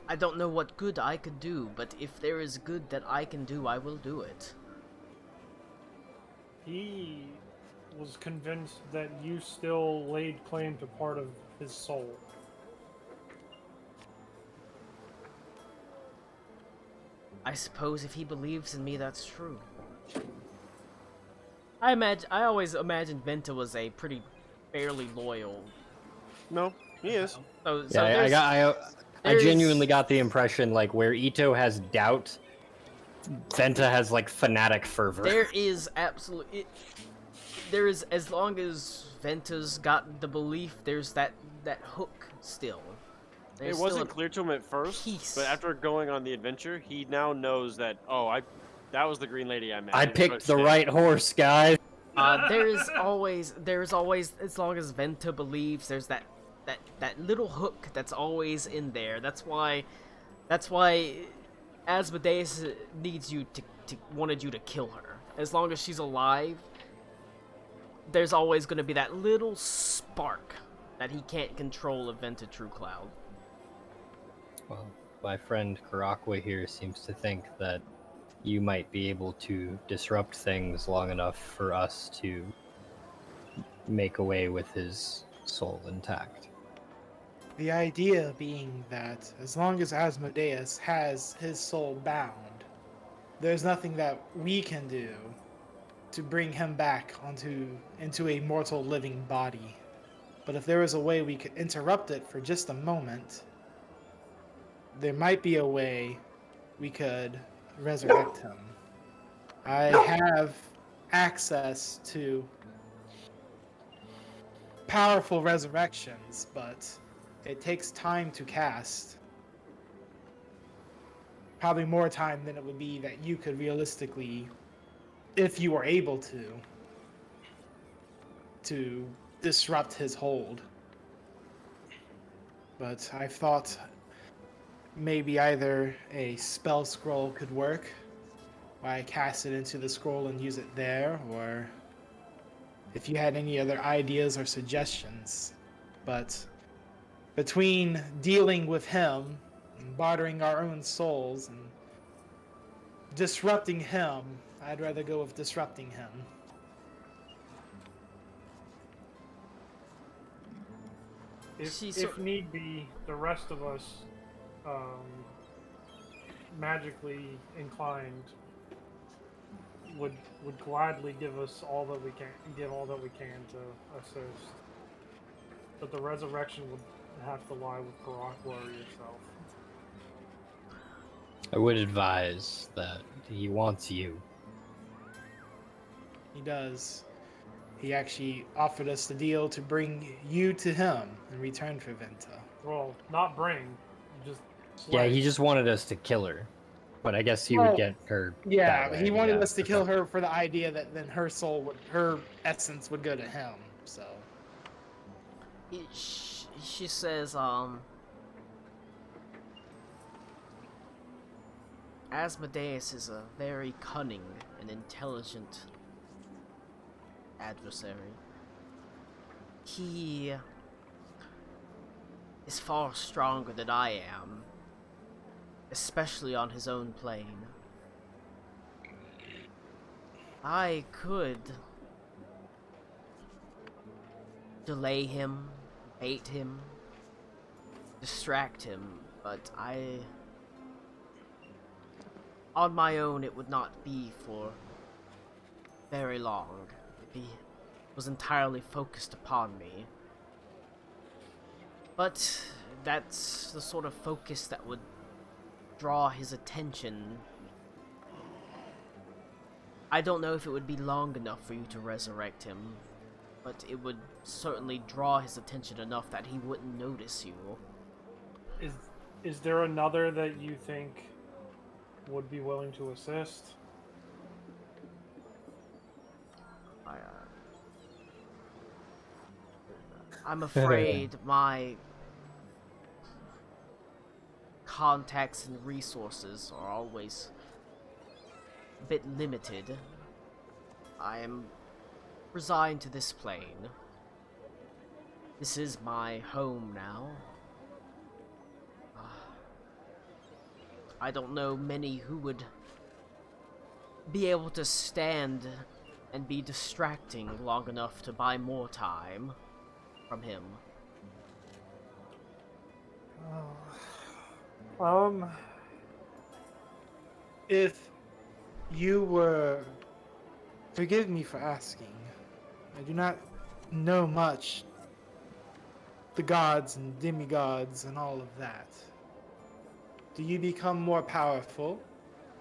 I don't know what good I could do, but if there is good that I can do, I will do it. He was convinced that you still laid claim to part of his soul. I suppose if he believes in me, that's true. I always imagined Venta was a pretty fairly loyal. No, he is. So Yeah, I there's- genuinely got the impression, like, where Ito has doubt, Venta has, like, fanatic fervor. There is absolutely. There is, as long as Venta's got the belief, there's that hook still. There's It wasn't still a clear to him at first, piece. but after going on the adventure, he now knows that, that was the green lady I met. I Oh, picked the shit. right horse, guys. There's always, as long as Venta believes, there's that little hook that's always in there. That's why Asmodeus needs you wanted you to kill her. As long as she's alive, there's always going to be that little spark that he can't control of Venta True Cloud. Well, my friend Karakwa here seems to think that you might be able to disrupt things long enough for us to make away with his soul intact. The idea being that as long as Asmodeus has his soul bound, there's nothing that we can do to bring him back into a mortal living body. But if there was a way we could interrupt it for just a moment, there might be a way we could resurrect him. I have access to powerful resurrections, but it takes time to cast. Probably more time than it would be that you could realistically, if you were able to disrupt his hold. But I've thought maybe either a spell scroll could work, where I cast it into the scroll and use it there, or if you had any other ideas or suggestions. But between dealing with him and bartering our own souls and disrupting him, I'd rather go with disrupting him. If need be, the rest of us, magically inclined, would gladly give all that we can to assist. But the resurrection would have to lie with Karakwa or yourself. I would advise that he wants you. He does. He actually offered us the deal to bring you to him in return for Venta. Well, not bring, just Yeah, slay. he just wanted us to kill her. But I guess he would get her. Yeah, that he way, wanted yeah, us to for kill sure. her for the idea that then her essence would go to him. So She says, Asmodeus is a very cunning and intelligent adversary. He is far stronger than I am, especially on his own plane. I could delay him, bait him, distract him, but on my own it would not be for very long. He was entirely focused upon me. But that's the sort of focus that would draw his attention. I don't know if it would be long enough for you to resurrect him, but it would certainly draw his attention enough that he wouldn't notice you. Is there another that you think would be willing to assist? I'm afraid my contacts and resources are always a bit limited. I am resigned to this plane. This is my home now. I don't know many who would be able to stand and be distracting long enough to buy more time from him. if you were, forgive me for asking, I do not know much the gods and demigods and all of that. Do you become more powerful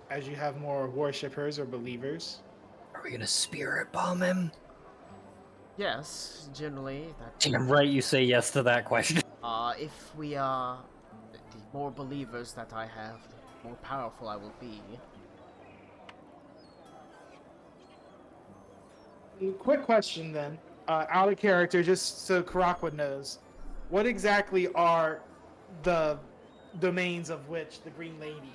as you have more worshippers or believers? Are we gonna spirit bomb him? Yes, generally. Damn right you say yes to that question. If we are, the more believers that I have, the more powerful I will be. Quick question then, out of character, just so Karakwa knows. What exactly are the domains of which the Green Lady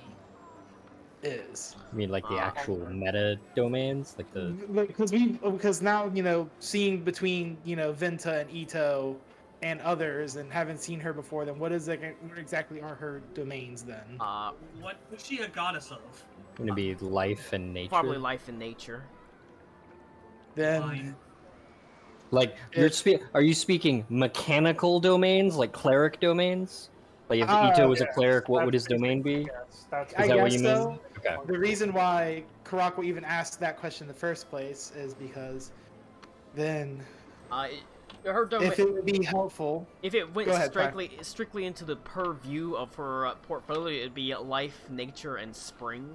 is? I mean, like the actual meta domains, like the. Because now seeing between Venta and Ito and others, and haven't seen her before. Then what exactly are her domains then? What is she a goddess of? Gonna be life and nature. Probably life and nature. Then Like, are you speaking mechanical domains, like cleric domains? Like, if Ito was a cleric, what would his domain be? Yes, that's I Is that what guess you mean? so. Okay. The reason why Karako even asked that question in the first place is because then Her domain, if it would be helpful, if it went Go ahead, Ty. strictly into the purview of her portfolio, it'd be life, nature, and spring.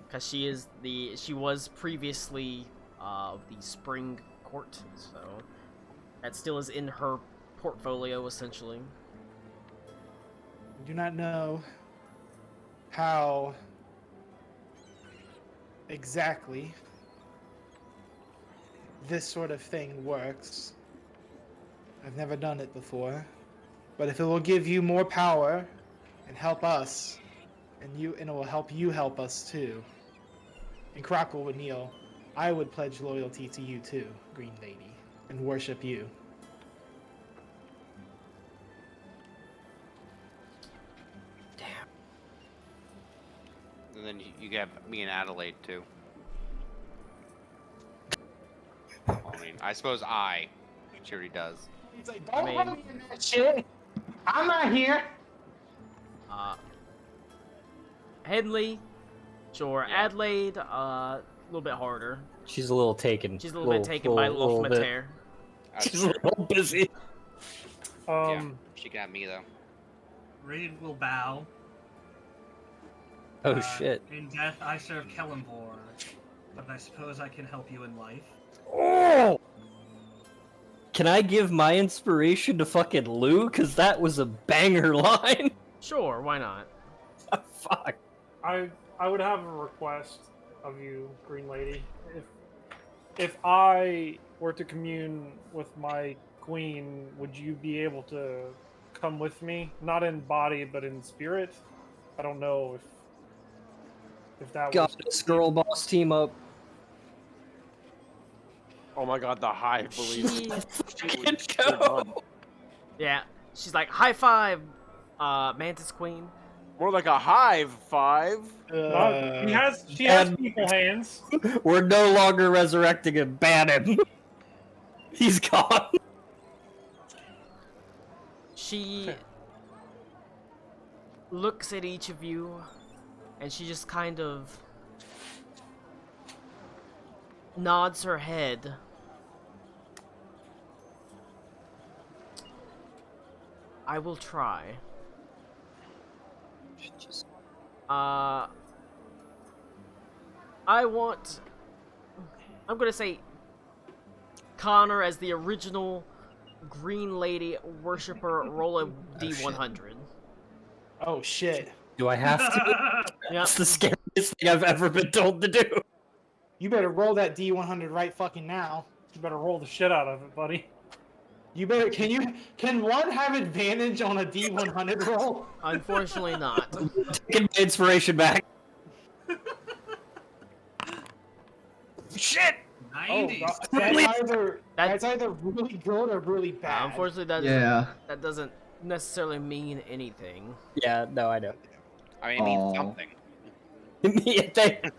Because she was previously of the spring court, so that still is in her portfolio essentially. I do not know how exactly this sort of thing works. I've never done it before, but if it will give you more power and help us, and it will help you help us too. And Krakel would kneel. I would pledge loyalty to you too, Green Lady, and worship you. And then you got me and Adelaide too. I mean, I suppose she already does. He's like, don't put me in that shit. I'm not here. Henley, sure. Yeah. Adelaide, a little bit harder. She's a little taken. She's a little bit taken by Lofmater. She's a little busy. Yeah, she can have me though. Reed will bow. Oh shit. In death, I serve Kellenvor, but I suppose I can help you in life. Oh! Can I give my inspiration to fucking Lou? Cause that was a banger line. Sure, why not? Fuck. I would have a request of you, Green Lady. If I were to commune with my queen, would you be able to come with me? Not in body, but in spirit? I don't know if that got this girl boss team up. Oh my god, the hive believes. Yeah, she's like, high five, Mantis Queen. More like a hive five. She has people hands. We're no longer resurrecting him. Ban him. He's gone. She looks at each of you, and she just kind of nods her head. I will try. I'm gonna say Connor as the original Green Lady worshiper. Roll a D100. Oh shit. Do I have to? Yeah. That's the scariest thing I've ever been told to do. You better roll that D100 right fucking now. You better roll the shit out of it, buddy. You better. Can one have advantage on a D100 roll? Unfortunately not. Taking my inspiration back. Shit! 90s. That's either really good or really bad. Unfortunately, that doesn't necessarily mean anything. Yeah, no, I know. I mean, it means something. Yeah,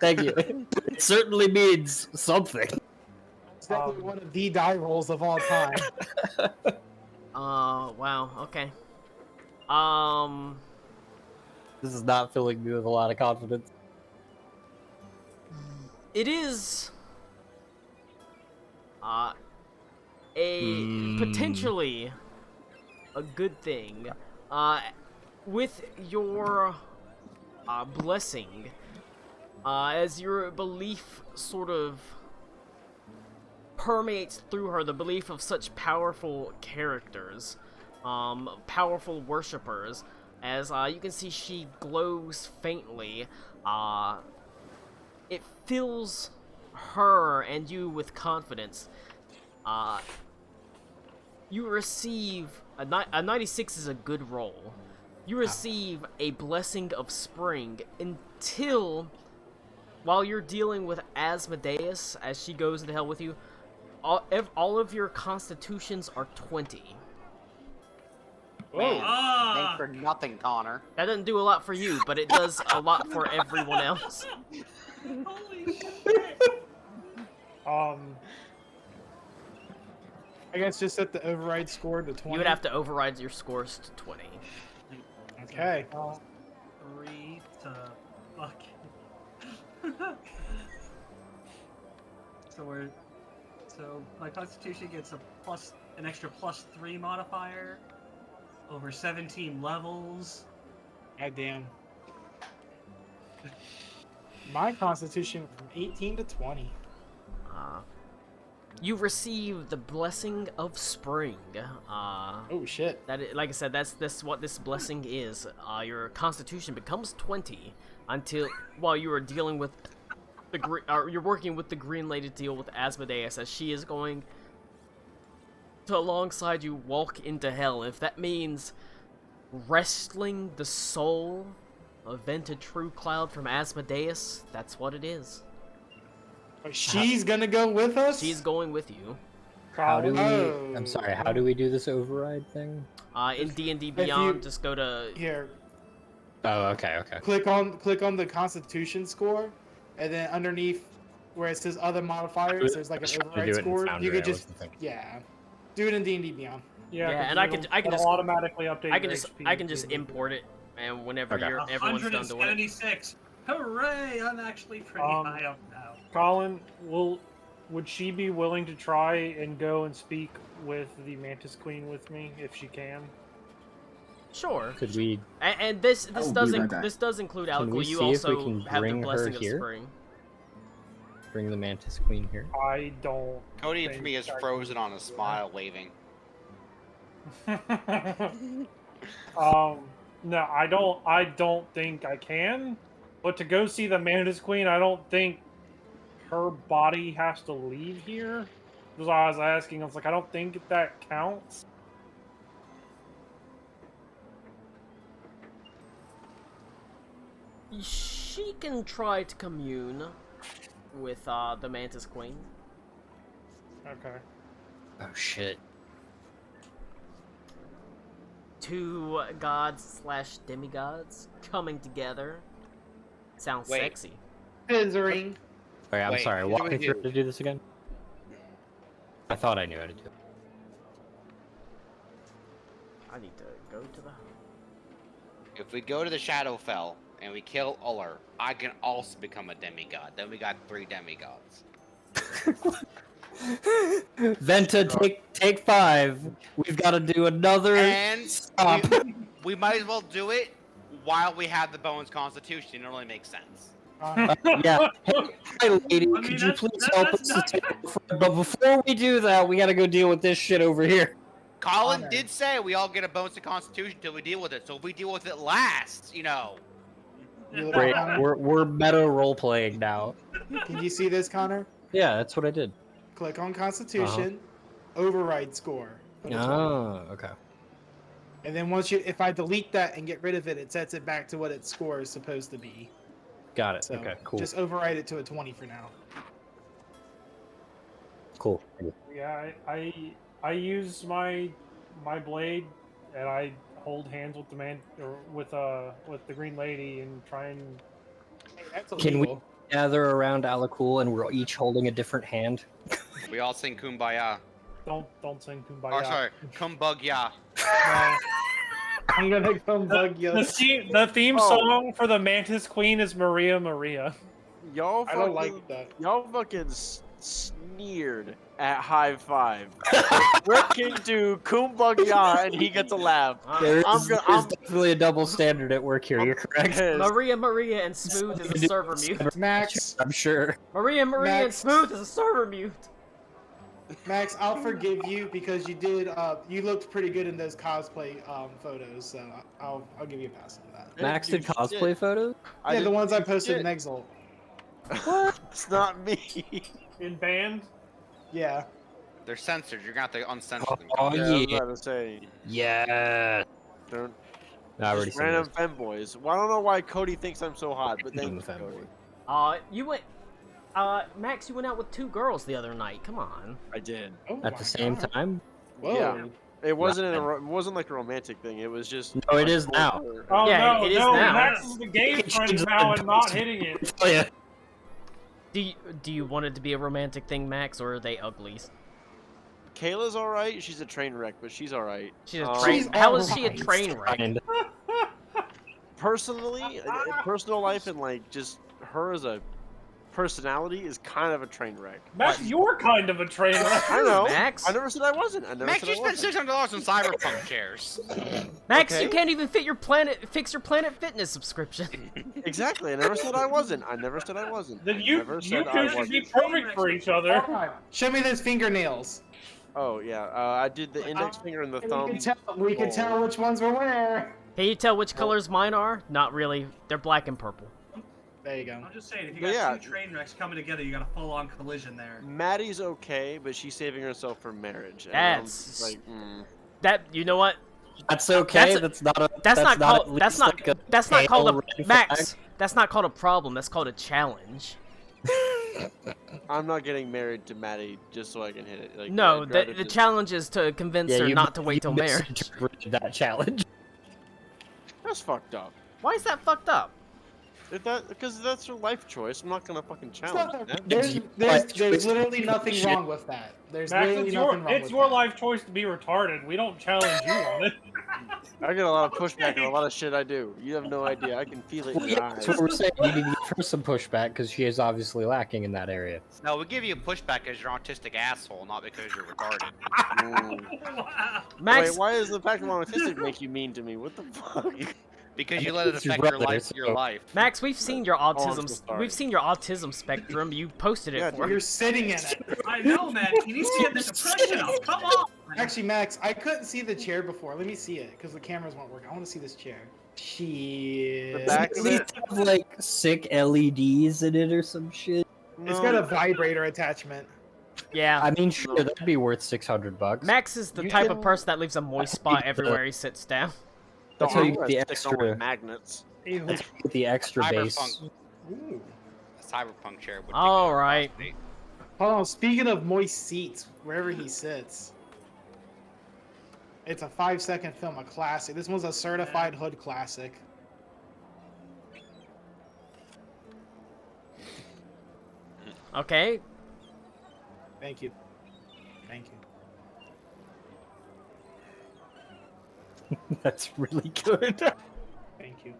thank you. It certainly means something. It's definitely one of the die rolls of all time. Wow, okay. This is not filling me with a lot of confidence. It is potentially a good thing. With your blessing, as your belief sort of permeates through her, the belief of such powerful characters, powerful worshippers, as you can see she glows faintly. It fills her and you with confidence. You receive a 96 is a good roll. You receive a blessing of spring until, while you're dealing with Asmodeus as she goes into hell with you, all of your constitutions are 20. Man, thanks for nothing, Connor. That doesn't do a lot for you, but it does a lot for everyone else. Holy shit! I guess just set the override score to 20. You would have to override your scores to 20. Okay. 3 to fuck. So my Constitution gets an extra +3 modifier over 17 levels. God damn. My Constitution went from 18 to 20. You receive the blessing of spring. Oh shit. Like I said, that's what this blessing is. Your Constitution becomes 20 while you are dealing with you're working with the Green Lady to deal with Asmodeus, as she is going to alongside you walk into hell. If that means wrestling the soul of Vented True Cloud from Asmodeus, that's what it is. She's gonna go with us? She's going with you. How do we? Oh. I'm sorry. How do we do this override thing? In D&D Beyond, just go to here. Oh, okay. Click on the Constitution score, and then underneath where it says other modifiers, there's like an override score. You could just do it in D&D Beyond. Yeah, and I can just automatically update. I can just import it, and whenever everyone's done doing it. 176. Hooray! I'm actually pretty high up now. Colin, would she be willing to try and go and speak with the Mantis Queen with me if she can? Sure. Could we? And this does include alcohol. You also have the blessing of here? spring. Bring the Mantis Queen here. I don't. Cody for me is frozen on a smile, waving. No, I don't think I can. But to go see the Mantis Queen, I don't think her body has to leave here. That's why I was asking. I was like, I don't think that counts. She can try to commune with the Mantis Queen. Okay. Oh shit. Two gods / demigods coming together. Sounds sexy. Scissoring. Wait, I'm sorry. Walk me through to do this again. I thought I knew how to do it. I need to go to the. If we go to the Shadowfell and we kill Uller, I can also become a demigod. Then we got 3 demigods. Venta, take 5. We've got to do another. And stop. we might as well do it while we have the Bones Constitution. It only makes sense. Yeah. Hey, lady, could you please help us? But before we do that, we got to go deal with this shit over here. Colin did say we all get a Bones to Constitution until we deal with it. So if we deal with it last, you know. Great. We're meta role playing now. Can you see this, Connor? Yeah, that's what I did. Click on Constitution, override score. Oh, okay. And then if I delete that and get rid of it, it sets it back to what its score is supposed to be. Got it. So okay, cool. Just override it to a 20 for now. Cool. Yeah, I use my blade and I hold hands with with the Green Lady and try and. Can we gather around Alakul and we're each holding a different hand? We all sing Kumbaya. Don't sing Kumbaya. Oh, sorry, Kumbugya. I'm gonna come bug you. The theme song for the Mantis Queen is Maria Maria. Y'all I don't like that. Y'all fucking sneered at High Five. Rick can do Kumbaya and he gets a laugh. There's definitely a double standard at work here. You're correct. Maria and Smooth is a server mute. Max, I'm sure. Maria and Smooth is a server mute. Max, I'll forgive you because you did. You looked pretty good in those cosplay photos, so I'll give you a pass on that. Max did cosplay photos? Yeah, the ones I posted in Exalt. What? It's not me. In band? Yeah. They're censored. You're gonna have to uncensor them. Oh Yeah, I was yeah. about to say. Yeah. Don't. I already Just random femboys. Well, I don't know why Cody thinks I'm so hot, but thank you, Cody. You went. Max, you went out with 2 girls the other night. Come on. I did. Oh At the same time? Whoa. Yeah. It wasn't it wasn't like a romantic thing. It was just. No, it is now. Oh Yeah, no, it is no, now. Max is the gay friend now and not hitting it. Oh yeah. Do you want it to be a romantic thing, Max, or are they uglies? Kayla's all right. She's a train wreck, but she's all right. She's a Um, train. She's How is she a alright. train wreck? And Personally, personal life and like just her as a personality is kind of a train wreck. Max, you're kind of a train wreck. I know. Max? I never said I wasn't. I never Max, said you I spent wasn't. $600 on cyberpunk chairs. Max, Okay. you can't even fix your Planet Fitness subscription. Exactly. I never said I wasn't. I never said I wasn't. Then I you never you said I two should wasn't. be perfect for each other. Show me those fingernails. Oh yeah. I did the index finger and the thumb. We can tell which ones were where. Can you tell which colors mine are? Not really. They're black and purple. There you go. I'm just saying, if you But got yeah. two train wrecks coming together, you got a full-on collision there. Maddie's okay, but she's saving herself for marriage. And I'm just That's- like, That you know what? that's okay. That's- That's not a. That's not at called. least That's not. like a That's not called pale a red Max. flag. That's not called a problem. That's called a challenge. I'm not getting married to Maddie just so I can hit it. Like, No, I'd rather the just- challenge is to convince her you not to wait till marriage. misinterpreted that challenge. That's fucked up. Why is that fucked up? Because that's her life choice. I'm not gonna fucking challenge that. There's literally nothing wrong with that. There's Max, literally it's nothing wrong it's with your that. life choice to be retarded. We don't challenge you on it. I get a lot of pushback on a lot of shit I do. You have no idea. I can feel it in your eyes. That's what we're saying. You need to give her some pushback because she is obviously lacking in that area. No, we give you a pushback because you're an autistic asshole, not because you're retarded. Ooh. Wow. Max, Wait, why does the fact that I'm autistic make you mean to me? What the fuck? Because you let it It's your affect your brother, life. Your so- life. Max, we've seen your I'm autism. so sorry. We've seen your autism spectrum. You posted it Yeah, for. You're sitting in it. I know, man. You need to get the depression up. Come on. Actually, Max, I couldn't see the chair before. Let me see it because the cameras won't work. I want to see this chair. Shit. The back At of least it. have like sick LEDs in it or some shit. It's got a vibrator attachment. Yeah. I mean, sure, that'd be worth $600. Max is the You type can- of person that leaves a moist spot the- everywhere he sits down. That's how you get the Stick on with extra. magnets. That's how you get the extra base. Cyberpunk. Ooh. A cyberpunk chair would. All right. Hold on. Speaking of moist seats, wherever he sits, it's a 5-second film, a classic. This one's a certified hood classic. Okay. Thank you. Thank you. That's really good. Thank you.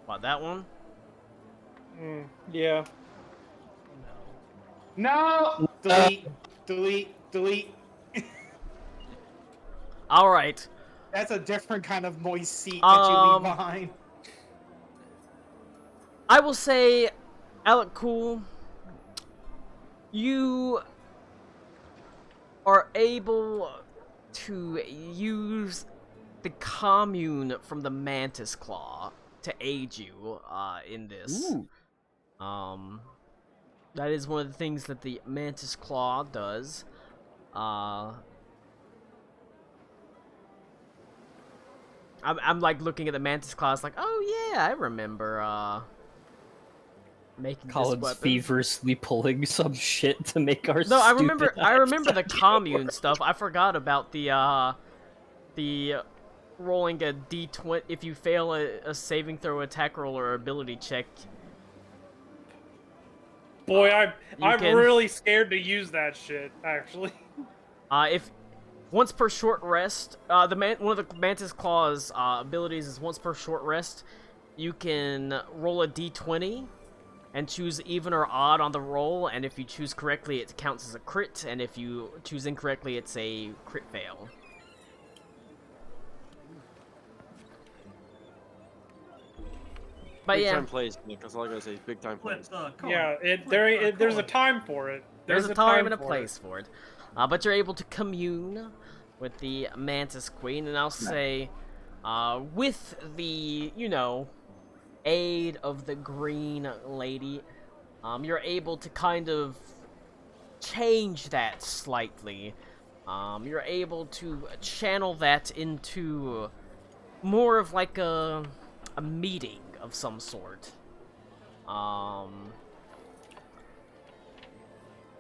What, that one? Yeah. No. Delete. Delete. Delete. All right. That's a different kind of moist seat that you leave behind. I will say, Alec Cool, you are able to use the commune from the Mantis Claw to aid you in this. Ooh. That is one of the things that the Mantis Claw does. I'm like looking at the Mantis Claw, it's like, oh yeah, I remember making Colin's this weapon. feverishly pulling some shit to make our. No, I stupid remember the ass commune stuff. I forgot about the rolling a d20 if you fail a saving throw, attack roll, or ability check. Boy, I'm can- really scared to use that shit. Actually. If once per short rest, one of the Mantis Claw's abilities is once per short rest, you can roll a d20 and choose even or odd on the roll, and if you choose correctly, it counts as a crit, and if you choose incorrectly, it's a crit fail. But Big yeah, time plays, Nick. That's all I gotta say. Big time Flip plays. the coin. Yeah, Flip the there's a coin. time for it. there's a time and a for place for it. But you're able to commune with the Mantis Queen, and I'll say, with the, aid of the Green Lady, you're able to kind of change that slightly. You're able to channel that into more of like a meeting of some sort.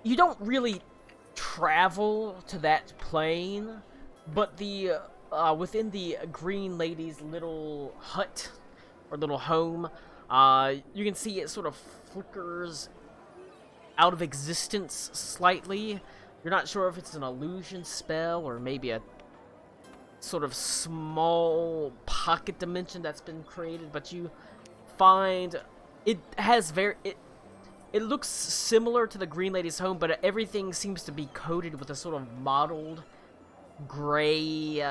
You don't really travel to that plane, but the within the Green Lady's little hut or little home, you can see it sort of flickers out of existence slightly. You're not sure if it's an illusion spell or maybe a sort of small pocket dimension that's been created, but you find it has it looks similar to the Green Lady's home, but everything seems to be coated with a sort of mottled gray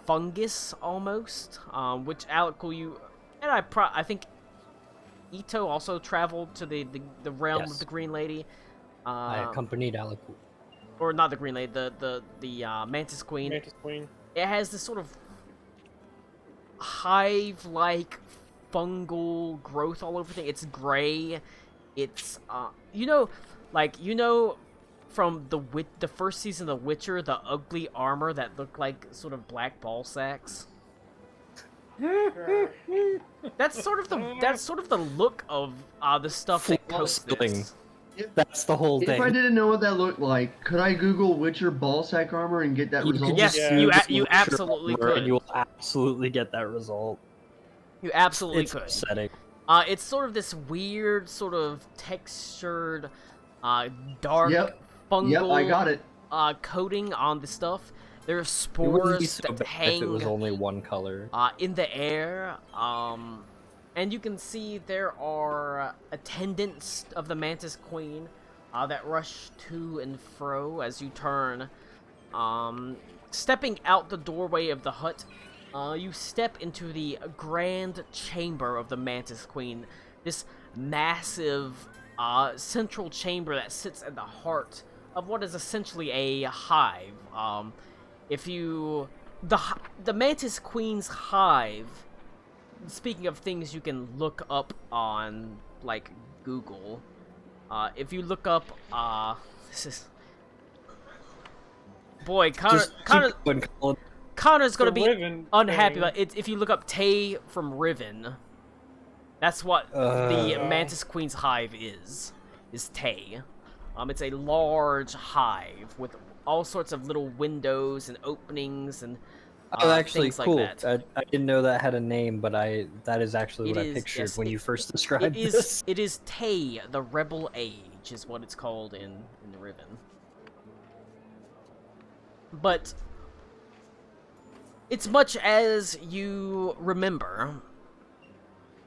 fungus almost, which Alec, you and I think Ito also traveled to the realm Yes. of the Green Lady. I accompanied Alec. Or not the Green Lady, the Mantis Queen. Mantis Queen. It has this sort of hive-like fungal growth all over things. It's gray. It's from the first season of The Witcher, the ugly armor that looked like sort of black ball sacks. That's sort of the look of the stuff that coats this. That's the whole If thing. I didn't know what that looked like, could I Google Witcher ballsack armor and get that You result? could Yes, just you use you Witcher absolutely armor could. and you will absolutely get that result. You absolutely It's could. upsetting. It's sort of this weird, sort of textured, dark, Yep. fungal Yep, I got it. coating on the stuff. There are It wouldn't be spores so that bad hang if it was only one color. in the air. And you can see there are attendants of the Mantis Queen that rush to and fro as you turn. Stepping out the doorway of the hut, you step into the grand chamber of the Mantis Queen. This massive central chamber that sits at the heart of what is essentially a hive. The Mantis Queen's hive, speaking of things you can look up on, like, Google, if you look up, this is... Boy, Connor's gonna be Riven unhappy thing. about it. If you look up Tay from Riven, that's what the Mantis Queen's hive is Tay. It's a large hive with all sorts of little windows and openings and Oh, actually, things like cool. that. I didn't know that had a name, but that is actually what I pictured yes, when you first described it is, this. It is Tay, the Rebel Age, is what it's called in Riven. But it's much as you remember.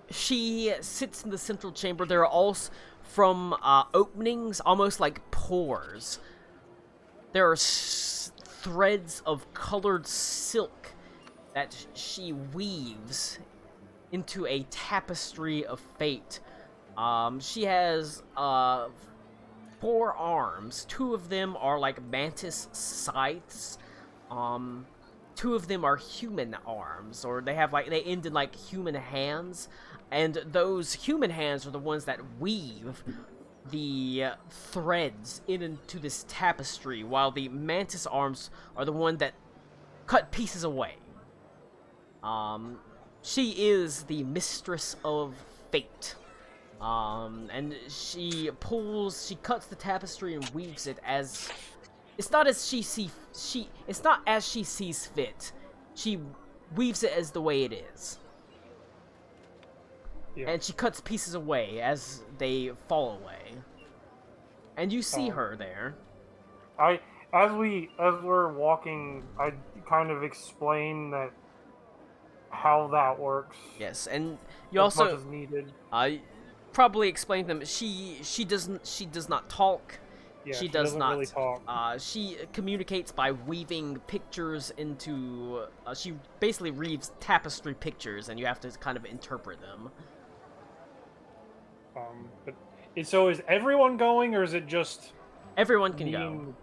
She sits in the central chamber. There are also from openings, almost like pores. There are threads of colored silk that she weaves into a tapestry of fate. She has 4 arms. 2 of them are like mantis scythes. 2 of them are human arms, or they end in like human hands, and those human hands are the ones that weave the threads into this tapestry, while the mantis arms are the one that cut pieces away. She is the mistress of fate. And she cuts the tapestry and weaves it as it's not as she sees fit. She weaves it as the way it is. Yeah. And she cuts pieces away as they fall away. And you see her there. As we're walking, I kind of explain that how that works. Yes, and you as also much as needed. probably explain to them she does not talk. Yeah, she does doesn't not really talk. She communicates by weaving pictures into she basically weaves tapestry pictures, and you have to kind of interpret them. So is everyone going, or is it just everyone can go?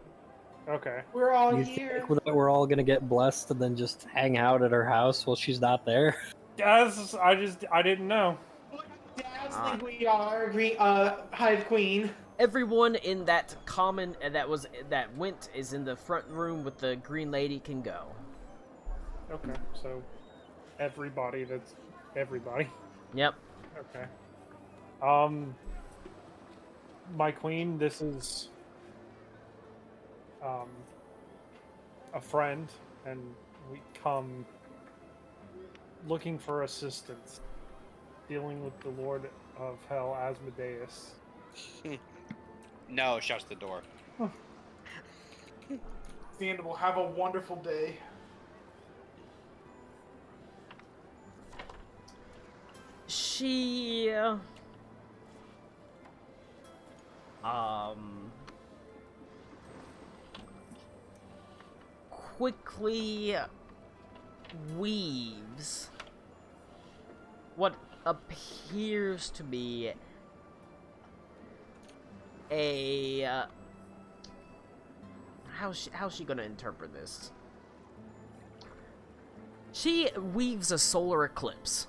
Okay. We're all You here. think that we're all gonna get blessed and then just hang out at her house while she's not there? Yes, I didn't know. Dazzling we are, Hive Queen. Everyone in that that went is in the front room with the Green Lady can go. Okay, so everybody. Yep. Okay. My queen, this is a friend, and we come looking for assistance dealing with the Lord of Hell, Asmodeus. No, shuts the door. Understandable. Have a wonderful day. She quickly weaves what appears to be a how's she gonna interpret this? She weaves a solar eclipse.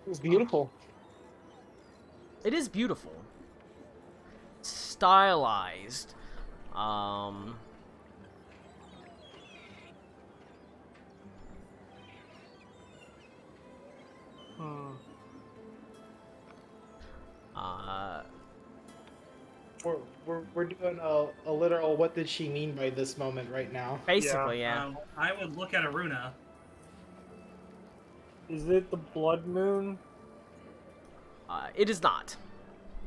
It's beautiful. It is beautiful. Stylized. We're doing a literal what did she mean by this moment right now. Basically, yeah. I would look at Aruna. Is it the blood moon? It is not.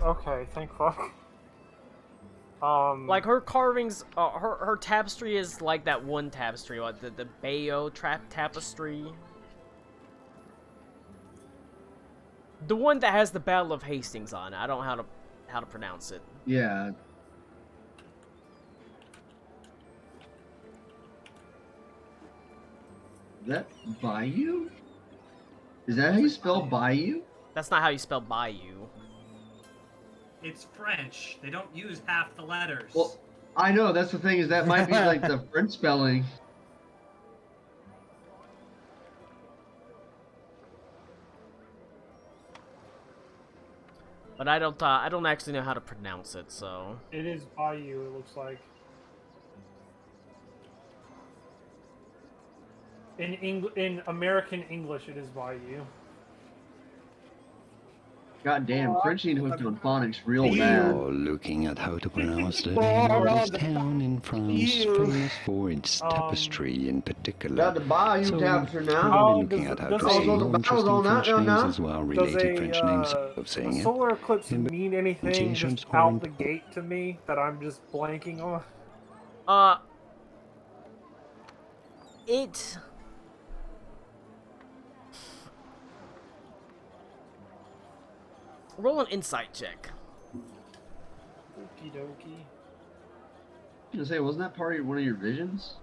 Okay, thank fuck. Like her carvings, her tapestry is like that one tapestry, like the Bayo tapestry. The one that has the Battle of Hastings on it. I don't know how to pronounce it. Yeah. Is that Bayou? Is that how you spell Bayou? That's not how you spell Bayou. It's French. They don't use half the letters. Well, I know, that's the thing, is that might be like the French spelling. But I don't actually know how to pronounce it, so. It is Bayou, it looks like. In American English, it is Bayou. God damn, French ain't hooked on phonics real bad. You're looking at how to pronounce the name of this town in France, famous for its tapestry in particular. Got the Bayou So tapestry we'll now. be looking at how to does say a- more does interesting that French now? names as well, Does related French names of saying it. solar eclipse mean anything Magicians just are out in- the gate to me that I'm just blanking on? It. Roll an insight check. Okie dokie. I was gonna say, wasn't that part of one of your visions?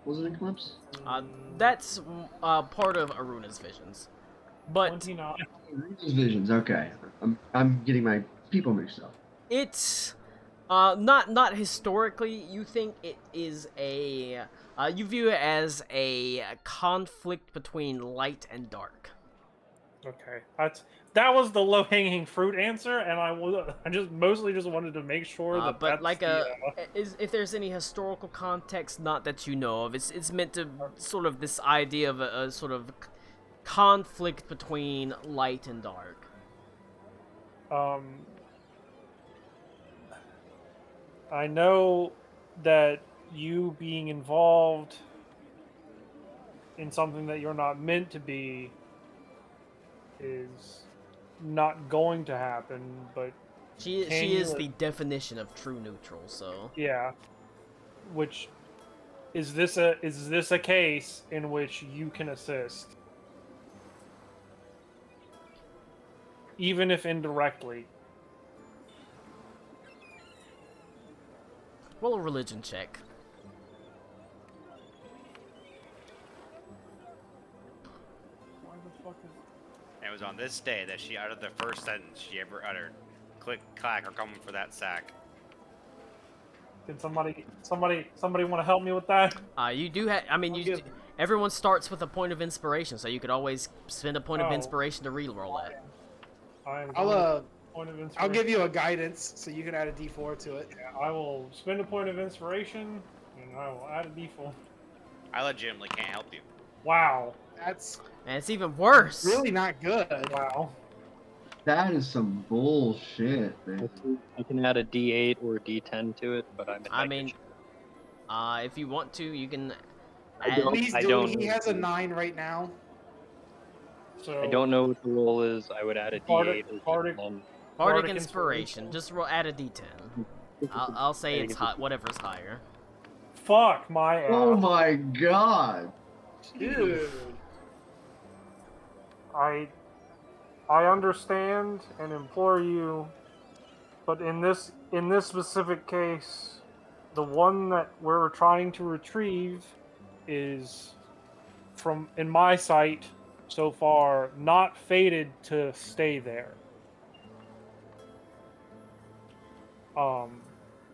Was it Eclipse? That's part of Aruna's visions, but 29. These visions, okay. I'm getting my people mixed up. it's not historically. You think it is a you view it as a conflict between light and dark. Okay, that was the low-hanging fruit answer, and I just mostly just wanted to make sure that But that's like the, if there's any historical context not that you know of, it's meant to sort of this idea of a sort of conflict between light and dark. I know that you being involved in something that you're not meant to be is not going to happen, but She is the definition of true neutral, so yeah. Which is this a case in which you can assist, even if indirectly? roll a religion check. Why the fuck is... It was on this day that she uttered the first sentence she ever uttered. Click, clack, or coming for that sack. Can somebody want to help me with that? You do have. I mean, everyone starts with a point of inspiration, so you could always spend a point of inspiration to re-roll it. Point of inspiration. I'll give you a guidance so you can add a D4 to it. Yeah, I will spend a point of inspiration, and I will add a D4. I legitimately can't help you. Wow. That's And it's even worse. really not good. Wow. That is some bullshit, man. I can add a D8 or a D10 to it, but I'm in I my mean, kitchen. if you want to, you can. I don't- Please I do. don't- He has a 9 right now. So I don't know what the roll is. I would add a D8 as Bardic- well. Bardic inspiration. Just add a D10. I'll say I it's think hot. Whatever's higher. Fuck my ass. Oh my god. Dude. I understand and implore you, but in this specific case, the one that we're trying to retrieve is, from in my sight so far, not fated to stay there.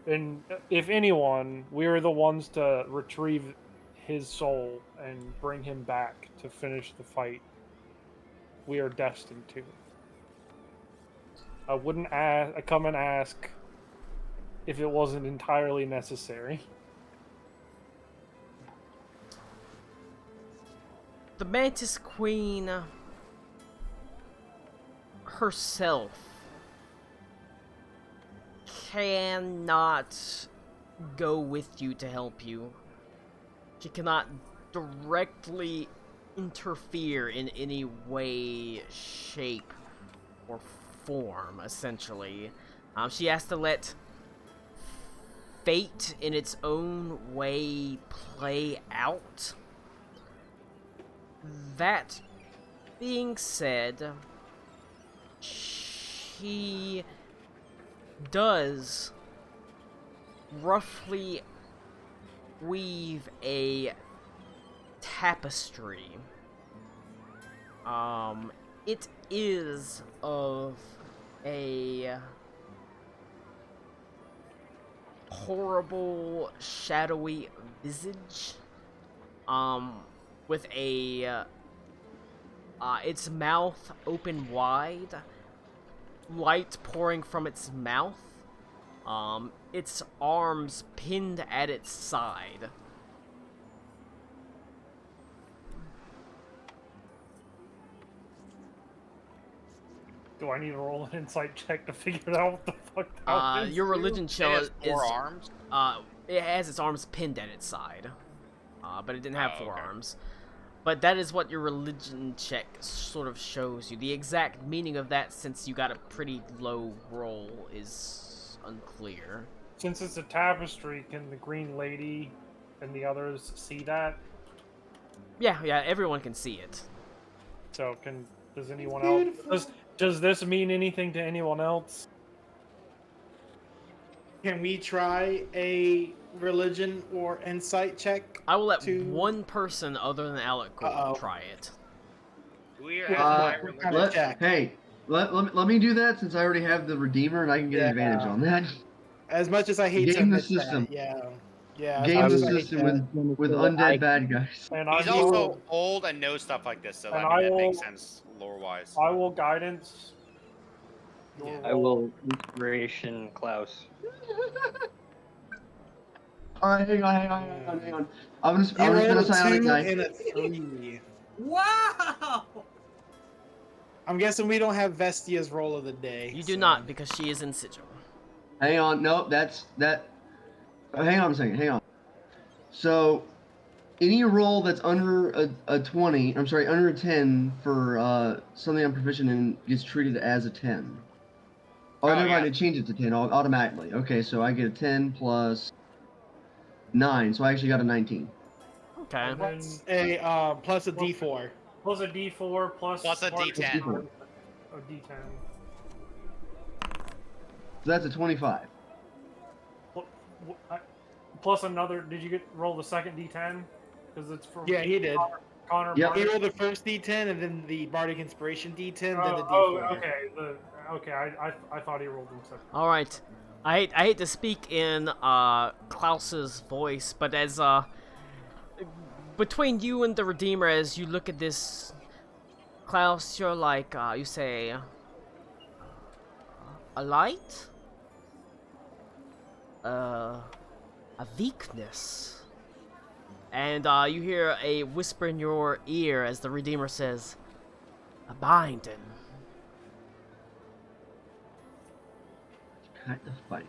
And if anyone, we're the ones to retrieve his soul and bring him back to finish the fight. We are destined to. I wouldn't come and ask if it wasn't entirely necessary. The Mantis Queen herself cannot go with you to help you. She cannot directly interfere in any way, shape, or form, essentially. She has to let fate in its own way play out. That being said, she does roughly weave a tapestry. It is of a horrible, shadowy visage, with a, its mouth open wide, light pouring from its mouth, its arms pinned at its side. Do I need to roll an insight check to figure out what the fuck that is? Your religion shell is arms? it has its arms pinned at its side, but it didn't have four okay. arms. But that is what your religion check sort of shows you. The exact meaning of that, since you got a pretty low roll, is unclear. Since it's a tapestry, can the Green Lady and the others see that? Yeah, everyone can see it. So does anyone else? Does this mean anything to anyone else? Can we try a religion or insight check? I will let one person other than Alec Gold try it. Let me do that since I already have the Redeemer and I can get an advantage on that. As much as I hate to Game the admit system. that, yeah. Game the system with undead bad guys. And He's also old and knows stuff like this, so that makes sense lore-wise. I will guidance. I will inspiration Klaus. Hang on. I'm gonna spin a psionic die. And a 3. Wow! I'm guessing we don't have Vestia's roll of the day. You do not, because she is in sigil. Hang on, no, that's that. Oh, hang on a second, hang on. So, any roll that's under a 20, I'm sorry, under a 10 for something I'm proficient in gets treated as a 10. Oh, never mind, it changed it to 10 automatically. Okay, so I get a 10 plus 9, so I actually got a 19. Okay. Plus a D4. Plus a D4 plus a D10. A D10. So that's a 25. Plus another. Did you roll the second D10? Because it's for. Yeah, he did. Connor. Yeah, he rolled the first D10 and then the Bardic Inspiration D10, then the D4. Oh, okay. I thought he rolled them separate. All right. I hate to speak in Klaus's voice, but as between you and the Redeemer, as you look at this, Klaus, you're like you say, a light, a weakness, and you hear a whisper in your ear as the Redeemer says, a binding. Kind of fighting.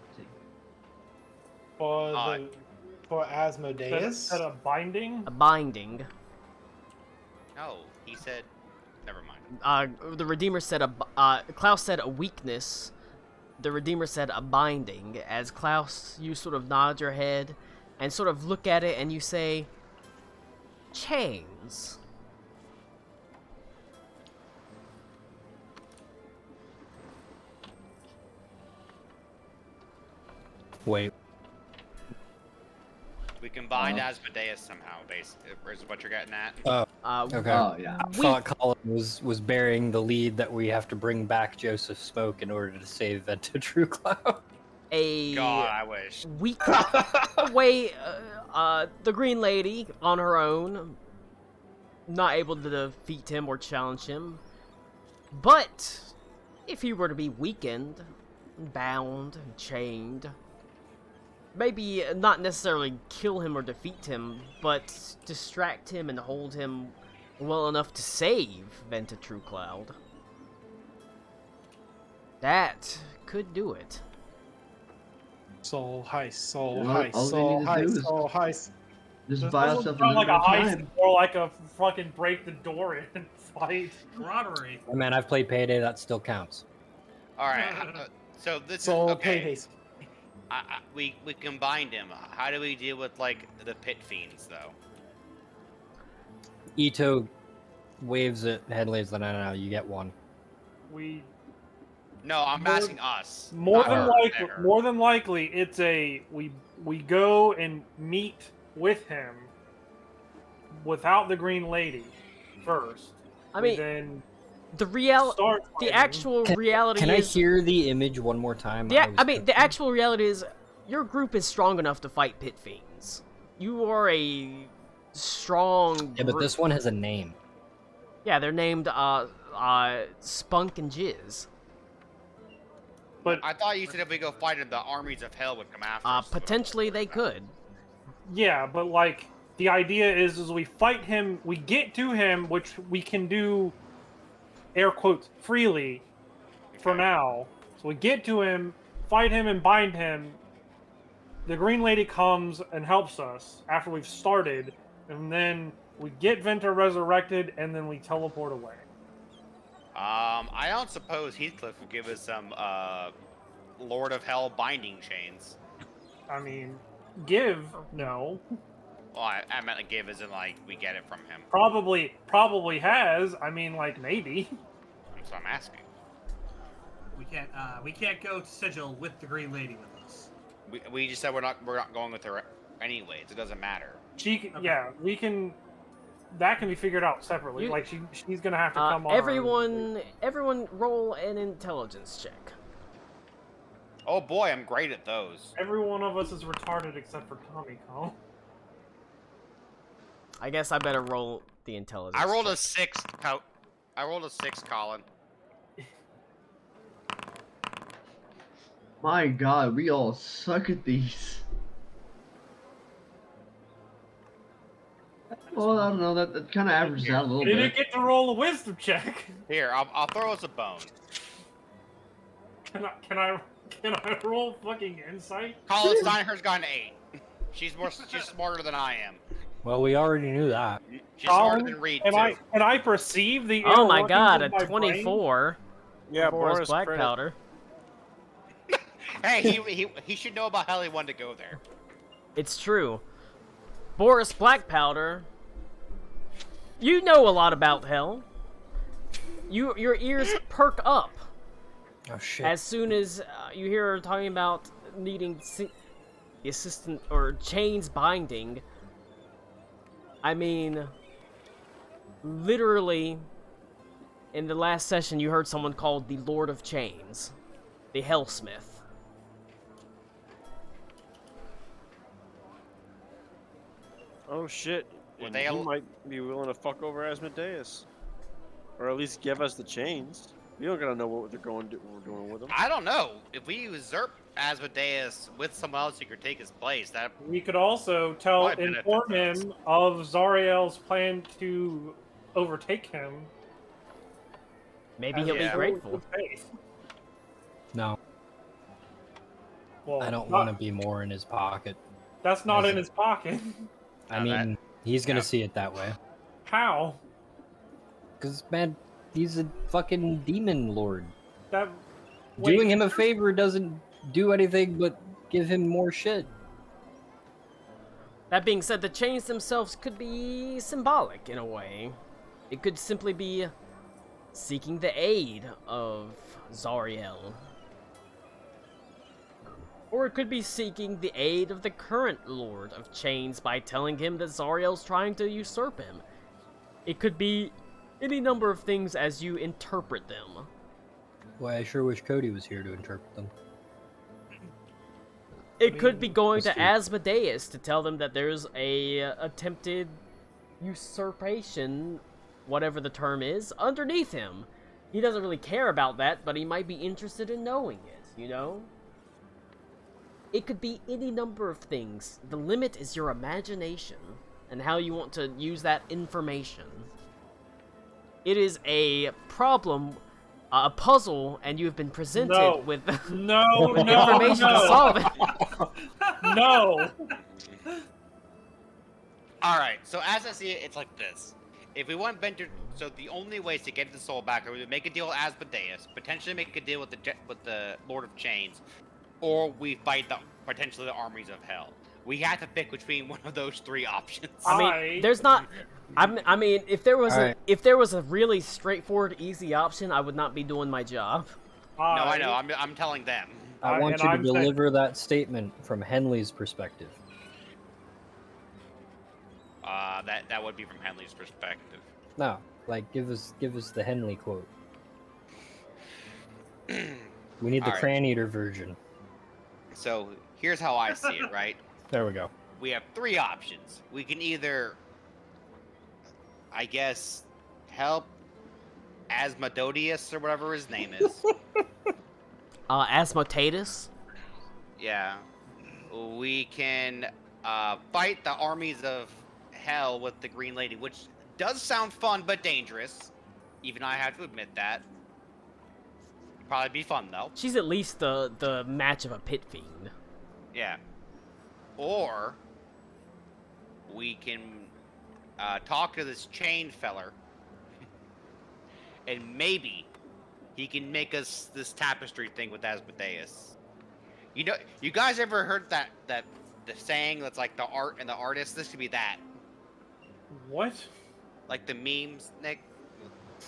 For Asmodeus? Is that a binding? A binding. No, he said. Never mind. the Redeemer said Klaus said a weakness. The Redeemer said a binding. As Klaus, you sort of nod your head and sort of look at it and you say, chains. Wait. We combined Asmodeus somehow, basically. Is what you're getting at? Okay. Oh, yeah. I thought Colin was bearing the lead that we have to bring back Joseph Smoke in order to save Venta True Cloud. God, I wish. Week away, the Green Lady on her own, not able to defeat him or challenge him. But if he were to be weakened, bound, chained, maybe not necessarily kill him or defeat him, but distract him and hold him well enough to save Venta True Cloud. That could do it. Soul heist, soul Well, heist, all we soul need to do heist, is- soul heist. Just buy Doesn't yourself a sound little like a bit of heist, time. or like a fucking break the door in fight. Camaraderie. Oh, man, I've played Payday. That still counts. All right. So this Soul is okay. paydays. We combined him. How do we deal with like the pit fiends though? Ito waves at Headlays. No, you get one. No, I'm asking us. More not than likely, it's we go and meet with him without the Green Lady first. I We mean, then the actual reality Can is... I hear the image one more time? Yeah, I mean, the actual reality is your group is strong enough to fight pit fiends. You are a strong... Yeah, but this one has a name. Yeah, they're named Spunk and Jizz. But I thought you said if we go fight him, the armies of hell would come after us. Potentially they could. Yeah, but like the idea is we fight him, we get to him, which we can do, air quotes, freely for now. So we get to him, fight him, and bind him. The Green Lady comes and helps us after we've started, and then we get Venta resurrected, and then we teleport away. I don't suppose Heathcliff would give us some Lord of Hell binding chains. I mean, no. Well, I meant like give as in like we get it from him. Probably has. I mean, like maybe. That's what I'm asking. We can't go to Sigil with the Green Lady with us. We just said we're not going with her anyways. It doesn't matter. Yeah, we can. That can be figured out separately. Like she's gonna have to come on. Everyone, roll an intelligence check. Oh boy, I'm great at those. Every one of us is retarded except for Tommy, Cole. I guess I better roll the intelligence. I rolled a 6. I rolled a 6, Colin. My God, we all suck at these. Well, I don't know. That kind of averages out a little You bit. didn't get to roll a wisdom check. Here, I'll throw us a bone. Can I roll fucking insight? Colin Steiner's got an 8. She's smarter than I am. Well, we already knew that. She's smarter than Reed too. Can I perceive the? Oh my inner God, a workings of my brain? 24. Yeah, Boris Black credit. Powder. Hey, he should know about how he wanted to go there. It's true. Boris Black Powder. You know a lot about hell. Your ears perk up Oh shit. as soon as you hear her talking about needing the assistant or chains binding. I mean, literally, in the last session, you heard someone called the Lord of Chains, the Hellsmith. Oh shit. Were And they he al- might be willing to fuck over Asmodeus. Or at least give us the chains. We don't gotta know what we're doing with them. I don't know. If we usurp Asmodeus with someone else who could take his place, that We could also Might benefit inform us. him of Zariel's plan to overtake him. Maybe as he'll a be Yeah. show of grateful. good faith. No, Well, I don't not- want to be more in his pocket. That's not As in a- his pocket. I No, that- mean, he's gonna yeah. see it that way. How? Cause man, He's a fucking demon lord. That Doing him a favor doesn't do anything but give him more shit. That being said, the chains themselves could be symbolic in a way. It could simply be seeking the aid of Zariel. Or it could be seeking the aid of the current Lord of Chains by telling him that Zariel's trying to usurp him. It could be any number of things as you interpret them. Why, I sure wish Cody was here to interpret them. It could be going to That's true. Asmodeus to tell them that there's a attempted usurpation, whatever the term is, underneath him. He doesn't really care about that, but he might be interested in knowing it, you know? It could be any number of things. The limit is your imagination and how you want to use that information. It is a problem, a puzzle, and you have been presented with information to solve it. No. All right. So as I see it, it's like this. If we want Venture, so the only ways to get the soul back are we make a deal with Asmodeus, potentially make a deal with the Lord of Chains, or we fight potentially the armies of hell. We have to pick between one of those three options. I mean, there's not. I mean, if there was if there was a really straightforward, easy option, I would not be doing my job. No, I know. I'm telling them. I want you to deliver that statement from Henley's perspective. That would be from Henley's perspective. No, like give us the Henley quote. We need the Cran Eater version. So here's how I see it, right? There we go. We have three options. We can either, I guess, help Asmodeus or whatever his name is. Asmodeus? Yeah. We can fight the armies of hell with the Green Lady, which does sound fun but dangerous. Even I have to admit that. Probably be fun though. She's at least the match of a pit fiend. Yeah. Or we can talk to this chain feller, and maybe he can make us this tapestry thing with Asmodeus. You know, you guys ever heard that the saying that's like the art and the artist? This could be that. What? Like the memes, Nick,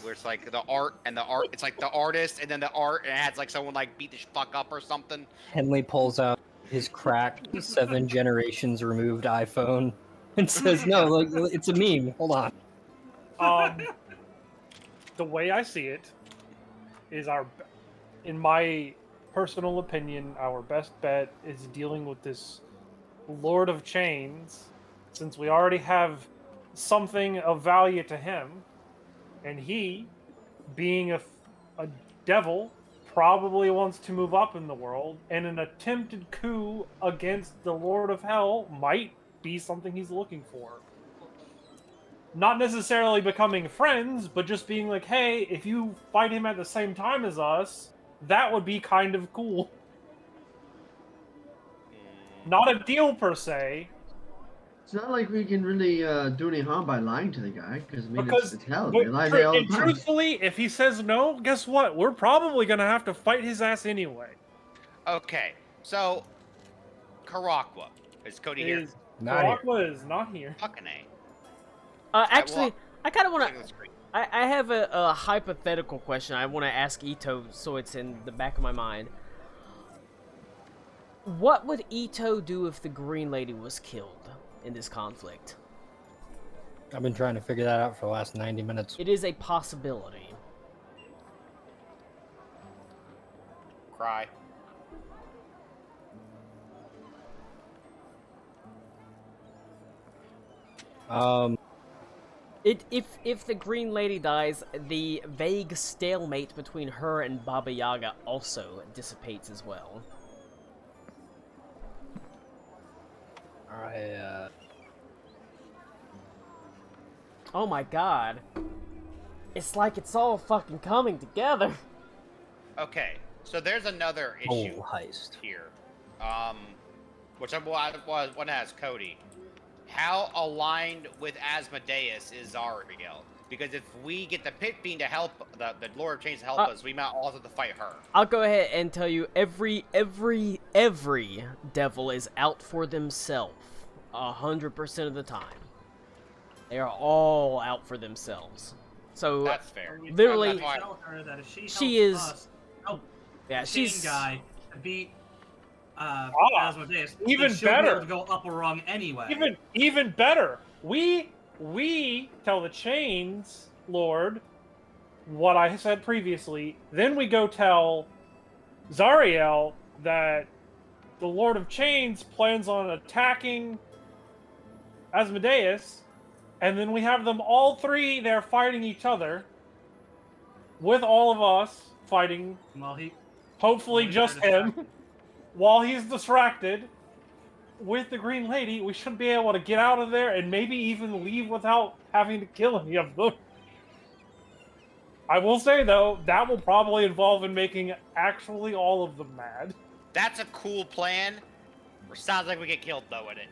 where it's like the art and the art. It's like the artist and then the art, and it has like someone like beat the fuck up or something. Henley pulls out his cracked 7 generations removed iPhone and says, "No, like it's a meme. Hold on." The way I see it is in my personal opinion, our best bet is dealing with this Lord of Chains, since we already have something of value to him, and he, being a devil, probably wants to move up in the world, and an attempted coup against the Lord of Hell might be something he's looking for. Not necessarily becoming friends, but just being like, hey, if you fight him at the same time as us, that would be kind of cool. Not a deal per se. It's not like we can really do any harm by lying to the guy, because I mean, it's hell. They lie there all the time. Truthfully, if he says no, guess what? We're probably gonna have to fight his ass anyway. Okay, so Karakwa is Cody here? Karakwa is not here. Fucking A. Actually, I kind of want to. I have a hypothetical question I want to ask Ito, so it's in the back of my mind. What would Ito do if the Green Lady was killed in this conflict? I've been trying to figure that out for the last 90 minutes. It is a possibility. Cry. If the Green Lady dies, the vague stalemate between her and Baba Yaga also dissipates as well. Oh my god. It's like it's all fucking coming together. Okay, so there's another issue heist here. Which I want to ask Cody. How aligned with Asmodeus is Zariel? Because if we get the Pit Fiend to help, the Lord of Chains to help us, we might also have to fight her. I'll go ahead and tell you, every devil is out for themselves, 100% of the time. They are all out for themselves. So that's fair. Literally, Tell her that if she is. Us help Yeah, the she's guy to beat Asmodeus. Even she'll better. Be able to go up a rung anyway. Even better. We tell the Chains Lord what I said previously. Then we go tell Zariel that the Lord of Chains plans on attacking Asmodeus, and then we have them all three there fighting each other, with all of us fighting. Hopefully just him. While he's distracted with the Green Lady, we should be able to get out of there and maybe even leave without having to kill any of them. I will say, though, that will probably involve in making actually all of them mad. That's a cool plan. Sounds like we get killed, though, in it.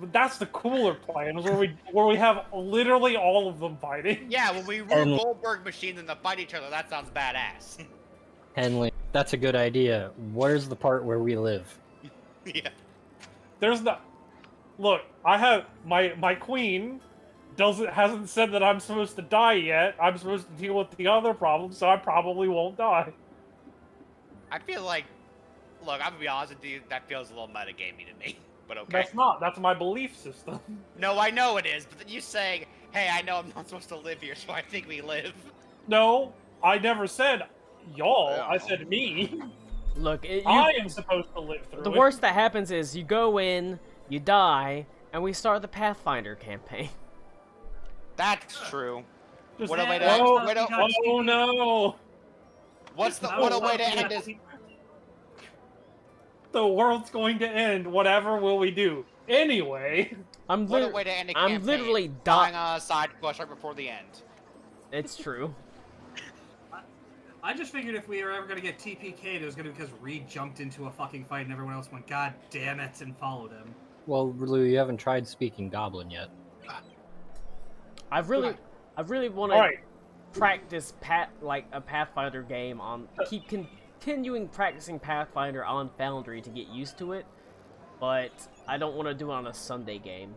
But that's the cooler plan, is where we have literally all of them fighting. Yeah, when we rule Goldberg machines and they fight each other, that sounds badass. Henley, that's a good idea. Where's the part where we live? Yeah. There's not. Look, I have my queen hasn't said that I'm supposed to die yet. I'm supposed to deal with the other problems, so I probably won't die. I feel like, look, I'm gonna be honest with you, that feels a little metagamey to me. But okay. That's not. That's my belief system. No, I know it is, but then you saying, hey, I know I'm not supposed to live here, so I think we live. No, I never said y'all. I said me. Look, I am supposed to live through the it. worst that happens is you go in, you die, and we start the Pathfinder campaign. That's true. Just What a way to oh no! What a way to end this? The world's going to end. Whatever will we do? Anyway. What a way to end a campaign. I'm literally dying on a side quest right before the end. It's true. I just figured if we were ever going to get TPK'd, it was going to be because Reed jumped into a fucking fight and everyone else went, God damn it, and followed him. Well, Lou, you haven't tried speaking Goblin yet. I really want to practice a Pathfinder game on. Keep continuing practicing Pathfinder on Foundry to get used to it, but I don't want to do it on a Sunday game.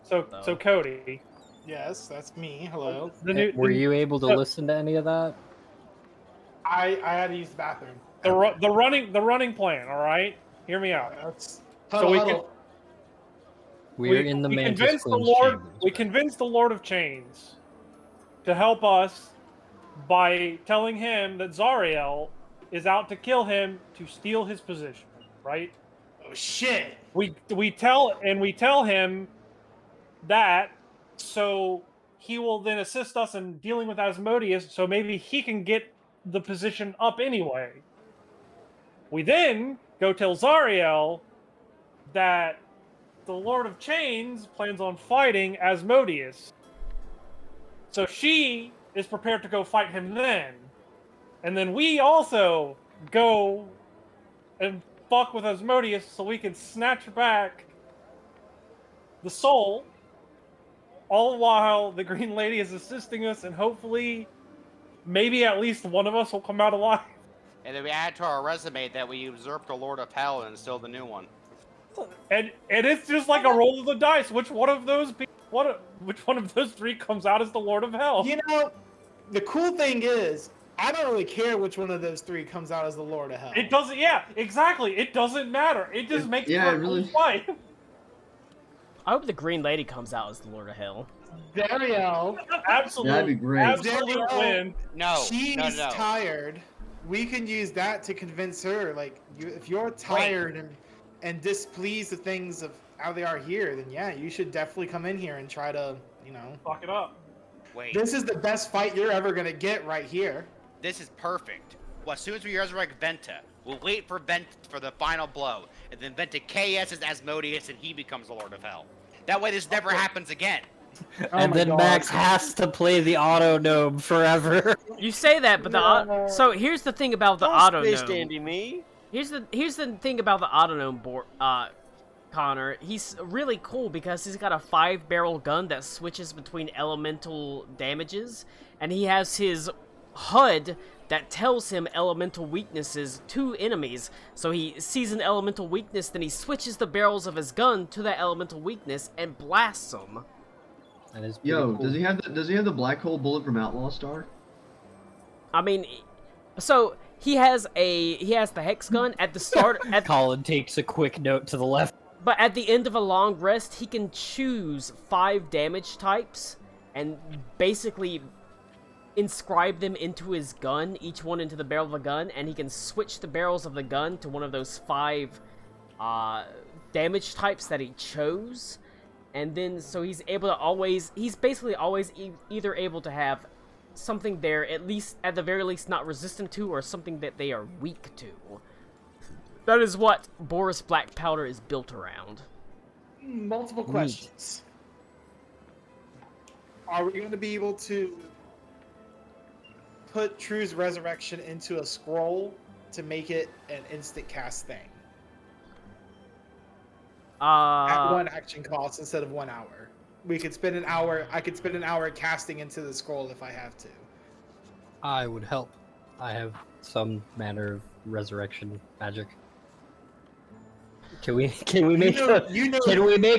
So Cody. Yes, that's me. Hello. Were you able to listen to any of that? I had to use the bathroom. The running plan. All right, hear me out. We're in the Mantis Queen's chambers. We convinced the Lord of Chains to help us by telling him that Zariel is out to kill him to steal his position. Right? Oh shit! We tell him that, so he will then assist us in dealing with Asmodeus, so maybe he can get the position up anyway. We then go tell Zariel that the Lord of Chains plans on fighting Asmodeus. So she is prepared to go fight him then. And then we also go and fuck with Asmodeus so we can snatch back the soul, all while the Green Lady is assisting us, and hopefully maybe at least one of us will come out alive. And then we add to our resume that we usurped the Lord of Hell and instilled the new one. And it's just like a roll of the dice. Which one of those three comes out as the Lord of Hell? You know, the cool thing is, I don't really care which one of those three comes out as the Lord of Hell. It doesn't. Yeah, exactly. It doesn't matter. It just makes it really fight. I hope the Green Lady comes out as the Lord of Hell. Dario. Absolutely. That'd be great. Absolute win. No. She's tired. We can use that to convince her. Like, if you're tired and displeased with things of how they are here, then yeah, you should definitely come in here and try to, fuck it up. Wait. This is the best fight you're ever gonna get right here. This is perfect. Well, as soon as we resurrect Venta, we'll wait for Venta for the final blow, and then Venta KS as Asmodeus, and he becomes the Lord of Hell. That way, this never happens again. And then Max has to play the auto gnome forever. You say that, but so here's the thing about the auto gnome. Standing me. Here's the thing about the auto gnome Connor, he's really cool because he's got a 5-barrel gun that switches between elemental damages, and he has his HUD that tells him elemental weaknesses to enemies. So he sees an elemental weakness, then he switches the barrels of his gun to that elemental weakness and blasts them. That is Yo, cool. does he have the black hole bullet from Outlaw Star? I mean, so he has the hex gun at the start. Colin takes a quick note to the left. But at the end of a long rest, he can choose 5 damage types and basically inscribe them into his gun, each one into the barrel of a gun, and he can switch the barrels of the gun to one of those 5 damage types that he chose. And then, so he's able to he's basically always either able to have something they're at the very least not resistant to, or something that they are weak to. That is what Boris Black Powder is built around. Multiple questions. Are we going to be able to put True's Resurrection into a scroll to make it an instant cast thing? At 1 action cost instead of 1 hour. We could spend an hour. I could spend an hour casting into the scroll if I have to. I would help. I have some manner of resurrection magic. Can we make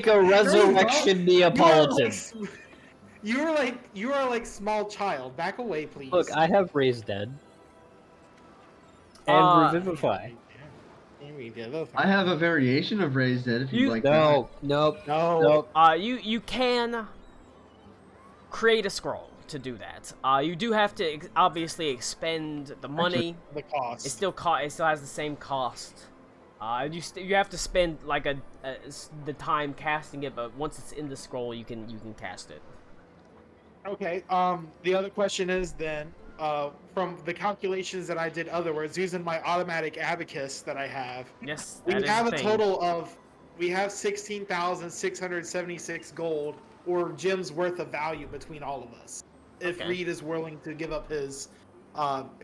a resurrection Neapolitan? You are like small child. Back away, please. Look, I have raise dead and revivify. I have a variation of raise dead if you'd like No. You can create a scroll to do that. You do have to obviously expend the money. The cost. It still has the same cost. You have to spend like the time casting it, but once it's in the scroll, you can cast it. Okay. The other question is then, from the calculations that I did otherwise, using my automatic abacus that I have. Yes, we have a total of 16,676 gold or gems worth of value between all of us. If Reed is willing to give up his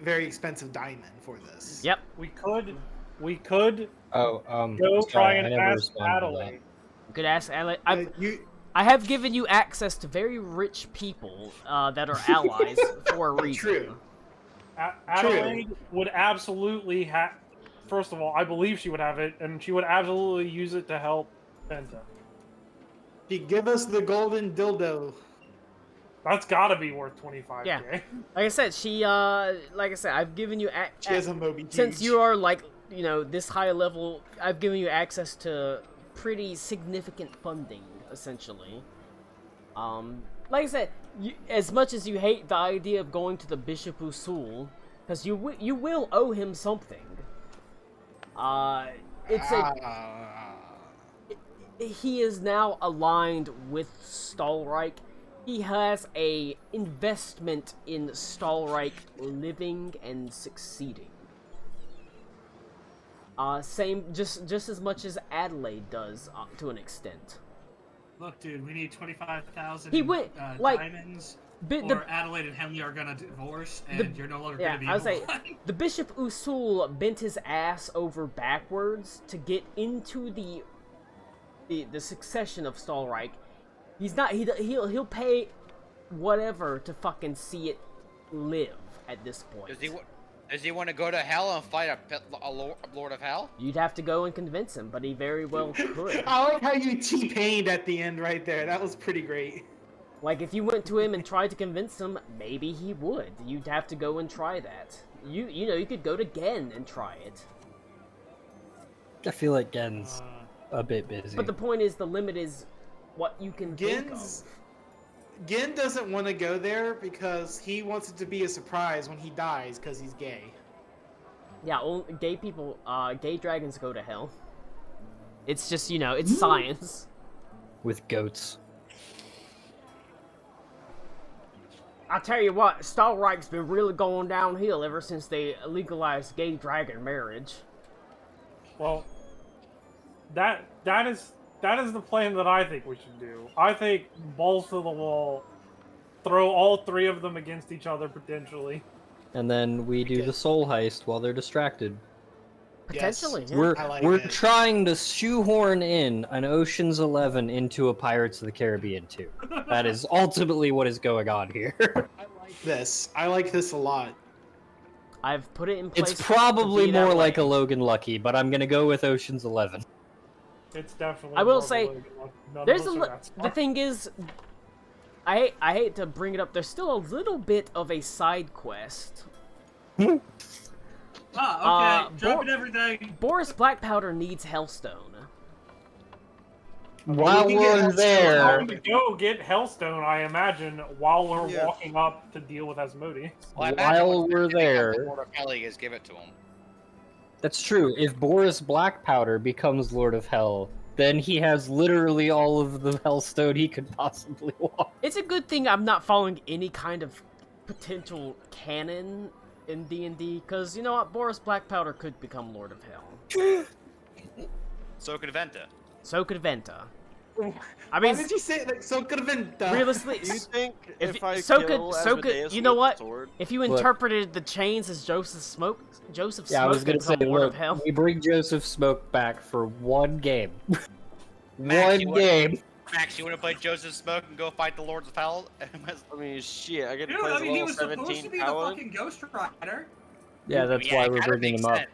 very expensive diamond for this. Yep. We could go try and ask Adelaide. You could ask Adelaide. I have given you access to very rich people that are allies for a reason. True. Adelaide would absolutely have. First of all, I believe she would have it, and she would absolutely use it to help Penta. Give us the golden dildo. That's gotta be worth 25k. Yeah. Like I said, I've given you she has a Moby since you are this high level, I've given you access to pretty significant funding, essentially. Like I said, as much as you hate the idea of going to the Bishop Usul, because you will owe him something. He is now aligned with Stahlreich. He has a investment in Stahlreich living and succeeding. Just as much as Adelaide does, to an extent. Look, dude, we need 25,000 diamonds, or Adelaide and Henley are gonna divorce, and you're no longer gonna be. I would say the Bishop Usul bent his ass over backwards to get into the succession of Stahlreich. He'll pay whatever to fucking see it live at this point. Does he want to go to hell and fight a Lord of Hell? You'd have to go and convince him, but he very well could. I like how you T-pained at the end right there. That was pretty great. Like, if you went to him and tried to convince him, maybe he would. You'd have to go and try that. You could go to Gen and try it. I feel like Gen's a bit busy. But the point is, the limit is what you can think of. Gen doesn't want to go there because he wants it to be a surprise when he dies because he's gay. Yeah, gay people, gay dragons go to hell. It's just, it's science. With goats. I tell you what, Stahlreich's been really going downhill ever since they legalized gay dragon marriage. Well, that is the plan that I think we should do. I think balls to the wall, throw all 3 of them against each other potentially. And then we do the soul heist while they're distracted. Potentially, yeah. We're I like we're it. trying to shoehorn in an Ocean's 11 into a Pirates of the Caribbean 2. That is ultimately what is going on here. I like this a lot. I've put it in place. It's probably to be that more like a way. Logan Lucky, but I'm gonna go with Ocean's 11. It's definitely. I will more of a say, Logan Lucky. None of There's us a are that the smart. thing is, I hate to bring it up. There's still a little bit of a side quest. Ah, okay. Dropping everything. Boris Blackpowder needs Hellstone. While we can get we're Hellstone there, Going to go get Hellstone, I imagine, while we're Yeah. walking up to deal with Asmodeus. Well, I imagine while once we're they have there, the Lord of Hell, you just give it to him. that's true. If Boris Blackpowder becomes Lord of Hell, then he has literally all of the Hellstone he could possibly want. It's a good thing I'm not following any kind of potential canon in D&D, because you know what, Boris Blackpowder could become Lord of Hell. So could Venta. So could Venta. I Why mean, did you say it like so convinced? realistically, Do you think if if I so kill could Asmodeus you know with what? the sword, If you Look. interpreted the chains as Joseph Smoke, Yeah, I was gonna could say, become Lord look, of Hell. we bring Joseph Smoke back for one game. Max, you One want- game. Max, you want to play Joseph Smoke and go fight the Lords of Hell? I mean, shit, I get to Dude, play I as a mean, he level was supposed 17 to be the paladin. fucking Ghost Rider. Yeah, that's Yeah, why it we're kinda bringing makes him up. sense.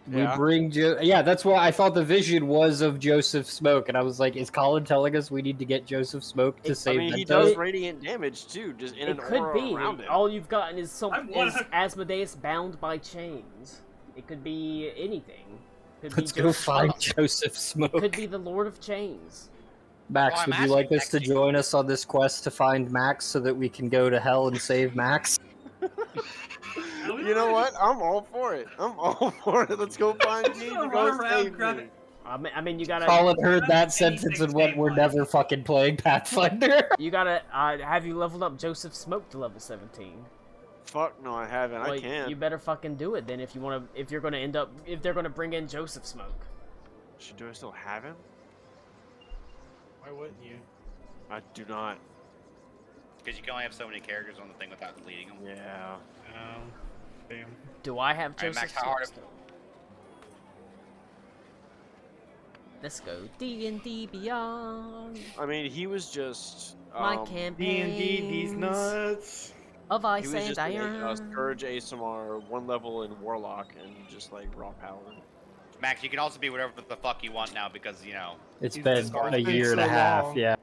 We Yeah. bring Yeah, that's why I thought the vision was of Joseph Smoke, and I was like, is Colin telling us we need to get Joseph Smoke to I save mean, he Vento? does radiant damage too, just in It an could aura be. around him. All you've gotten is I Asmodeus bound by chains. It could be anything. Could Let's be go Joseph find Smoke. Joseph It Smoke. could be the Lord of Chains. Max, Well, I'm would you asking like us next to week. join us on this quest to find Max so that we can go to hell and save Max? You know what? I'm all for it. I'm all for it. Let's go find Just Gene gonna and run go around, save grab me. it. I mean, you gotta. Colin heard that That's sentence and anything went, "We're game-wise. never fucking playing Pathfinder." You gotta. Have you leveled up Joseph Smoke to level 17? Fuck no, I haven't. Well, I can. You better fucking do it then if you wanna. If you're gonna end up. If they're gonna bring in Joseph Smoke. Do I still have him? Why wouldn't you? I do not. Because you can only have so many characters on the thing without deleting them. Yeah. Damn. Do I have Alright, Joseph Max, how Smoke hard- still? Let's go D&D Beyond. I mean, he was just. My D&D, these campaigns nuts. of He Ice was and just a Iron. Scourge ASMR, 1 level in Warlock, and just like raw paladin. Max, you can also be whatever the fuck you want now because, you know. It's He's been been a been year and a so half, long. yeah.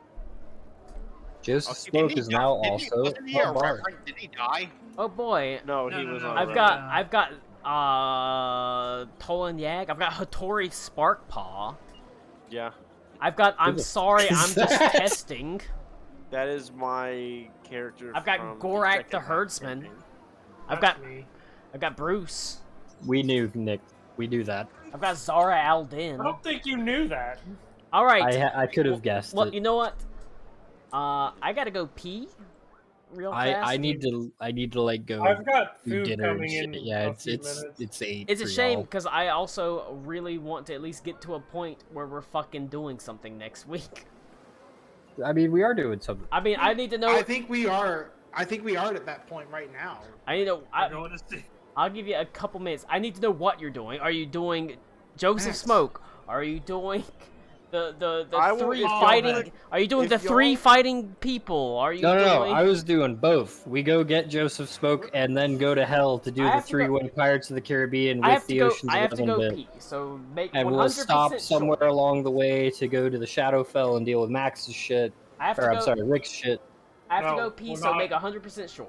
Joseph Smoke is now also Wasn't he a a bard. reverend? Did he die? Oh boy, No, No, he no, was no. on. I've Right. got Tolan Yag. I've got Hattori Sparkpaw. Yeah, I've got I'm the sorry, fuck I'm is just that? testing. that is my character. I've got from Gorak second the half Herdsman. campaign. I've That's got me. Bruce. We knew, Nick. We knew that. I've got Zara I Aldin. don't think you knew that. All right. I could have guessed Well, it. you know what? I gotta go pee. Real fast. I need to like go I've got do food dinner and coming shit. in. Yeah, a it's few minutes. it's 8. It's a for shame y'all. because I also really want to at least get to a point where we're fucking doing something next week. I mean, we are doing something. I mean, I need to know. I think we are. I think we are at that point right now. I need to. We're going to see. I'll give you a couple minutes. I need to know what you're doing. Are you doing Joseph Max. Smoke? Are you doing the I will- three if y'all fighting? had- Are you doing if the three y'all- fighting people? Are you No, doing? I was doing both. We go get Joseph Smoke and then go to hell to do I the have to go- 3-way Pirates of the Caribbean I with have to the go. Ocean's I have to 11 go bit. pee. So make And 100% we'll stop sure. somewhere along the way to go to the Shadowfell and deal with Max's shit. I have to Or go. I'm sorry, Rick's shit. I have to No, go pee. we're So not. make 100% sure.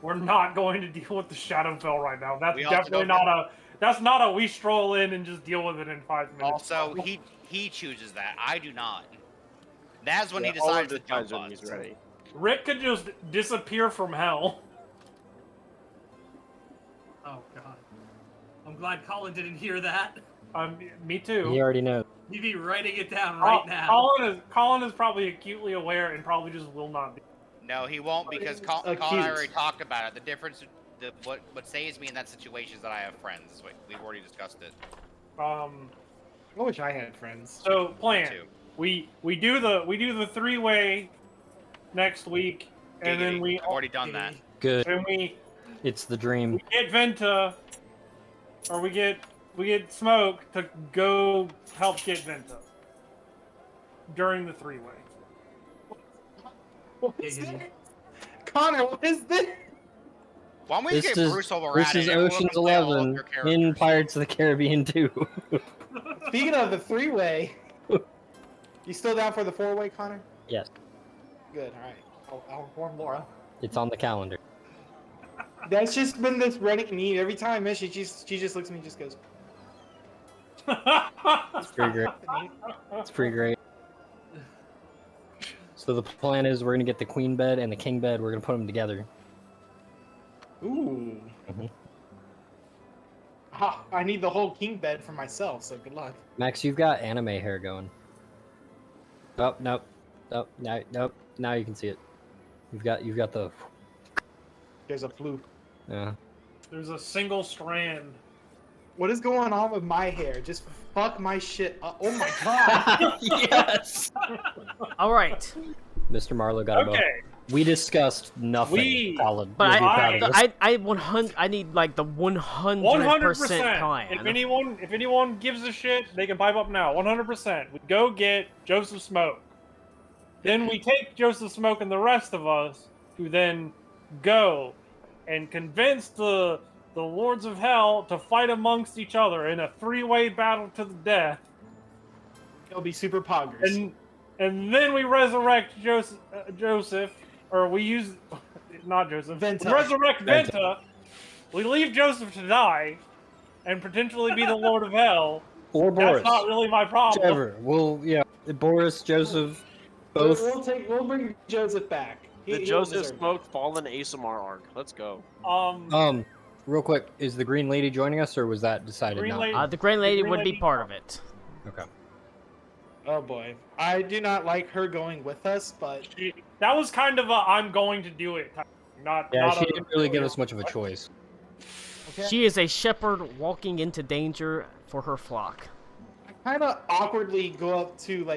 We're not going to deal with the Shadowfell right now. That's We also definitely don't- not a. That's not a. We stroll in and just deal with it in 5 minutes. Also, he chooses that. I do not. That's when he Yeah, Oliver decides to decides jump when us. he's ready. Rick could just disappear from hell. Oh god. I'm glad Colin didn't hear that. Me too. He already knows. He'd be writing it down right now. Colin is probably acutely aware and probably just will not be. No, he won't because It's Colin and I acute. already talked about it. The difference, what saves me in that situation is that I have friends. We've already discussed it. I wish I had friends. So plan. Too. We do the 3-way next week, and then Giggity. I've already done that. Good. and we It's the dream. get Venta, or we get Smoke to go help get Venta during the three-way. What is this? Connor, what is this? Why don't we This get is Bruce while we're at this is it? Everyone Ocean's can play all of 11 their in characters. Pirates of the Caribbean 2. Speaking of the three-way, you still down for the four-way, Connor? Yes, Good. All right. I'll inform Laura. it's on the calendar. That's just been this running meme. Every time I miss she just looks at me and just goes. It's pretty great. It's pretty great. So the plan is we're gonna get the queen bed and the king bed. We're gonna put them together. Ooh. Ha! I need the whole king bed for myself. So good luck. Max, you've got anime hair going. Oh nope, nope, nope. Now you can see it. You've got the. There's a fluke. Yeah. There's a single strand. What is going on with my hair? Just fuck my shit up. Oh my god. Yes. All right. Mr. Marlowe got a bow. Okay. We discussed nothing. Colin, But you'll be proud of us. I need like the 100% 100%. plan. If anyone gives a shit, they can pipe up now. 100%. We go get Joseph Smoke. Then we take Joseph Smoke and the rest of us to then go and convince the Lords of Hell to fight amongst each other in a three-way battle to the death. It'll be super poggers. And then we resurrect Joseph, or we use not Joseph. Venta. We resurrect Venta. We leave Joseph to die, and potentially be the Lord of Hell. Or Boris. That's not really my problem. Whichever. Boris, Joseph, both. We'll bring Joseph back. The He Joseph deserve it. Smoke Fallen ASMR arc. Let's go. Real quick, is the Green Lady joining us, or was that decided Green now? Lady- The Green Lady Green would be Lady- part of it. Okay. Oh boy, I do not like her going with us, but That was kind of a "I'm going to do it" type. Not. Yeah, not she a- didn't really give us much of a choice. okay. She is a shepherd walking into danger for her flock. I kind of awkwardly go up to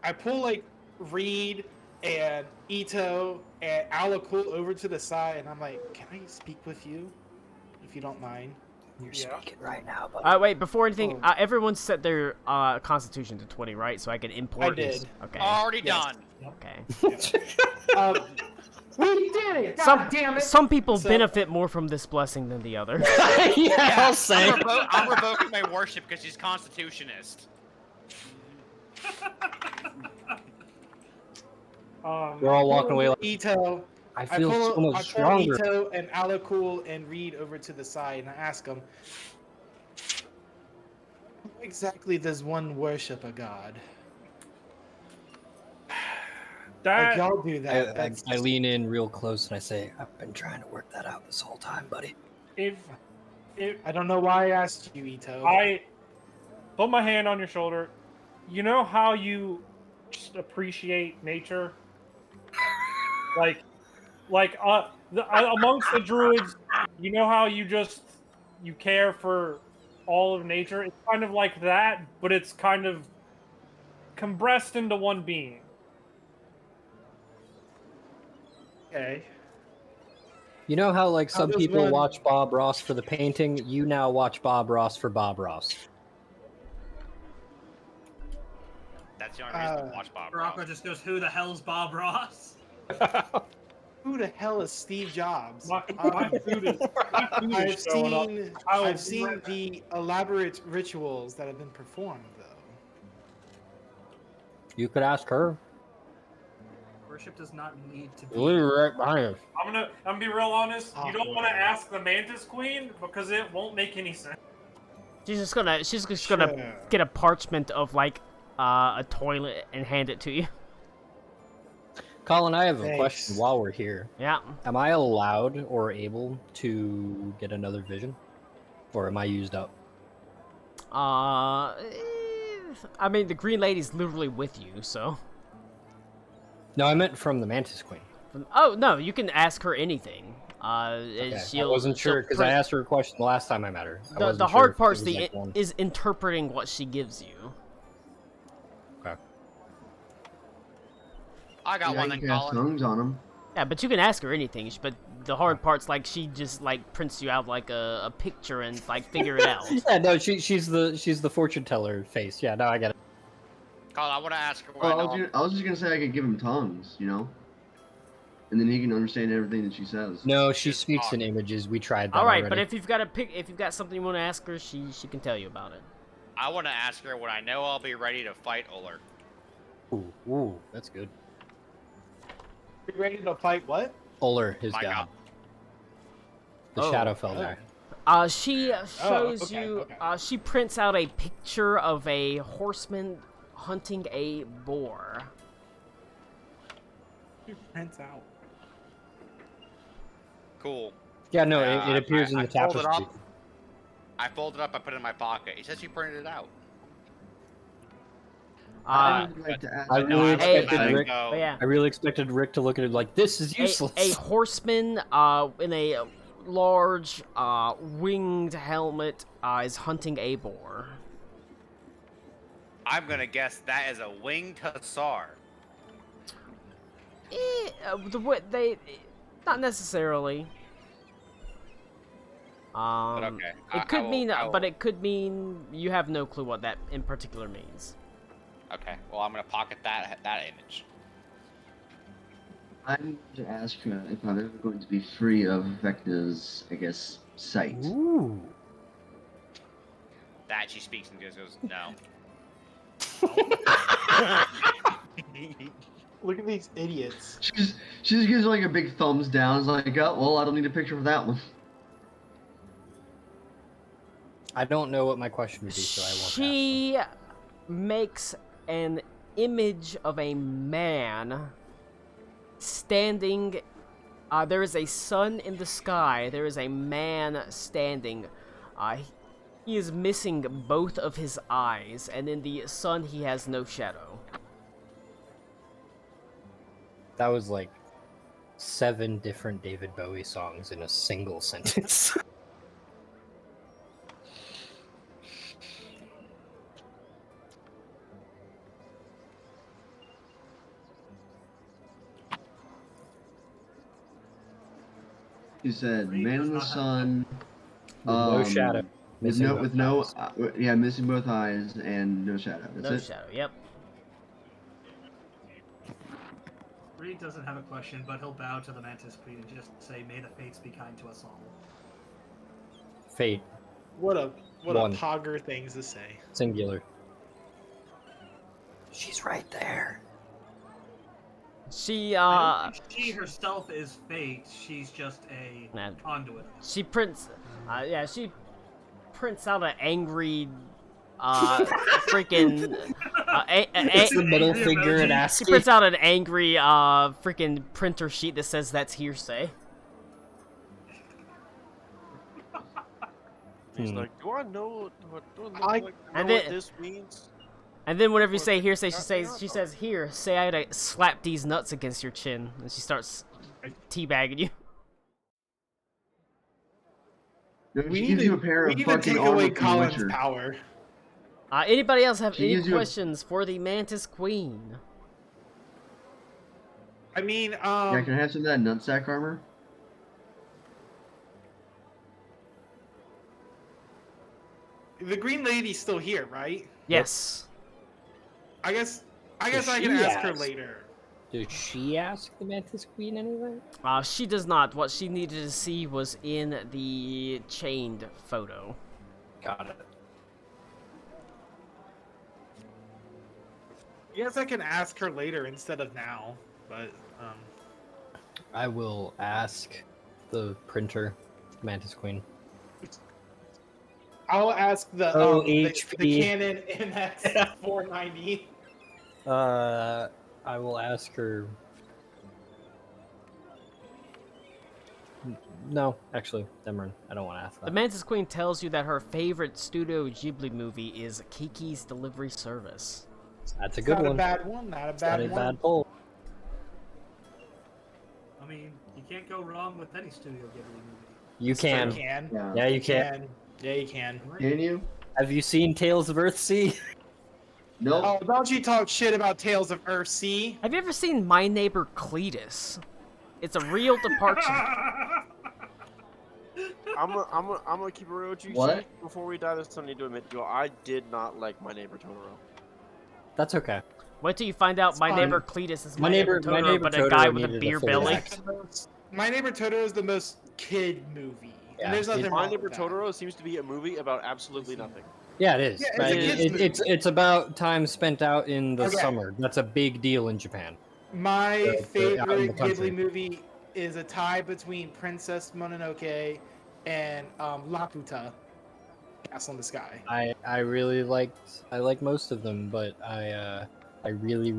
I pull Reed and Ito and Alakul over to the side, and I'm like, "Can I speak with you, if you don't mind?" You're Yeah. speaking right now, buddy. Wait, before anything, everyone set their constitution to 20, right? So I can import I did. these. Okay. Already Yes. done. Okay. We did it! God damn it! Some people So- benefit more from this blessing than the other. Yeah, I'll say. I'm revoking my worship because she's constitutionist. We're all walking away like, Ito. I feel so much I pull stronger. Ito and Alakul and Reed over to the side, and I ask them, "How exactly does one worship a god?" That Y'all do that. I lean in real close and I say, I've been trying to work that out this whole time, buddy. if I don't know why I asked you, Ito. I put my hand on your shoulder, you know how you just appreciate nature, amongst the druids, you know how you care for all of nature. It's kind of like that, but it's kind of compressed into one being. Okay. You know how some does people one- watch Bob Ross for the painting? You now watch Bob Ross for Bob Ross. That's the only reason to watch Bob Baraka Ross. just goes, "Who the hell's Bob Ross?" Who the hell is Steve Jobs? My food is showing up. I've seen the elaborate rituals that have been performed, though. You could ask her. Worship does not need to be. Literally right behind us. I'm gonna be real honest. You don't want to ask the Mantis Queen because it won't make any sense. She's just gonna Sure. get a parchment of a toilet and hand it to you. Colin, I have a Thanks. question while we're here. Yeah. Am I allowed or able to get another vision? Or am I used up? I mean, the Green Lady's literally with you, so. No, I meant from the Mantis Queen. Oh no, you can ask her anything. Okay. I She'll, wasn't sure because I asked her a question the last time I met her. I The wasn't sure hard if it part's was one. is interpreting what she gives you. Okay. I got Yeah, one you then, can cast Colin. tongues on him. Yeah, but you can ask her anything. But the hard part's like she just like prints you out like a picture and like figure it out. Yeah, no, she's the fortune teller face. Yeah, no, I get it. Colin, I want to ask her. Well, I was just gonna say I could give him tongues, you know, and then he can understand everything that she says. No, she speaks in images. We tried that. All right, already. but if you've got something you want to ask her, she can tell you about it. I want to ask her when I know I'll be ready to fight Uller. Ooh, that's good. You ready to fight what? Uller, his My god. God. The Shadowfell guy. She shows okay, you. okay. She prints out a picture of a horseman hunting a boar. She prints out. Cool. Yeah, no, it appears in the fold it tapestry. up. I fold it up. I put it in my pocket. He says she printed it out. I would like to ask. I really expected Rick. But yeah, I really expected Rick to look at it like this is useless. a horseman in a large winged helmet is hunting a boar. I'm gonna guess that is a winged hussar. Not necessarily. But okay. It could mean, but it could mean you have no clue what that in particular means. Okay. Well, I'm gonna pocket that image. I'm going to ask her if I'm ever going to be free of Vecna's, I guess, sight. Ooh. That she speaks and goes no. Look at these idiots. She just gives like a big thumbs down. It's like, oh, well, I don't need a picture for that one. I don't know what my question would be, so I won't. She makes an image of a man standing. There is a sun in the sky. There is a man standing. He is missing both of his eyes, and in the sun he has no shadow. That was like 7 different David Bowie songs in a single sentence. She said, "Man in the sun, With no shadow. missing both eyes and no shadow. That's No it." shadow. Yep. Reed doesn't have a question, but he'll bow to the Mantis Queen and just say, "May the fates be kind to us all." Fate. What a One. pogger things to say. Singular. She's right there. She I don't think she herself is fate. She's just a Man. conduit. She prints. She prints out an angry. Freaking. It's the middle finger and She asking. prints out an angry freaking printer sheet that says that's hearsay. He's like, do I know what And what then- this means? And then whenever you say hearsay, she says, "Here, say I slap these nuts against your chin," and she starts teabagging you. No, she gives you a pair of we need to fucking take armor away from Colin's Witcher. power. Anybody else have She any gives you a- questions for the Mantis Queen? I mean, Yeah, can I have some of that nutsack armor? the Green Lady's still here, right? Yes. I guess I Does can she ask her ask? later. Does she ask the Mantis Queen anything? She does not. What she needed to see was in the chained photo. Got it. I guess I can ask her later instead of now, but I will ask the printer, Mantis Queen. I'll ask the OHP. Canon MX 490. I will ask her. No, actually, never mind. I don't want to ask that. The Mantis Queen tells you that her favorite Studio Ghibli movie is Kiki's Delivery Service. That's a good Not one. a bad one. Not a It's not bad a one. bad pull. I mean, you can't go wrong with any Studio Ghibli movie. You can. You can. Yeah, you can. Yeah, you can. Can you? Have you seen Tales of Earthsea? Nope. Oh, don't you talk shit about Tales of Earthsea? Have you ever seen My Neighbor Cletus? It's a real departure. I'm gonna keep it real with you. What? Chief. Before we die, this I need to admit to you, I did not like My Neighbor Totoro. That's okay. Wait till you find out It's my fine. neighbor Cletus is My my neighbor Neighbor Totoro, but a Totoro guy with a needed a beer full belly. act. My Neighbor Totoro is the most kid movie. Yeah, And there's nothing My wrong Neighbor with that. Totoro seems to be a movie about absolutely nothing. Yeah, it is. Yeah, it's But a kid's movie. it's about time spent out in the Okay. summer. That's a big deal in Japan. My out in the favorite country. Ghibli movie is a tie between Princess Mononoke and Laputa, Castle in the Sky. I really like most of them, but I really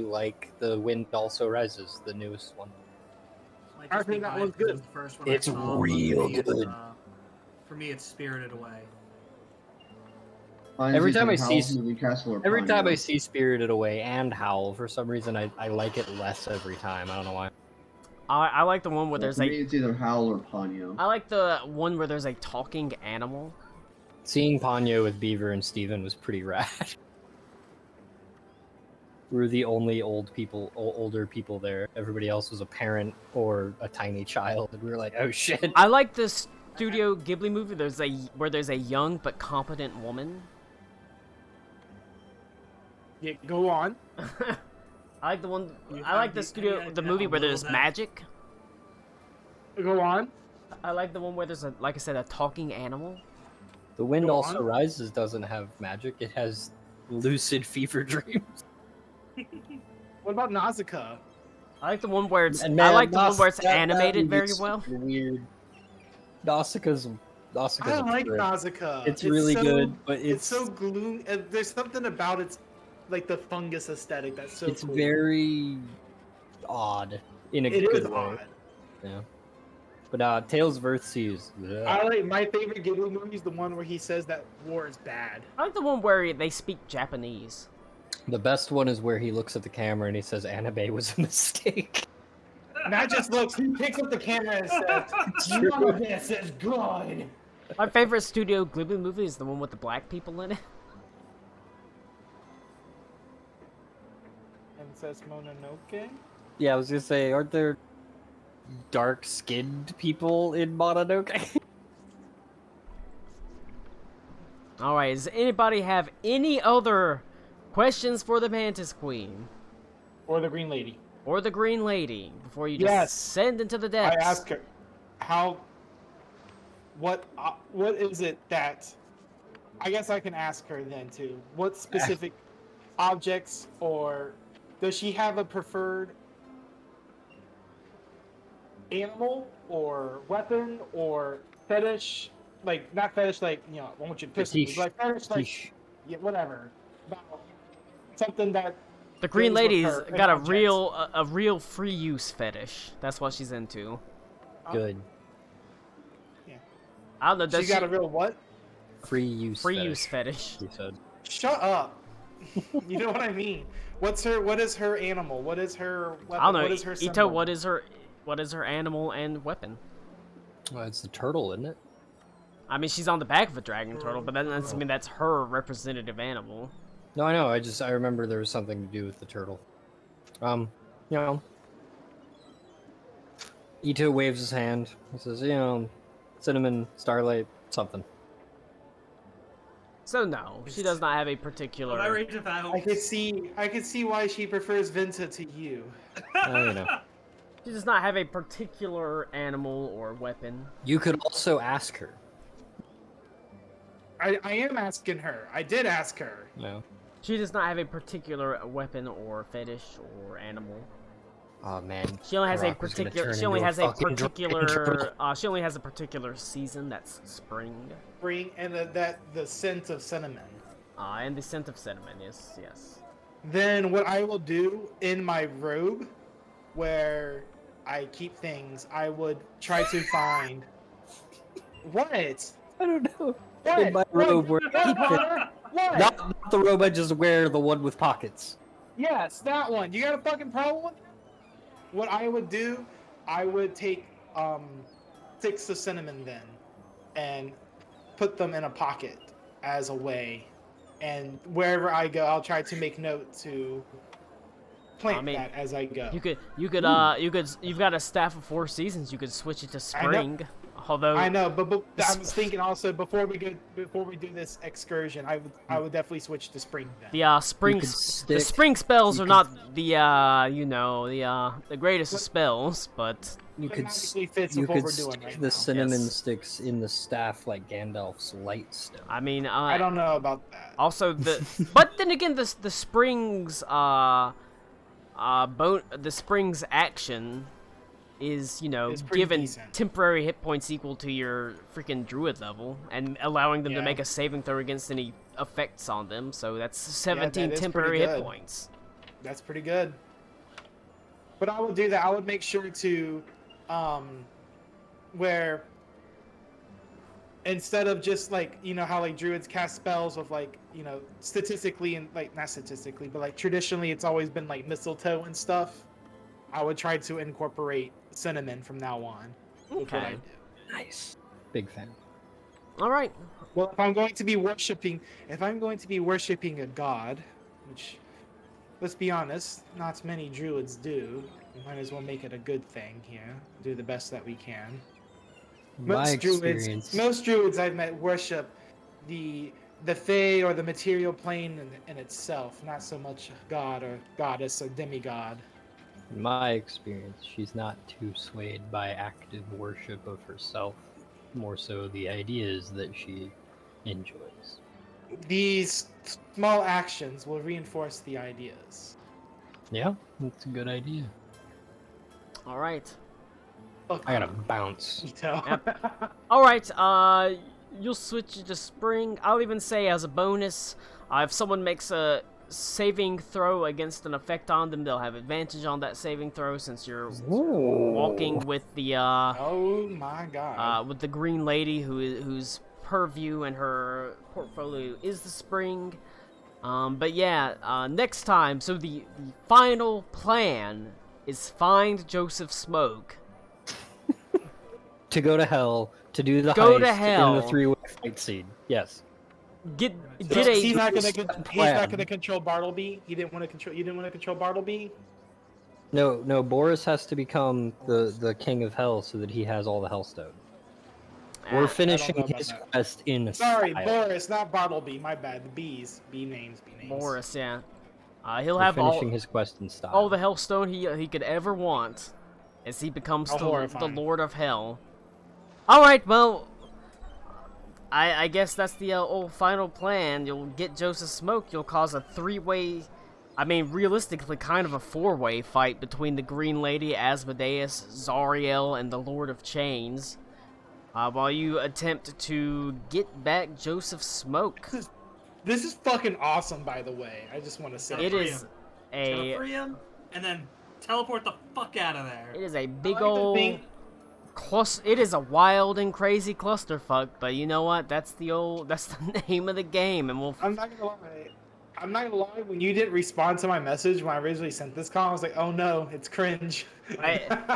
like The Wind Also Rises, the newest one. Might I just be think that biased one's 'cause it good. was the first one It's I saw, but real for me, it's, good. for me, it's Spirited Away. Every time I see Castle Every time I see Spirited Away and Howl, for some reason I like it less every time. I don't know why. I like the one where there's for me, a. it's either Howl or Ponyo. I like the one where there's a talking animal. Seeing Ponyo with Beaver and Steven was pretty rad. We were the only older people there. Everybody else was a parent or a tiny child, and we were like, "Oh shit!" I like the Studio Ghibli movie. Where there's a young but competent woman. Yeah, go on. I like the one. You I like have the the- studio, yeah, the yeah, movie a where little there's bit. magic. Go on. I like the one where there's like I said, a talking animal. The Wind Go Also on. Rises doesn't have magic. It has lucid fever dreams. What about Nausicaa? I like the one where it's. And I man, like the one where it's that animated movie very is well. super weird. Nausicaa's I a like trip. Nausicaa. It's really so, good, but it's so gloomy. There's something about its, like the fungus aesthetic that's so it's cool. very odd in a It good is way. odd. Yeah. But Tales of Earthsea is. I like my favorite Ghibli movie is the one where he says that war is bad. I like the one where they speak Japanese. The best one is where he looks at the camera and he says anime was a mistake. Not just looks. He picks up the camera and says, "None of this is good." My favorite Studio Ghibli movie is the one with the black people in it. Princess Mononoke. Yeah, I was gonna say, aren't there dark-skinned people in Mononoke? All right. Does anybody have any other questions for the Mantis Queen Or the Green Lady. or the Green Lady before you just Yes. send into the I depths? ask her, how? What is it that? I guess I can ask her then too. What specific objects, or does she have a preferred animal or weapon or fetish? Like not fetish, like I want you to piss me. Fetish. Like fetish, like Fetish. yeah, whatever. About something that The Green goes with Lady's her, an got a object. real free use fetish. That's what she's into. Good. I don't know. Does She got a real what? Free use. free fetish, use fetish? He said. Shut up. You know what I mean? What is her animal? What is her weapon? I don't know. What is her Ito, symbol? what is her animal and weapon? Well, it's the turtle, isn't it? I mean, she's on the back of a dragon turtle, but that doesn't mean that's her representative animal. No, I know. I remember there was something to do with the turtle. Ito waves his hand. He says, Cinnamon, Starlight, something. So no, she does not have a When I particular. rage about, I could see why she prefers Vinta to you. She does not have a particular animal or weapon. You could also ask her. I am asking her. I did ask her. No. She does not have a particular weapon or fetish or animal. Oh man. She only has a Rock was gonna particular. turn She only into has a fucking dragon particular. turtle. She only has a particular season. That's spring. Bring and the scent of cinnamon. And the scent of cinnamon. Yes. Then what I will do in my robe, where I keep things, I would try to find. What? I don't know. What? In my robe where I keep it. Connor? What? Not the robe I just wear, the one with pockets. Yes, that one. You got a fucking problem with that? What I would do, I would take sticks of cinnamon then, and put them in a pocket as a way, and wherever I go, I'll try to make note to plant I mean, that as I go. you've got a staff of 4 seasons. You could switch it to spring. Although I know, but I was thinking also before we do this excursion, I would definitely switch to spring then. the spring spells are not the the greatest of spells, but You could Automatically fits you with what could we're doing stick right the now. cinnamon Yes. sticks in the staff like Gandalf's light stone. I mean, I don't know about that. also but then again, the springs the springs action is It's pretty given decent. temporary hit points equal to your freaking druid level and allowing them to Yeah. make a saving throw against any effects on them. So that's that 17 is temporary pretty hit good. points. That's pretty good. But I would do that. I would make sure to, where instead of just like how like druids cast spells with like statistically and like not statistically but like traditionally it's always been like mistletoe and stuff. I would try to incorporate cinnamon from now on. With what I Okay. do. Nice. Big fan. All right. Well, if I'm going to be worshiping a god, which, let's be honest, not many druids do, we might as well make it a good thing here. Do the best that we can. My experience. Most druids I've met worship the fae or the material plane in itself, not so much god or goddess or demigod. In my experience, she's not too swayed by active worship of herself. More so the ideas that she enjoys. These small actions will reinforce the ideas. Yeah, that's a good idea. All right. Look, I gotta bounce. Ito. All right. You'll switch it to spring. I'll even say as a bonus, if someone makes a saving throw against an effect on them, they'll have advantage on that saving throw since you're walking with the Oh my god. with the green lady whose purview and her portfolio is the spring. But yeah, next time. So the final plan is find Joseph Smoke. To go to hell, to do the Go to heist hell. in the three-way fight scene. Yes. Get He's not a gonna control Bartleby. You didn't want to control Bartleby. No, Boris has to become the king of hell so that he has all the hellstone. We're finishing know about his that. quest in Sorry, style. Boris, not Bartleby. My bad. The bees. Bee names. Boris, yeah. He'll We're have finishing his quest in style. all the hellstone he could ever want as he becomes How the horrifying. Lord of Hell. All right, well, I guess that's the old final plan. You'll get Joseph Smoke. You'll cause a 3-way, I mean, realistically, kind of a 4-way fight between the Green Lady, Asmodeus, Zariel, and the Lord of Chains. While you attempt to get back Joseph Smoke. This is fucking awesome, by the way. I just want to say It is Gonna a free him and then teleport the fuck out of there. it is a big like the old thing- it is a wild and crazy clusterfuck, but you know what? That's the name of the game, and we'll. I'm not gonna lie. When you didn't respond to my message when I originally sent this call, I was like, "Oh no, it's cringe."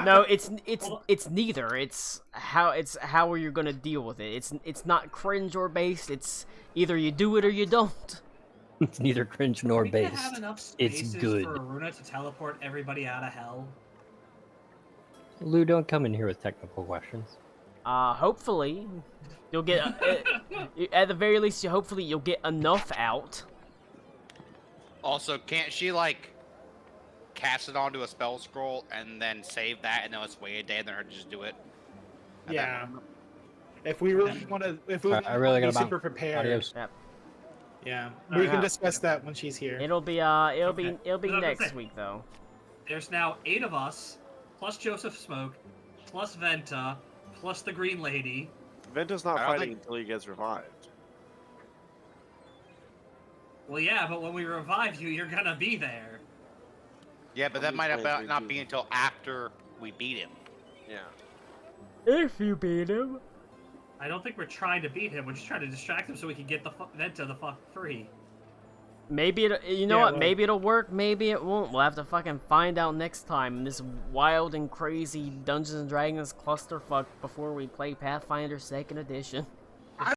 No, it's neither. It's how are you gonna deal with it. It's not cringe or based. It's either you do it or you don't. It's neither cringe nor We could based. have enough It's spaces good. for Aruna to teleport everybody out of hell. Lou, don't come in here with technical questions. Hopefully, you'll get at the very least. Hopefully, you'll get enough out. Also, can't she like cast it onto a spell scroll and then save that and then let's wait a day and then her just do it? Yeah. If we really want to, if we Alright, I want really to be gotta super bounce. prepared, Adios. Yep. yeah, we Alright. can discuss that when she's here. It'll be Okay. But next okay. week though. There's now 8 of us, plus Joseph Smoke, plus Venta, plus the Green Lady. Venta's not I don't fighting think- until he gets revived. Well, yeah, but when we revive you, you're gonna be there. Yeah, but How that many might times not we be do? until after we beat him. Yeah. If you beat him. I don't think we're trying to beat him. We're just trying to distract him so we can get the Venta the fuck free. Maybe it. You know Yeah, what? well- Maybe it'll work. Maybe it won't. We'll have to fucking find out next time in this wild and crazy Dungeons and Dragons clusterfuck before we play Pathfinder 2nd Edition.